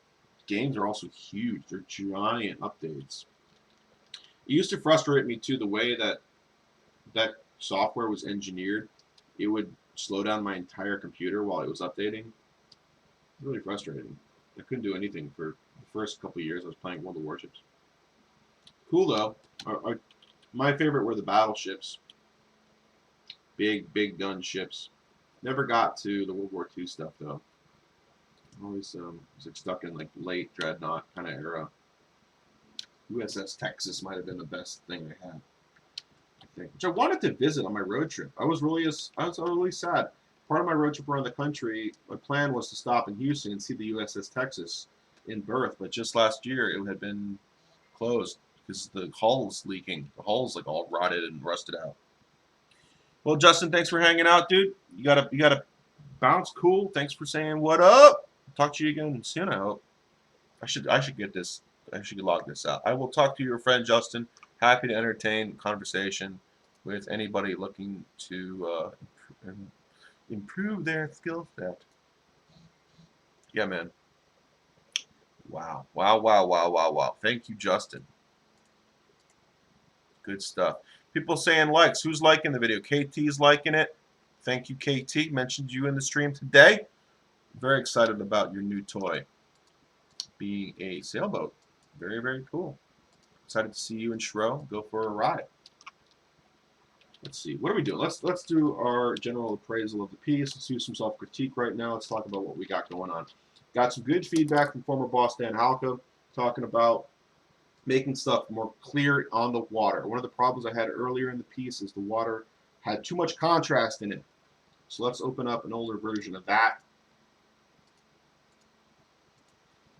games are also huge. They're giant updates. It used to frustrate me too the way that that software was engineered. It would slow down my entire computer while it was updating. Really frustrating. I couldn't do anything for the first couple of years I was playing World of Warships. Cool though. My favorite were the battleships. Big gun ships. Never got to the World War II stuff though. Always was like stuck in like late dreadnought kind of era. USS Texas might have been the best thing I had, I think. Which I wanted to visit on my road trip. I was really sad. Part of my road trip around the country, my plan was to stop in Houston and see the USS Texas in berth, but just last year it had been closed because the hull's leaking. The hull's like all rotted and rusted out. Well, Justin, thanks for hanging out, dude. You gotta bounce. Cool. Thanks for saying what up. Talk to you again soon, I hope. I should get this. I should log this out. I will talk to your friend Justin. Happy to entertain conversation with anybody looking to improve their skill set. Yeah, man. Wow. Wow, wow, wow, wow, wow. Thank you, Justin. Good stuff. People saying likes. Who's liking the video? KT's liking it. Thank you, KT. Mentioned you in the stream today. Very excited about your new toy being a sailboat. Very, very cool. Excited to see you and Shro go for a ride. Let's see. What are we doing? Let's do our general appraisal of the piece. Let's do some self-critique right now. Let's talk about what we got going on. Got some good feedback from former boss Dan Halka talking about making stuff more clear on the water. One of the problems I had earlier in the piece is the water had too much contrast in it. So let's open up an older version of that.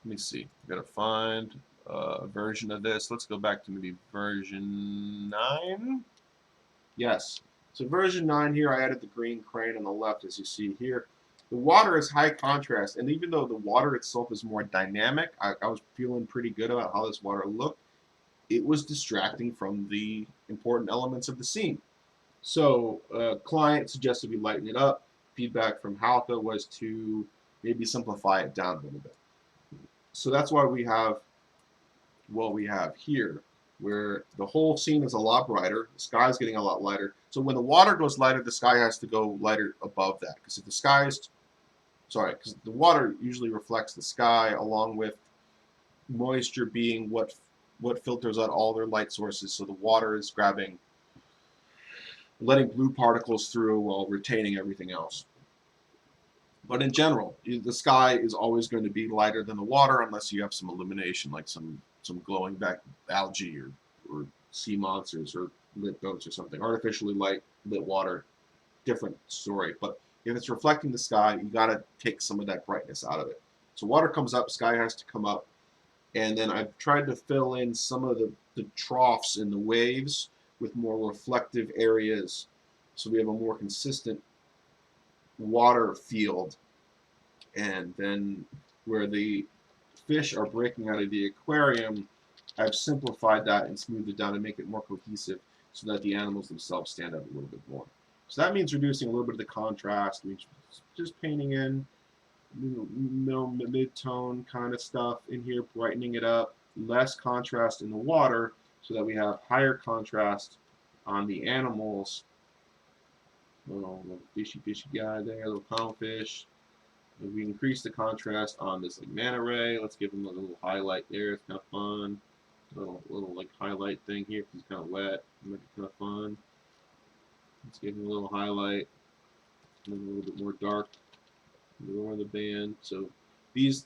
Let me see. I've got to find a version of this. Let's go back to maybe version 9. Yes. So version 9 here, I added the green crane on the left, as you see here. The water is high contrast, and even though the water itself is more dynamic, I was feeling pretty good about how this water looked. It was distracting from the important elements of the scene. So client suggested we lighten it up. Feedback from Halka was to maybe simplify it down a little bit. So that's why we have what we have here, where the whole scene is a lot brighter. The sky is getting a lot lighter. So when the water goes lighter, the sky has to go lighter above that. Because if the sky is, because the water usually reflects the sky along with moisture being what filters out all their light sources. So the water is letting blue particles through while retaining everything else. But in general, the sky is always going to be lighter than the water unless you have some illumination, like some glowing back algae or sea monsters or lit boats or something. Artificially lit water, different story. But if it's reflecting the sky, you got to take some of that brightness out of it. So water comes up, sky has to come up. And then I've tried to fill in some of the troughs in the waves with more reflective areas so we have a more consistent water field. And then where the fish are breaking out of the aquarium, I've simplified that and smoothed it down and make it more cohesive so that the animals themselves stand out a little bit more. So that means reducing a little bit of the contrast, just painting in mid-tone kind of stuff in here, brightening it up, less contrast in the water so that we have higher contrast on the animals. Little fishy guy there, little clownfish. If we increase the contrast on this like manta ray, let's give him a little highlight there. It's kind of fun. Little like highlight thing here because it's kind of wet. It might be kind of fun. Let's give him a little highlight. And then a little bit more dark. Lower the band. So these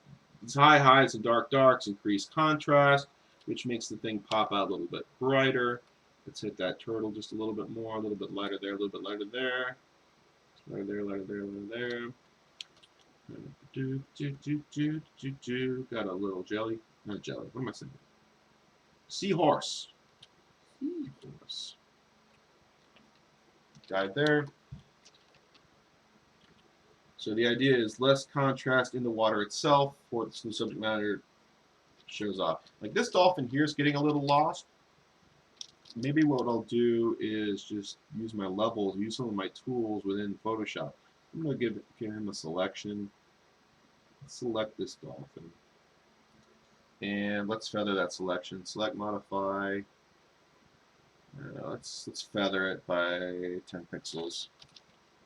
high highs and dark darks increase contrast, which makes the thing pop out a little bit brighter. Let's hit that turtle just a little bit more, a little bit lighter there, a little bit lighter there. Lighter there, lighter there, lighter there. Got a little jelly. Not jelly. What am I saying? Seahorse. Seahorse. Died there. So the idea is less contrast in the water itself for the subject matter shows off. Like this dolphin here is getting a little lost. Maybe what I'll do is just use my levels, use some of my tools within Photoshop I'm going to give him a selection. Let's select this dolphin. And let's feather that selection. Select modify. Let's feather it by 10 pixels.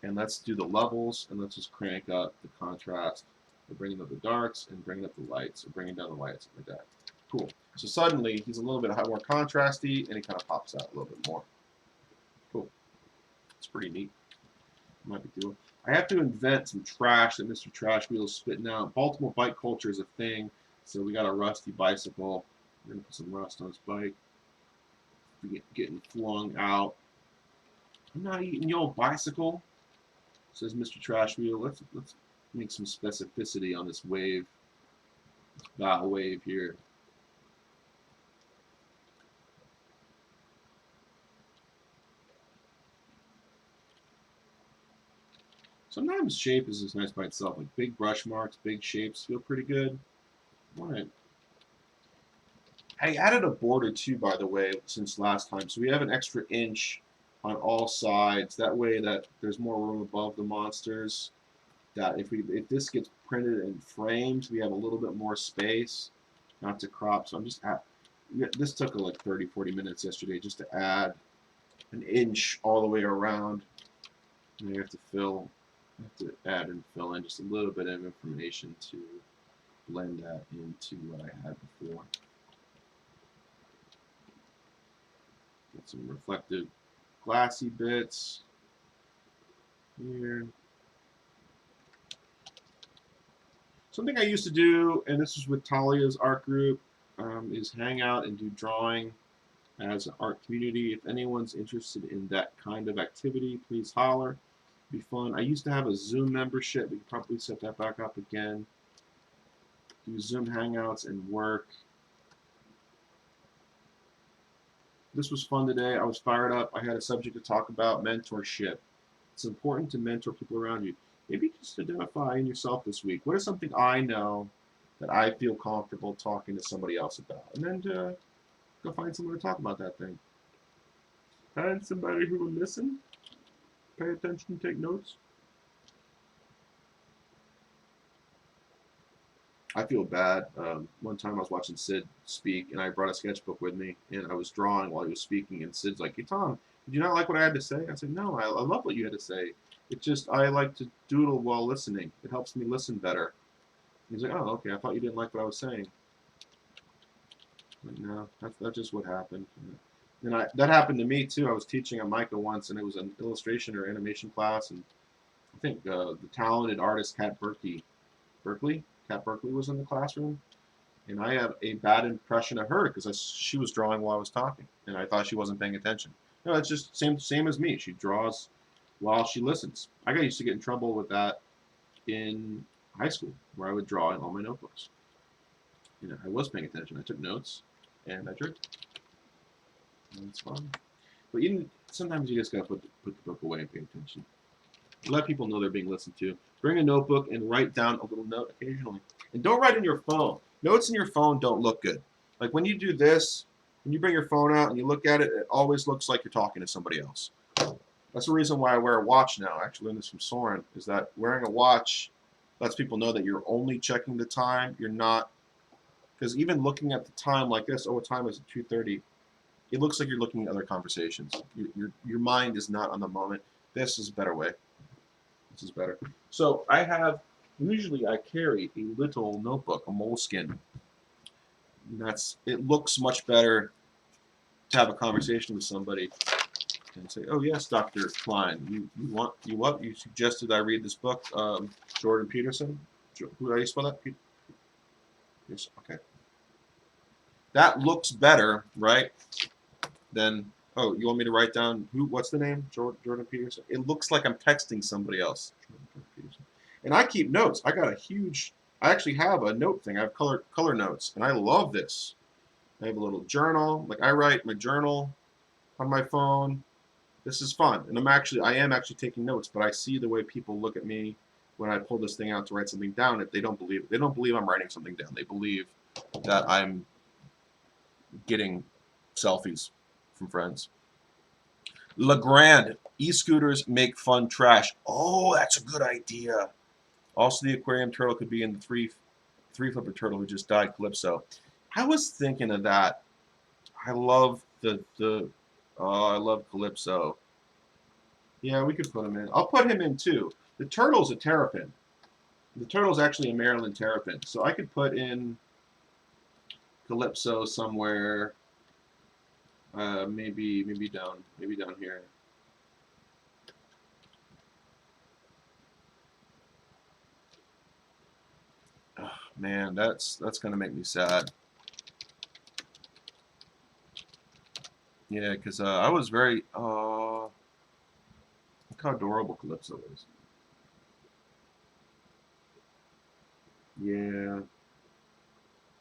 And let's do the levels, and let's just crank up the contrast. We're bringing up the darks and bringing up the lights, or bringing down the lights, like that. Cool. So suddenly he's a little bit more contrasty, and he kind of pops out a little bit more. Cool. It's pretty neat. Might be doing. I have to invent some trash that Mr. Trash Wheel is spitting out. Baltimore bike culture is a thing, so we got a rusty bicycle. We're gonna put some rust on his bike. Getting flung out. I'm not eating your bicycle, says Mr. Trash Wheel. Let's make some specificity on this wave. Bow wave here. Sometimes shape is just nice by itself. Like big brush marks, big shapes feel pretty good. All right. I added a border too, by the way, since last time. So we have an extra inch on all sides. That way that there's more room above the monsters. That if this gets printed and framed, we have a little bit more space. Not to crop. So I'm just this took like 30-40 minutes yesterday just to add an inch all the way around. And you have to add and fill in just a little bit of information to blend that into what I had before. Get some reflective glassy bits here. Something I used to do, and this was with Talia's art group, is hang out and do drawing as an art community. If anyone's interested in that kind of activity, please holler. It'd be fun. I used to have a Zoom membership. We could probably set that back up again. Do Zoom hangouts and work. This was fun today. I was fired up. I had a subject to talk about, mentorship. It's important to mentor people around you. Maybe just identify in yourself this week. What is something I know that I feel comfortable talking to somebody else about? And then go find someone to talk about that thing. Find somebody who will listen, pay attention, take notes. I feel bad. One time I was watching Sid speak, and I brought a sketchbook with me, and I was drawing while he was speaking, and Sid's like, "Hey, Tom, did you not like what I had to say?" I said, "No, I love what you had to say. It's just I like to doodle while listening. It helps me listen better." He's like, "Oh, okay, I thought you didn't like what I was saying." Like, no, that's just what happened. And that happened to me, too. I was teaching at Micah once, and it was an illustration or animation class, and I think the talented artist Kat Berkeley was in the classroom, and I have a bad impression of her because she was drawing while I was talking, and I thought she wasn't paying attention. No, it's just same as me. She draws while she listens. I got used to get in trouble with that in high school, where I would draw in all my notebooks. You know, I was paying attention. I took notes, and I drew. And it's fun. But sometimes you just gotta put the book away and pay attention. Let people know they're being listened to. Bring a notebook and write down a little note occasionally. And don't write in your phone. Notes in your phone don't look good. Like when you do this, when you bring your phone out and you look at it, it always looks like you're talking to somebody else. That's the reason why I wear a watch now. I actually learned this from Soren, is that wearing a watch lets people know that you're only checking the time. You're not, because even looking at the time like this, oh, what time is it? 2:30. It looks like you're looking at other conversations. Your mind is not on the moment. This is a better way. This is better. So usually I carry a little notebook, a moleskin. It looks much better to have a conversation with somebody and say, "Oh yes, Dr. Klein, you suggested I read this book, Jordan Peterson. How do you spell that? Yes, okay. That looks better, right? Then, oh, you want me to write down what's the name? Jordan Peterson. It looks like I'm texting somebody else. And I keep notes. I actually have a note thing. I have color notes, and I love this. I have a little journal. Like I write my journal on my phone. This is fun, and I am actually taking notes. But I see the way people look at me when I pull this thing out to write something down. If they don't believe it, they don't believe I'm writing something down. They believe that I'm getting selfies from friends. LeGrand E-scooters make fun trash. Oh, that's a good idea. Also, the aquarium turtle could be in the three flipper turtle who just died, Calypso. I was thinking of that. I love I love Calypso. Yeah, we could put him in. I'll put him in too. The turtle's a terrapin. The turtle's actually a Maryland terrapin, so I could put in Calypso somewhere. Maybe down here. Oh, man, that's gonna make me sad. Yeah, because I was very. Look how adorable Calypso is. Yeah,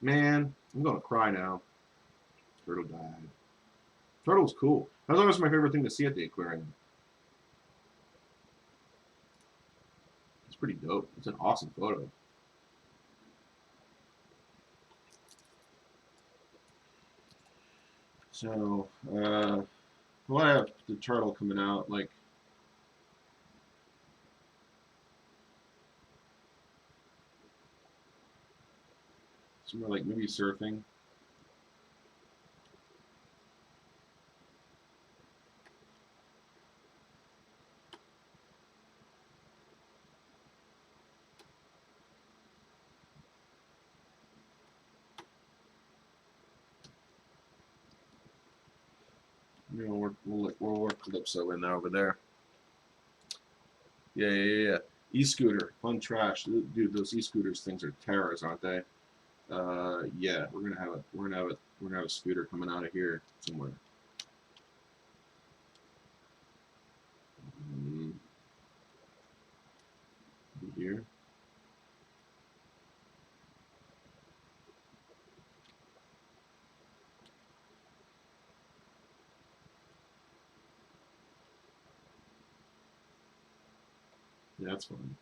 man, I'm gonna cry now. Turtle died. Turtle's cool. That's always my favorite thing to see at the aquarium. It's pretty dope. It's an awesome photo. So, well, I have the turtle coming out like somewhere like maybe surfing. You know, we'll work Calypso in there over there. Yeah. E-scooter, fun trash, dude. Those e-scooters things are terrors, aren't they? Yeah, we're gonna have a scooter coming out of here somewhere. Mm, here. Yeah, that's fun.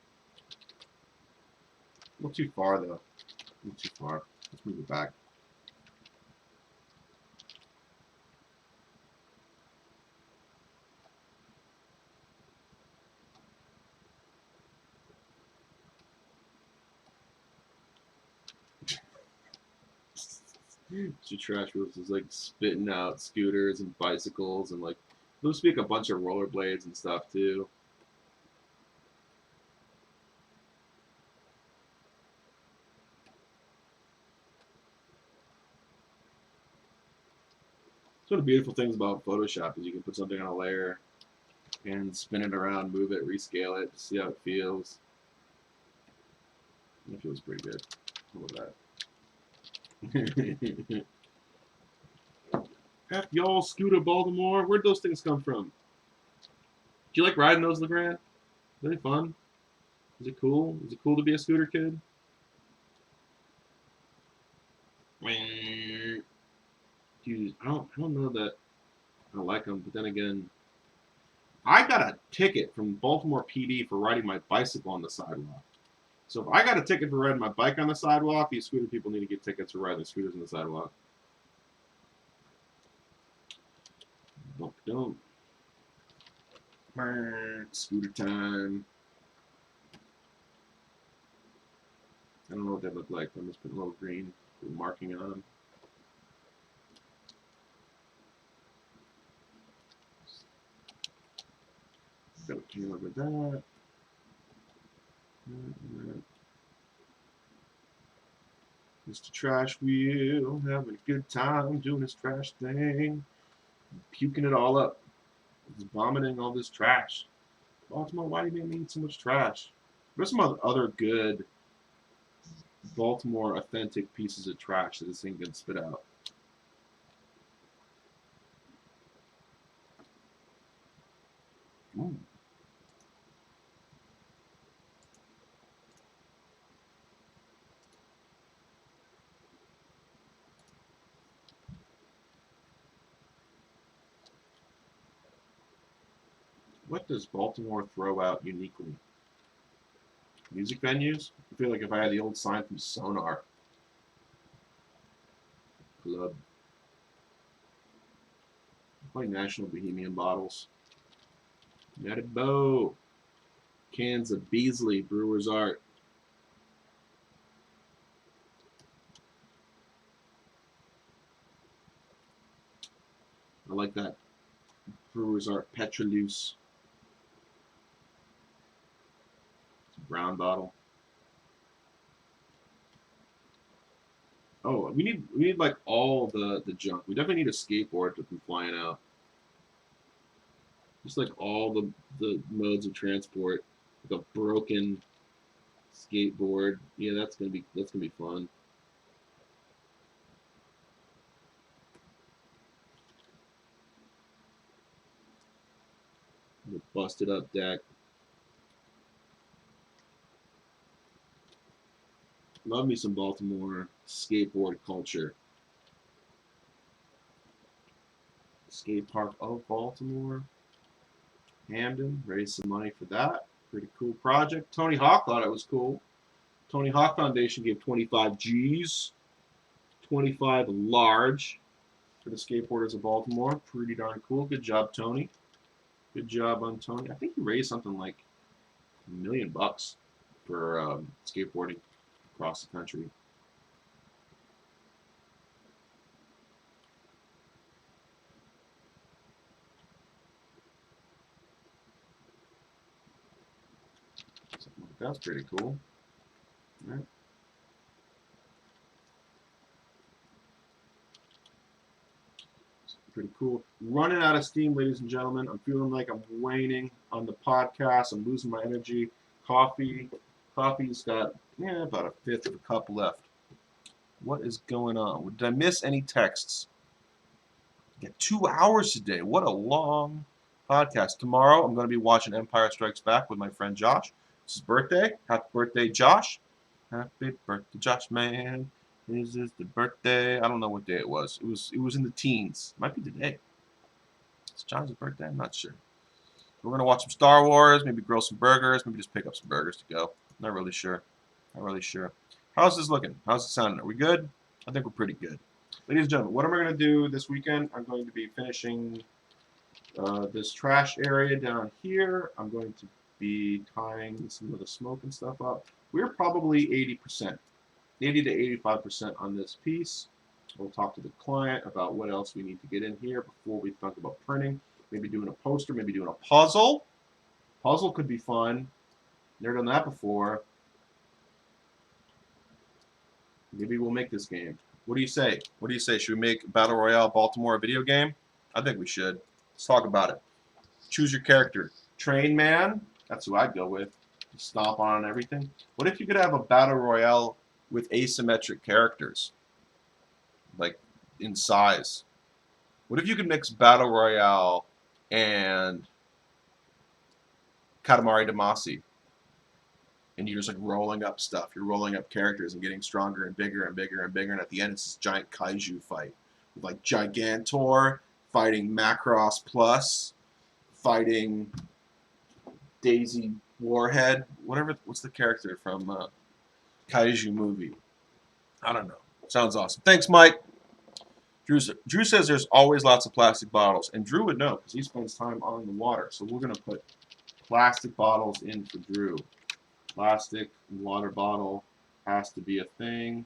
Not too far though. Not too far. Let's move it back. So trash wheels is like spitting out scooters and bicycles and like those speak a bunch of rollerblades and stuff too. It's one of the beautiful things about Photoshop is you can put something on a layer and spin it around, move it, rescale it, see how it feels. It feels pretty good. How about that? F y'all, Scooter Baltimore. Where'd those things come from? Do you like riding those, LeGrand? Are they fun? Is it cool? Is it cool to be a scooter kid? Dude, I don't know that I like them, but then again, I got a ticket from Baltimore PD for riding my bicycle on the sidewalk. So if I got a ticket for riding my bike on the sidewalk, these scooter people need to get tickets for riding scooters on the sidewalk. Don't. Scooter time. I don't know what they look like. I'm just putting a little green marking on them. Got a camera with that. Mr. Trash Wheel having a good time doing his trash thing, puking it all up. He's vomiting all this trash. Baltimore, why do you need so much trash? There's some other good Baltimore authentic pieces of trash that this thing can spit out. Ooh. What does Baltimore throw out uniquely? Music venues? I feel like if I had the old sign from Sonar Club, like National Bohemian bottles. Matted Bow. Cans of Beasley, Brewer's Art. I like that Brewer's Art Petroluse. It's a brown bottle. Oh, we need like all the junk. We definitely need a skateboard to be flying out. Just like all the modes of transport. Like a broken skateboard. Yeah, that's gonna be fun. The busted up deck. Love me some Baltimore skateboard culture. Skate Park of Baltimore. Hamden, raised some money for that. Pretty cool project. Tony Hawk thought it was cool. Tony Hawk Foundation gave 25 G's, 25 large for the skateboarders of Baltimore. Pretty darn cool. Good job, Tony. Good job on Tony. I think he raised something like $1 million for skateboarding across the country. That's pretty cool. All right. Pretty cool. Running out of steam, ladies and gentlemen. I'm feeling like I'm waning on the podcast. I'm losing my energy. Coffee's got about a fifth of a cup left. What is going on? Did I miss any texts? I got 2 hours today. What a long podcast. Tomorrow I'm going to be watching Empire Strikes Back with my friend Josh. It's his birthday. Happy birthday, Josh. Happy birthday, Josh, man. This is the birthday. I don't know what day it was. It was in the teens. Might be today. It's John's birthday? I'm not sure. We're going to watch some Star Wars, maybe grill some burgers, maybe just pick up some burgers to go. Not really sure. Not really sure. How's this looking? How's it sounding? Are we good? I think we're pretty good. Ladies and gentlemen, what am I going to do this weekend? I'm going to be finishing this trash area down here. I'm going to be tying some of the smoke and stuff up. We're probably 80%, 80 to 85% on this piece. We'll talk to the client about what else we need to get in here before we talk about printing. Maybe doing a poster, maybe doing a puzzle. Puzzle could be fun. Never done that before. Maybe we'll make this game. What do you say? What do you say? Should we make Battle Royale Baltimore a video game? I think we should. Let's talk about it. Choose your character. Train Man. That's who I'd go with. Stomp on everything. What if you could have a Battle Royale with asymmetric characters? Like in size. What if you could mix Battle Royale and Katamari Damacy? And you're just like rolling up stuff. You're rolling up characters and getting stronger and bigger and bigger and bigger. And at the end, it's this giant kaiju fight with like Gigantor fighting Macross Plus, fighting Daisy Warhead, whatever. What's the character from kaiju movie? I don't know. Sounds awesome. Thanks, Mike. Drew says there's always lots of plastic bottles, and Drew would know because he spends time on the water. So we're gonna put plastic bottles in for Drew. Plastic water bottle has to be a thing.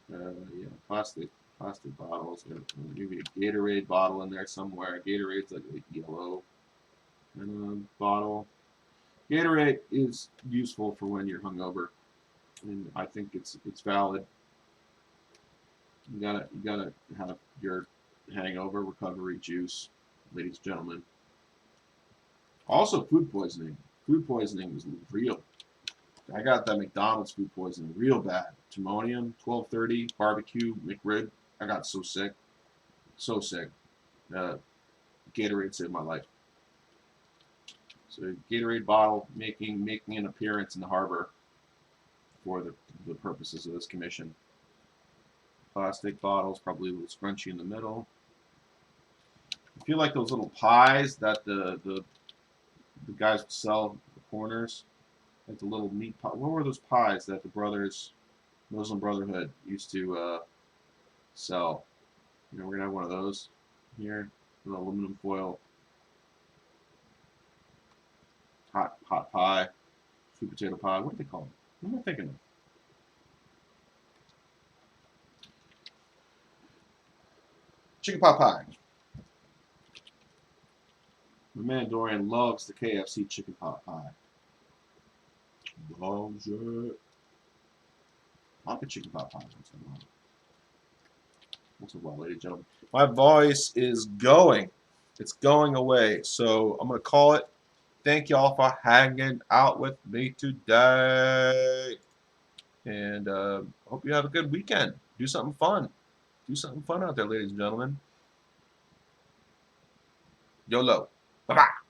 Yeah, plastic bottles. Maybe a Gatorade bottle in there somewhere. Gatorade's like a yellow bottle. Gatorade is useful for when you're hungover, and I think it's valid. You gotta have your hangover recovery juice, ladies and gentlemen. Also, food poisoning. Food poisoning is real. I got that McDonald's food poisoning real bad. Timonium, 1230, barbecue, McRib. I got so sick. So sick. Gatorade saved my life. So Gatorade bottle making an appearance in the harbor for the purposes of this commission. Plastic bottles, probably a little scrunchy in the middle. I feel like those little pies that the guys would sell at the corners, like the little meat pie. What were those pies that the brothers, Muslim Brotherhood, used to sell? You know, we're gonna have one of those here, with aluminum foil. hot pie, sweet potato pie. What do they call it? What am I thinking of? Chicken pot pie. My man Dorian loves the KFC chicken pot pie. Loves it. I like a chicken pot pie once in a while. Once in a while, ladies and gentlemen. My voice is going. It's going away. So I'm going to call it. Thank y'all for hanging out with me today. And hope you have a good weekend. Do something fun. Do something fun out there, ladies and gentlemen. YOLO. Bye-bye.